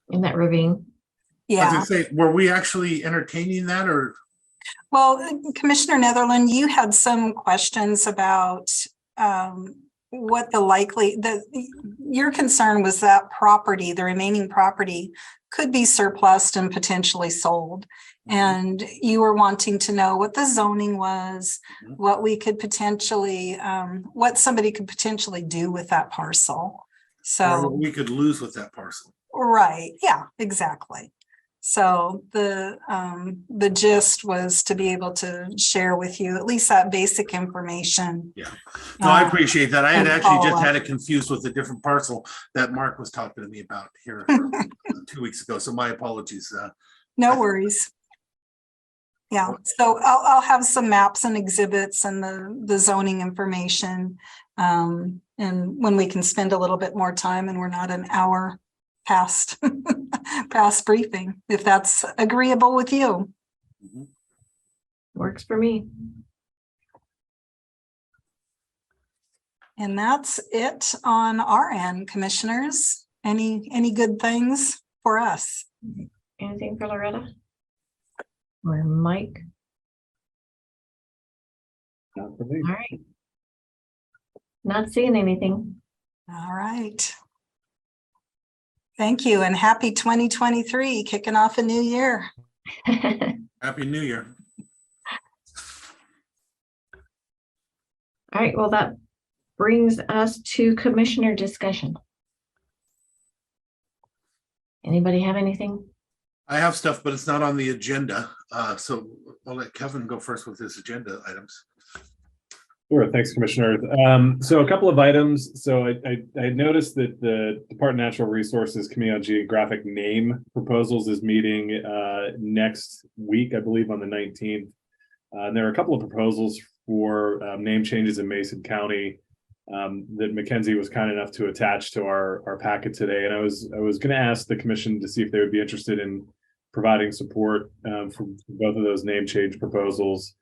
A: In that ravine.
S: Yeah.
C: I was gonna say, were we actually entertaining that, or?
S: Well, Commissioner Netherland, you had some questions about what your concern was that property, the remaining property, could be surplused and potentially sold. And you were wanting to know what the zoning was, what we could potentially, what somebody could potentially do with that parcel. So
C: we could lose with that parcel.
S: right, yeah, exactly. So the gist was to be able to share with you at least that basic information.
C: Yeah, no, I
S: Uh,
C: appreciate that. I had
S: and
C: actually just
S: follow
C: had
S: up.
C: it confused with a different parcel that Mark was talking to me about here 2 weeks ago. So my apologies.
S: No worries. Yeah, so I'll have some maps and exhibits and the zoning information. And when we can spend a little bit more time and we're not an hour past past briefing, if that's agreeable with you.
A: Works for me.
S: And that's it on our end, commissioners. Any good things for us?
A: Anything for Loretta? Or Mike?
H: Not for me.
A: All right. Not seeing anything.
S: All right. Thank you and happy 2023, kicking off a new year.
C: Happy New Year.
A: All right, well, that brings us to commissioner discussion. Anybody have anything?
C: I have stuff, but it's not on the agenda. So I'll let Kevin go first with his agenda items.
H: Sure, thanks, Commissioner. So a couple of items. So I noticed that the Department of Natural Resources Committee on Geographic Name Proposals is meeting next week, I believe on the 19th. And there are a couple of proposals for name changes in Mason County that Mackenzie was kind enough to attach to our packet today. And I was going to ask the commission to see if they would be interested in providing support for both of those name change proposals.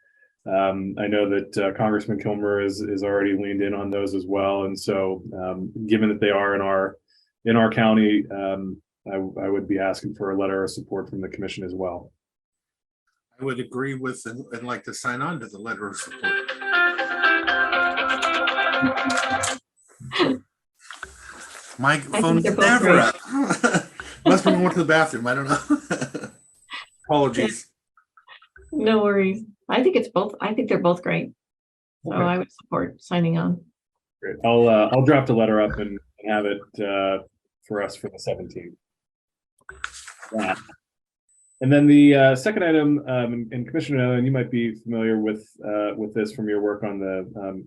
H: I know that Congressman Kilmer is already leaned in on those as well. And so given that they are in our county, I would be asking for a letter of support from the commission as well.
C: I would agree with and like to sign on to the letter of support. My phone's never up. Must have went to the bathroom. I don't know. Apologies.
A: No worries. I think it's both. I think they're both great. So
H: Okay.
A: I would support signing on.
H: Great. I'll draft a letter up and have it for us for the 17th. Yeah. And then the second item, and Commissioner, and you might be familiar with this from your work on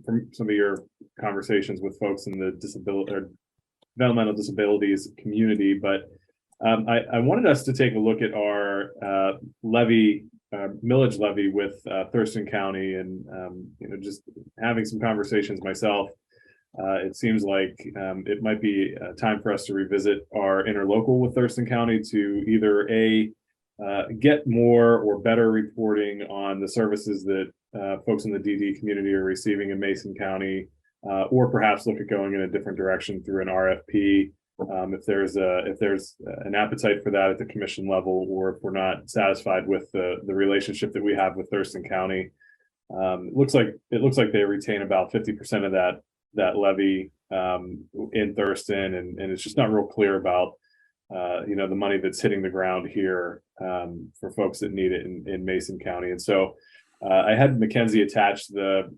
H: from some of your conversations with folks in the disability or developmental disabilities community, but I wanted us to take a look at our millage levy with Thurston County, and just having some conversations myself. It seems like it might be time for us to revisit our interlocal with Thurston County to either get more or better reporting on the services that folks in the DD community are receiving in Mason County, or perhaps look at going in a different direction through an RFP. If there's an appetite for that at the commission level, or if we're not satisfied with the relationship that we have with Thurston County, it looks like they retain about 50% of that levy in Thurston, and it's just not real clear about the money that's hitting the ground here for folks that need it in Mason County. And so I had Mackenzie attach the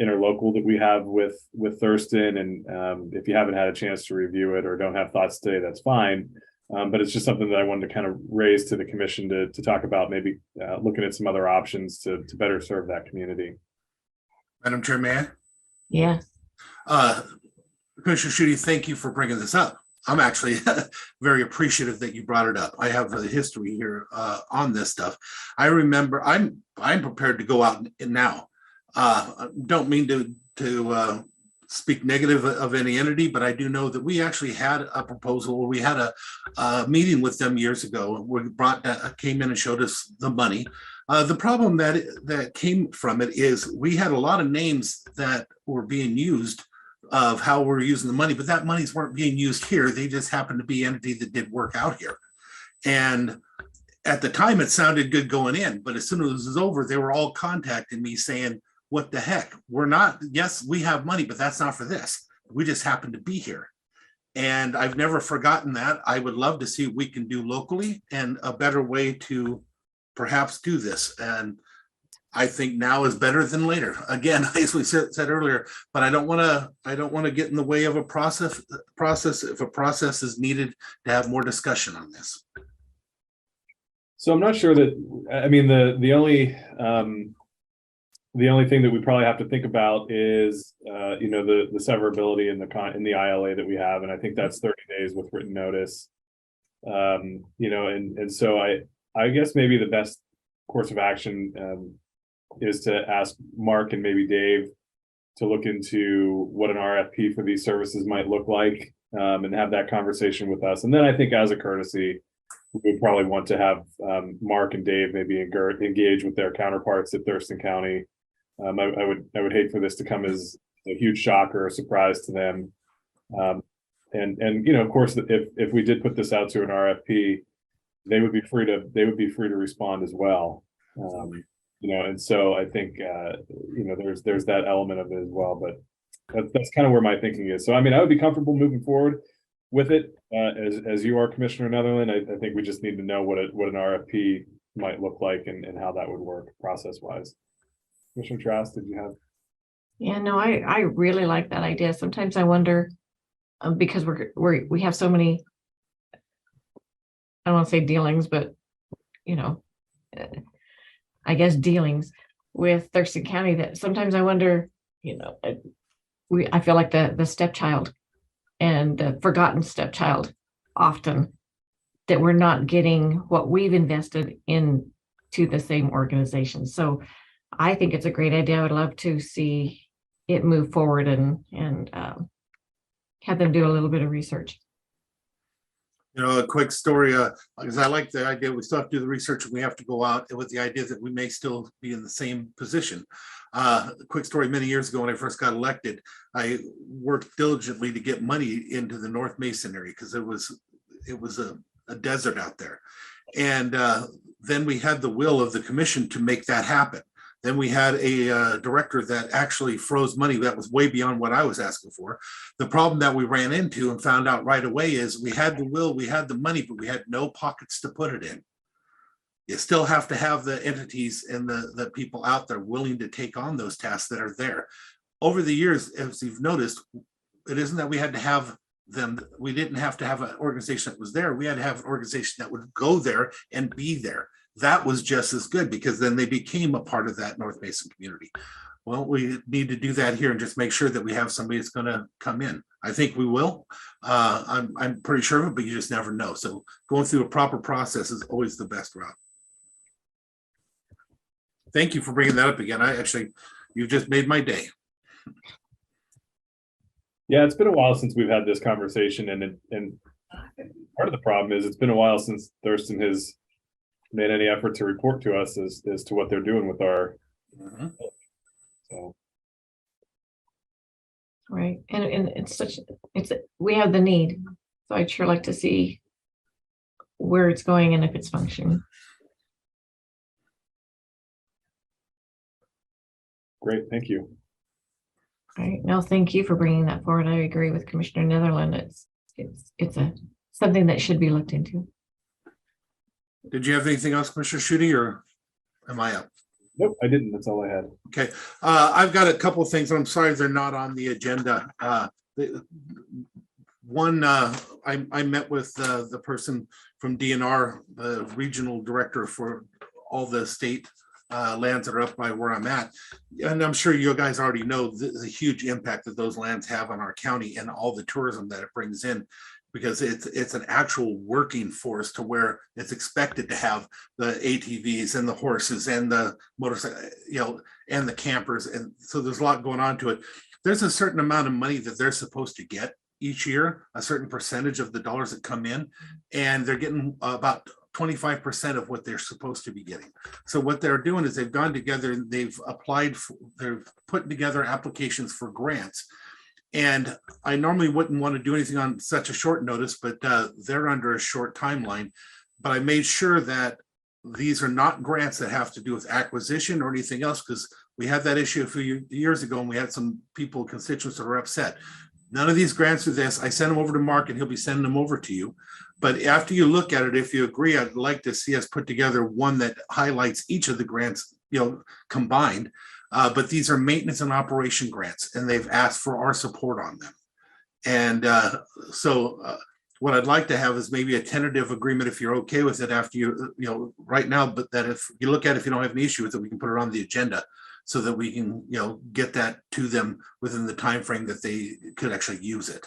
H: interlocal that we have with Thurston, and if you haven't had a chance to review it or don't have thoughts today, that's fine. But it's just something that I wanted to kind of raise to the commission to talk about, maybe looking at some other options to better serve that community.
C: Madam Chair, may I?
A: Yeah.
C: Commissioner Schutte, thank you for bringing this up. I'm actually very appreciative that you brought it up. I have the history here on this stuff. I remember I'm prepared to go out now. Don't mean to speak negative of any entity, but I do know that we actually had a proposal. We had a meeting with them years ago. We came in and showed us the money. The problem that came from it is we had a lot of names that were being used of how we're using the money, but that monies weren't being used here. They just happened to be entity that did work out here. And at the time it sounded good going in, but as soon as it was over, they were all contacting me saying, what the heck? Yes, we have money, but that's not for this. We just happen to be here. And I've never forgotten that. I would love to see what we can do locally and a better way to perhaps do this. And I think now is better than later. Again, as we said earlier, but I don't want to get in the way of a process if a process is needed to have more discussion on this.
H: So I'm not sure that, I mean, the only thing that we probably have to think about is, you know, the severability in the ILA that we have. And I think that's 30 days with written notice. You know, and so I guess maybe the best course of action is to ask Mark and maybe Dave to look into what an RFP for these services might look like, and have that conversation with us. And then I think as a courtesy, we would probably want to have Mark and Dave maybe engage with their counterparts at Thurston County. I would hate for this to come as a huge shock or a surprise to them. And you know, of course, if we did put this out to an RFP, they would be free to respond as well. You know, and so I think you know, there's that element of it as well. But that's kind of where my thinking is. So I mean, I would be comfortable moving forward with it as you are, Commissioner Netherland. I think we just need to know what an RFP might look like and how that would work process wise. Commissioner Trask, did you have?
A: Yeah, no, I really like that idea. Sometimes I wonder, because we have so many, I don't want to say dealings, but you know, I guess dealings with Thurston County, that sometimes I wonder, you know, I feel like the stepchild and the forgotten stepchild often, that we're not getting what we've invested into the same organization. So I think it's a great idea. I would love to see it move forward and have them do a little bit of research.
C: You know, a quick story, because I like the idea, we still have to do the research and we have to go out with the idea that we may still be in the same position. A quick story, many years ago when I first got elected, I worked diligently to get money into the North Mason area because it was a desert out there. And then we had the will of the commission to make that happen. Then we had a director that actually froze money that was way beyond what I was asking for. The problem that we ran into and found out right away is we had the will, we had the money, but we had no pockets to put it in. You still have to have the entities and the people out there willing to take on those tasks that are there. Over the years, as you've noticed, it isn't that we had to have them, we didn't have to have an organization that was there. We had to have an organization that would go there and be there. That was just as good because then they became a part of that North Mason community. Well, we need to do that here and just make sure that we have somebody that's going to come in. I think we will. I'm pretty sure of it, but you just never know. So going through a proper process is always the best route. Thank you for bringing that up again. You just made my day.
H: Yeah, it's been a while since we've had this conversation, and part of the problem is it's been a while since Thurston has made any effort to report to us as to what they're doing with our. So.
A: Right, and we have the need, so I'd sure like to see where it's going and if it's functioning.
H: Great, thank you.
A: All right, no, thank you for bringing that forward. I agree with Commissioner Netherland. It's something that should be looked into.
C: Did you have anything else, Commissioner Schutte, or am I up?
H: Nope, I didn't. That's all I had.
C: Okay, I've got a couple of things. I'm sorry they're not on the agenda. One, I met with the person from DNR, the regional director for all the state lands that are up by where I'm at. And I'm sure you guys already know the huge impact that those lands have on our county and all the tourism that it brings in, because it's an actual working force to where it's expected to have the ATVs and the horses and the motorcycle, you know, and the campers. And so there's a lot going on to it. There's a certain amount of money that they're supposed to get each year, a certain percentage of the dollars that come in, and they're getting about 25% of what they're supposed to be getting. So what they're doing is they've gone together and they've they're putting together applications for grants. And I normally wouldn't want to do anything on such a short notice, but they're under a short timeline. But I made sure that these are not grants that have to do with acquisition or anything else, because we had that issue a few years ago and we had some people, constituents that were upset. None of these grants are this. I sent them over to Mark and he'll be sending them over to you. But after you look at it, if you agree, I'd like to see us put together one that highlights each of the grants combined. But these are maintenance and operation grants, and they've asked for our support on them. And what I'd like to have is maybe a tentative agreement, if you're okay with it, after right now, but that if you look at it, if you don't have an issue with it, we can put it on the agenda so that we can, get that to them within the time frame that they could actually use it.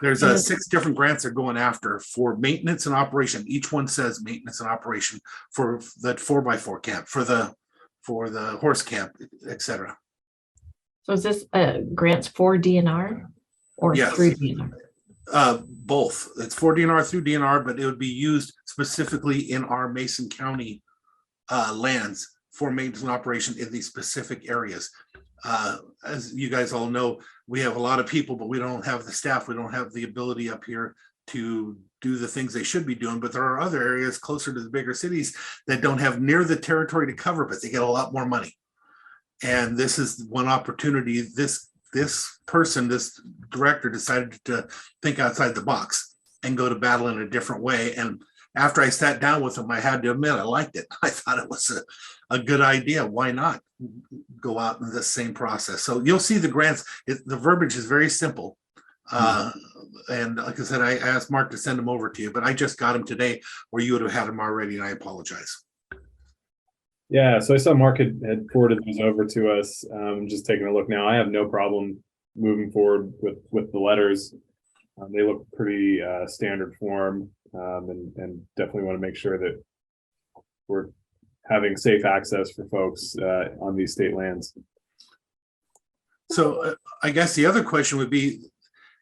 C: There's 6 different grants they're going after for maintenance and operation. Each one says maintenance and operation for that 4x4 camp, for the horse camp, etc.
A: So is this grants for DNR or through DNR?
C: Both. It's for DNR through DNR, but it would be used specifically in our Mason County lands for maintenance and operation in these specific areas. As you guys all know, we have a lot of people, but we don't have the staff. We don't have the ability up here to do the things they should be doing. But there are other areas closer to the bigger cities that don't have near the territory to cover, but they get a lot more money. And this is one opportunity. This director decided to think outside the box and go to battle in a different way. And after I sat down with him, I had to admit I liked it. I thought it was a good idea. Why not go out in the same process? So you'll see the grants. The verbiage is very simple. And like I said, I asked Mark to send them over to you, but I just got them today, or you would have had them already, and I apologize.
H: Yeah, so I saw Mark had forwarded these over to us. Just taking a look now. I have no problem moving forward with the letters. They look pretty standard form, and definitely want to make sure that we're having safe access for folks on these state lands.
C: So I guess the other question would be,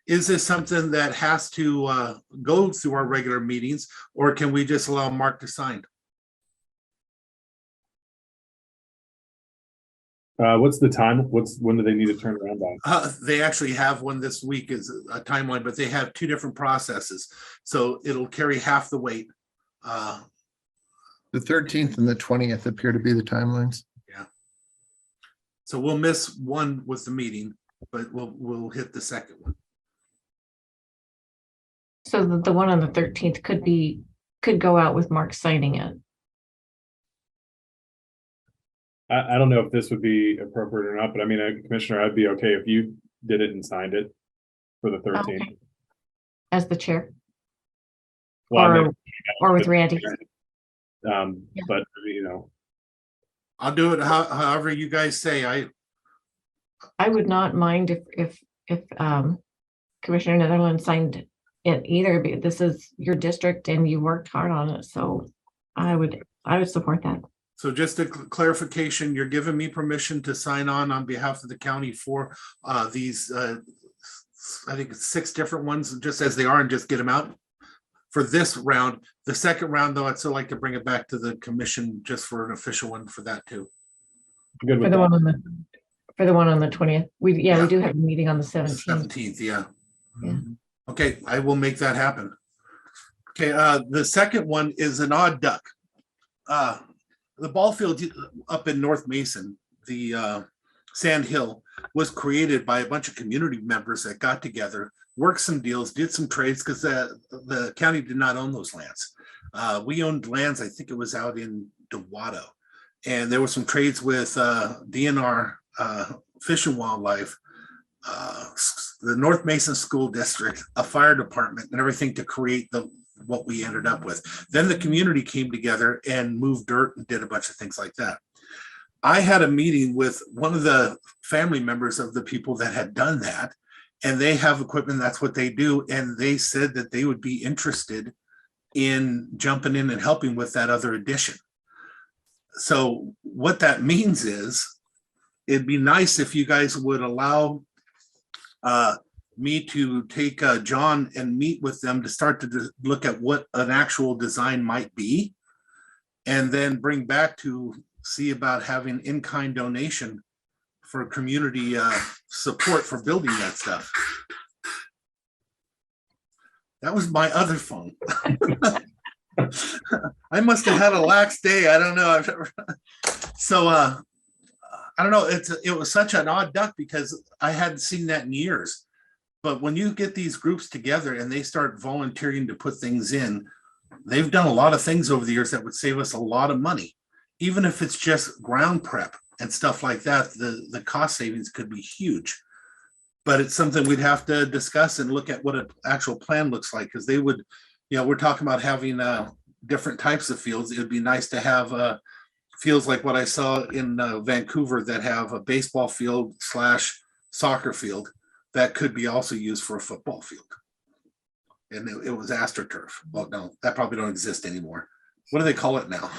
C: is this something that has to go through our regular meetings, or can we just allow Mark to sign?
H: What's the time? When do they need to turn around by?
C: They actually have one this week is a timeline, but they have 2 different processes. So it'll carry half the weight.
E: The 13th and the 20th appear to be the timelines.
C: Yeah. So we'll miss one with the meeting, but we'll hit the second one.
A: So the one on the 13th could go out with Mark signing it.
H: I don't know if this would be appropriate or not, but I mean, Commissioner, I'd be okay if you did it and signed it for the 13th.
A: Okay. As the chair?
H: Well,
A: or with Randy?
H: But
C: I'll do it however you guys say.
A: I would not mind if Commissioner Netherland signed it either, because this is your district and you worked hard on it. So I would support that.
C: So just a clarification, you're giving me permission to sign on behalf of the county for these, I think it's 6 different ones, just as they are, and just get them out for this round. The second round, though, I'd still like to bring it back to the commission just for an official one for that too.
H: Good with
A: for the one on the 20th. We do have a meeting on the 17th.
C: 17th, yeah. Okay, I will make that happen. Okay, the second one is an odd duck. The ball field up in North Mason, the Sand Hill, was created by a bunch of community members that got together, worked some deals, did some trades, because the county did not own those lands. We owned lands, I think it was out in Dewato, and there were some trades with DNR, Fish and Wildlife, the North Mason School District, a fire department, and everything to create what we ended up with. Then the community came together and moved dirt and did a bunch of things like that. I had a meeting with one of the family members of the people that had done that, and they have equipment, that's what they do, and they said that they would be interested in jumping in and helping with that other addition. So what that means is, it'd be nice if you guys would allow me to take John and meet with them to start to look at what an actual design might be, and then bring back to see about having in-kind donation for community support for building that stuff. That was my other phone. I must have had a lax day. I don't know. So I don't know. It was such an odd duck because I hadn't seen that in years. But when you get these groups together and they start volunteering to put things in, they've done a lot of things over the years that would save us a lot of money. even if it's just ground prep and stuff like that, the cost savings could be huge. But it's something we'd have to discuss and look at what an actual plan looks like, because they would, we're talking about having different types of fields. It would be nice to have fields like what I saw in Vancouver that have a baseball field / soccer field that could be also used for a football field. And it was AstroTurf. Well, no, that probably don't exist anymore. What do they call it now?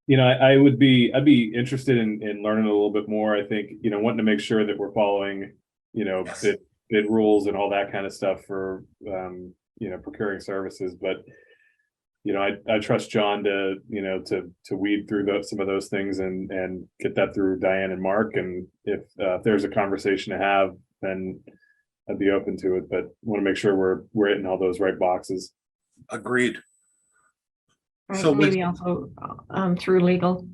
H: I'd be interested in learning a little bit more. I think, wanting to make sure that we're following,
C: Yes.
H: bid rules and all that kind of stuff for, procuring services. But, I trust John to weed through some of those things and get that through Diane and Mark. And if there's a conversation to have, then I'd be open to it. But I want to make sure we're hitting all those right boxes.
C: Agreed.
A: Right,
C: So
A: maybe also through legal.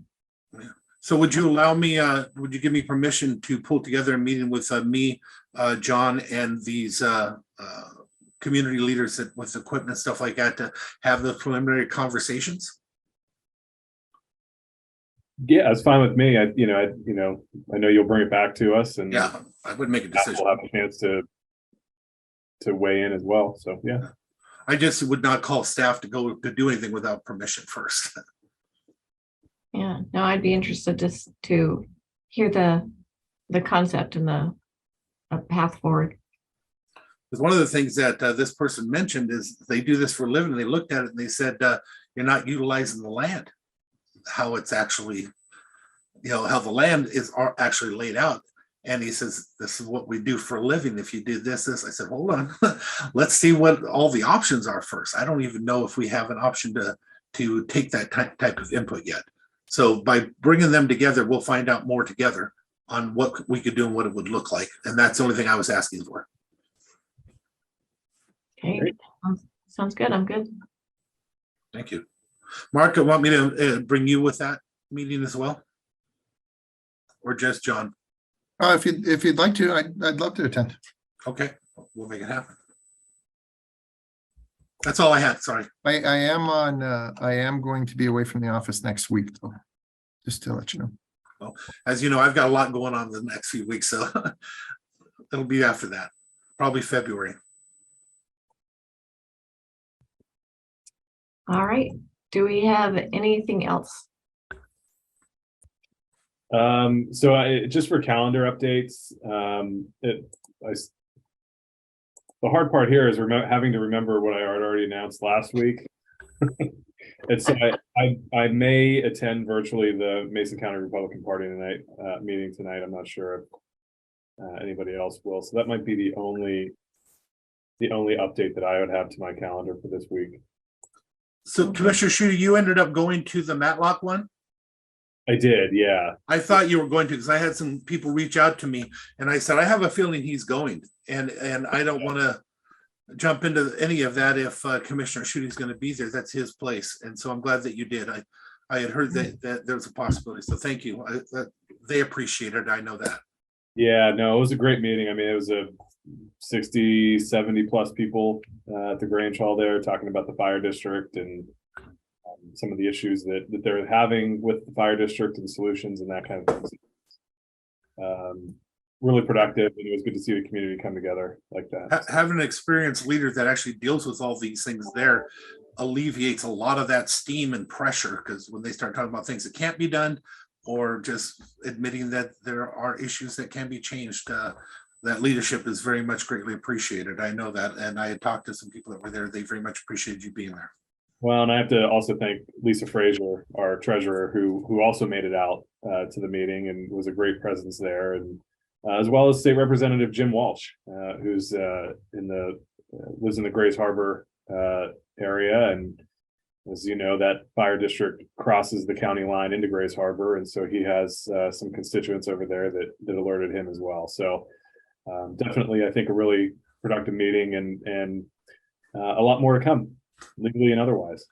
C: So would you allow me, would you give me permission to pull together a meeting with me, John, and these community leaders with equipment, stuff like that, to have the preliminary conversations?
H: Yeah, it's fine with me. I know you'll bring it back to us, and
C: yeah, I would make a decision.
H: We'll have a chance to weigh in as well. So yeah.
C: I just would not call staff to go to do anything without permission first.
A: Yeah, no, I'd be interested just to hear the concept and the path forward.
C: Because one of the things that this person mentioned is they do this for a living. They looked at it and they said, you're not utilizing the land, how it's actually, how the land is actually laid out. And he says, this is what we do for a living. If you do this. I said, hold on, let's see what all the options are first. I don't even know if we have an option to take that type of input yet. So by bringing them together, we'll find out more together on what we could do and what it would look like. And that's the only thing I was asking for.
A: Okay, sounds good. I'm good.
C: Thank you. Mark, you want me to bring you with that meeting as well? Or just John?
E: If you'd like to, I'd love to attend.
C: Okay, we'll make it happen. That's all I had. Sorry.
E: I am going to be away from the office next week, though, just to let you know.
C: Well, as you know, I've got a lot going on the next few weeks, so it'll be after that, probably February.
A: All right. Do we have anything else?
H: So just for calendar updates, the hard part here is having to remember what I had already announced last week. It's I may attend virtually the Mason County Republican Party meeting tonight. I'm not sure if anybody else will. So that might be the only update that I would have to my calendar for this week.
C: So Commissioner Schutte, you ended up going to the Matlock one?
H: I did, yeah.
C: I thought you were going to, because I had some people reach out to me and I said, I have a feeling he's going. And I don't want to jump into any of that if Commissioner Schutte is going to be there. That's his place. And so I'm glad that you did. I had heard that there was a possibility. So thank you. They appreciate it. I know that.
H: Yeah, no, it was a great meeting. I mean, it was a 60, 70 plus people at the Grange Hall there talking about the fire district and some of the issues that they're having with the fire district and solutions and that kind of thing. Really productive, and it was good to see the community come together like that.
C: Having an experienced leader that actually deals with all these things there alleviates a lot of that steam and pressure, because when they start talking about things that can't be done or just admitting that there are issues that can be changed, that leadership is very much greatly appreciated. I know that, and I had talked to some people that were there. They very much appreciated you being there.
H: Well, and I have to also thank Lisa Frazier, our treasurer, who also made it out to the meeting and was a great presence there, and as well as State Representative Jim Walsh, who's lives in the Grays Harbor area, and as you know, that fire district crosses the county line into Grays Harbor, and so he has some constituents over there that alerted him as well. So definitely, I think a really productive meeting, and a lot more to come, legally and otherwise.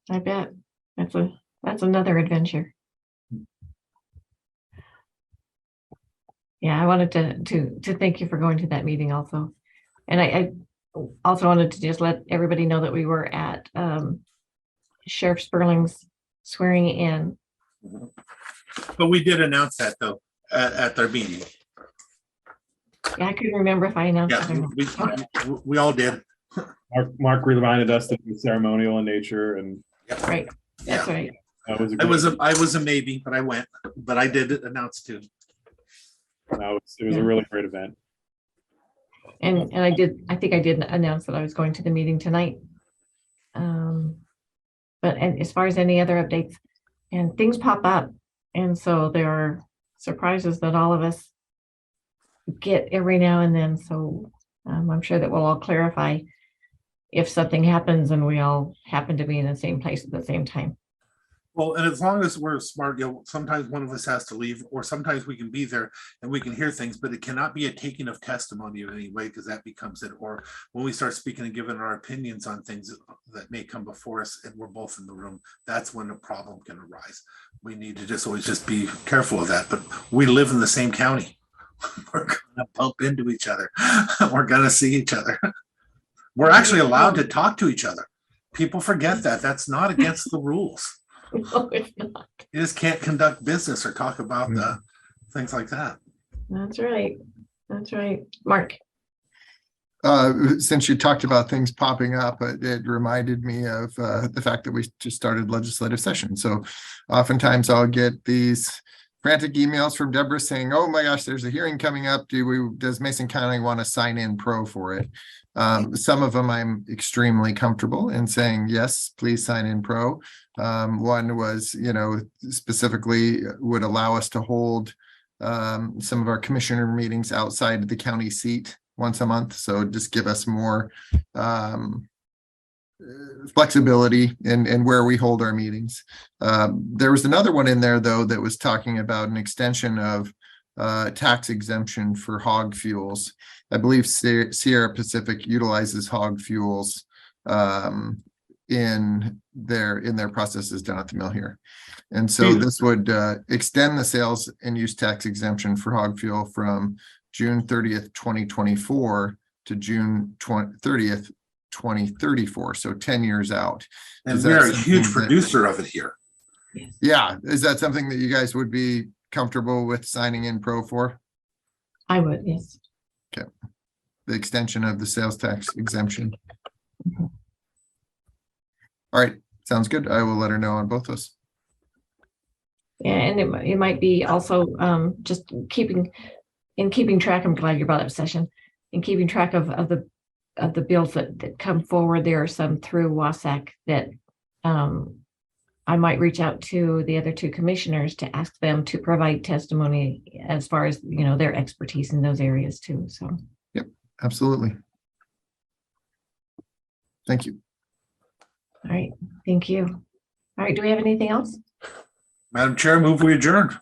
A: I bet that's another adventure. Yeah, I wanted to thank you for going to that meeting also. And I also wanted to just let everybody know that we were at Sheriff Spurling's swearing in.
C: But we did announce that though, at their meeting.
A: Yeah, I couldn't remember if I announced
C: Yeah,
A: it or not.
C: we all did.
H: Mark reminded us to be ceremonial in nature, and
A: Right, that's right.
H: that was a
C: I
H: great,
C: was a maybe, but I went, but I did announce too.
H: it was a really great event.
A: And I think I did announce that I was going to the meeting tonight. But and as far as any other updates, and things pop up, and so there are surprises that all of us get every now and then. So I'm sure that we'll all clarify if something happens and we all happen to be in the same place at the same time.
C: Well, and as long as we're smart, sometimes one of us has to leave, or sometimes we can be there and we can hear things, but it cannot be a taking of testimony in any way, because that becomes it. Or when we start speaking and giving our opinions on things that may come before us and we're both in the room, that's when a problem can arise. We need to always just be careful of that. But we live in the same county. We're gonna bump into each other. We're gonna see each other. We're actually allowed to talk to each other. People forget that. That's not against the rules.
A: No, it's not.
C: You just can't conduct business or talk about the things like that.
A: That's right. That's right. Mark.
E: Since you talked about things popping up, it reminded me of the fact that we just started legislative session. So oftentimes I'll get these frantic emails from Deborah saying, "Oh my gosh, there's a hearing coming up. Does Mason County want to sign in pro for it?" Some of them I'm extremely comfortable in saying, yes, please sign in pro. One was, specifically would allow us to hold some of our commissioner meetings outside the county seat once a month. So just give us more flexibility in where we hold our meetings. There was another one in there, though, that was talking about an extension of tax exemption for hog fuels. I believe Sierra Pacific utilizes hog fuels in their processes down at the mill here. And so this would extend the sales and use tax exemption for hog fuel from June 30th, 2024 to June 30th, 2034. So 10 years out.
C: And we're a huge producer of it here.
E: Yeah. Is that something that you guys would be comfortable with signing in pro for?
A: I would, yes.
E: Okay. The extension of the sales tax exemption. All right. Sounds good. I will let her know on both those.
A: Yeah, and it might be also just keeping track. I'm glad you brought up session. In keeping track of the bills that come forward. There are some through WSAC that I might reach out to the other two commissioners to ask them to provide testimony as far as their expertise in those areas too. So
E: yep, absolutely. Thank you.
A: All right, thank you. All right, do we have anything else?
C: Madam Chair, move we adjourned.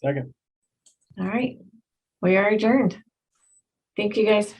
H: Second.
A: All right, we are adjourned. Thank you, guys.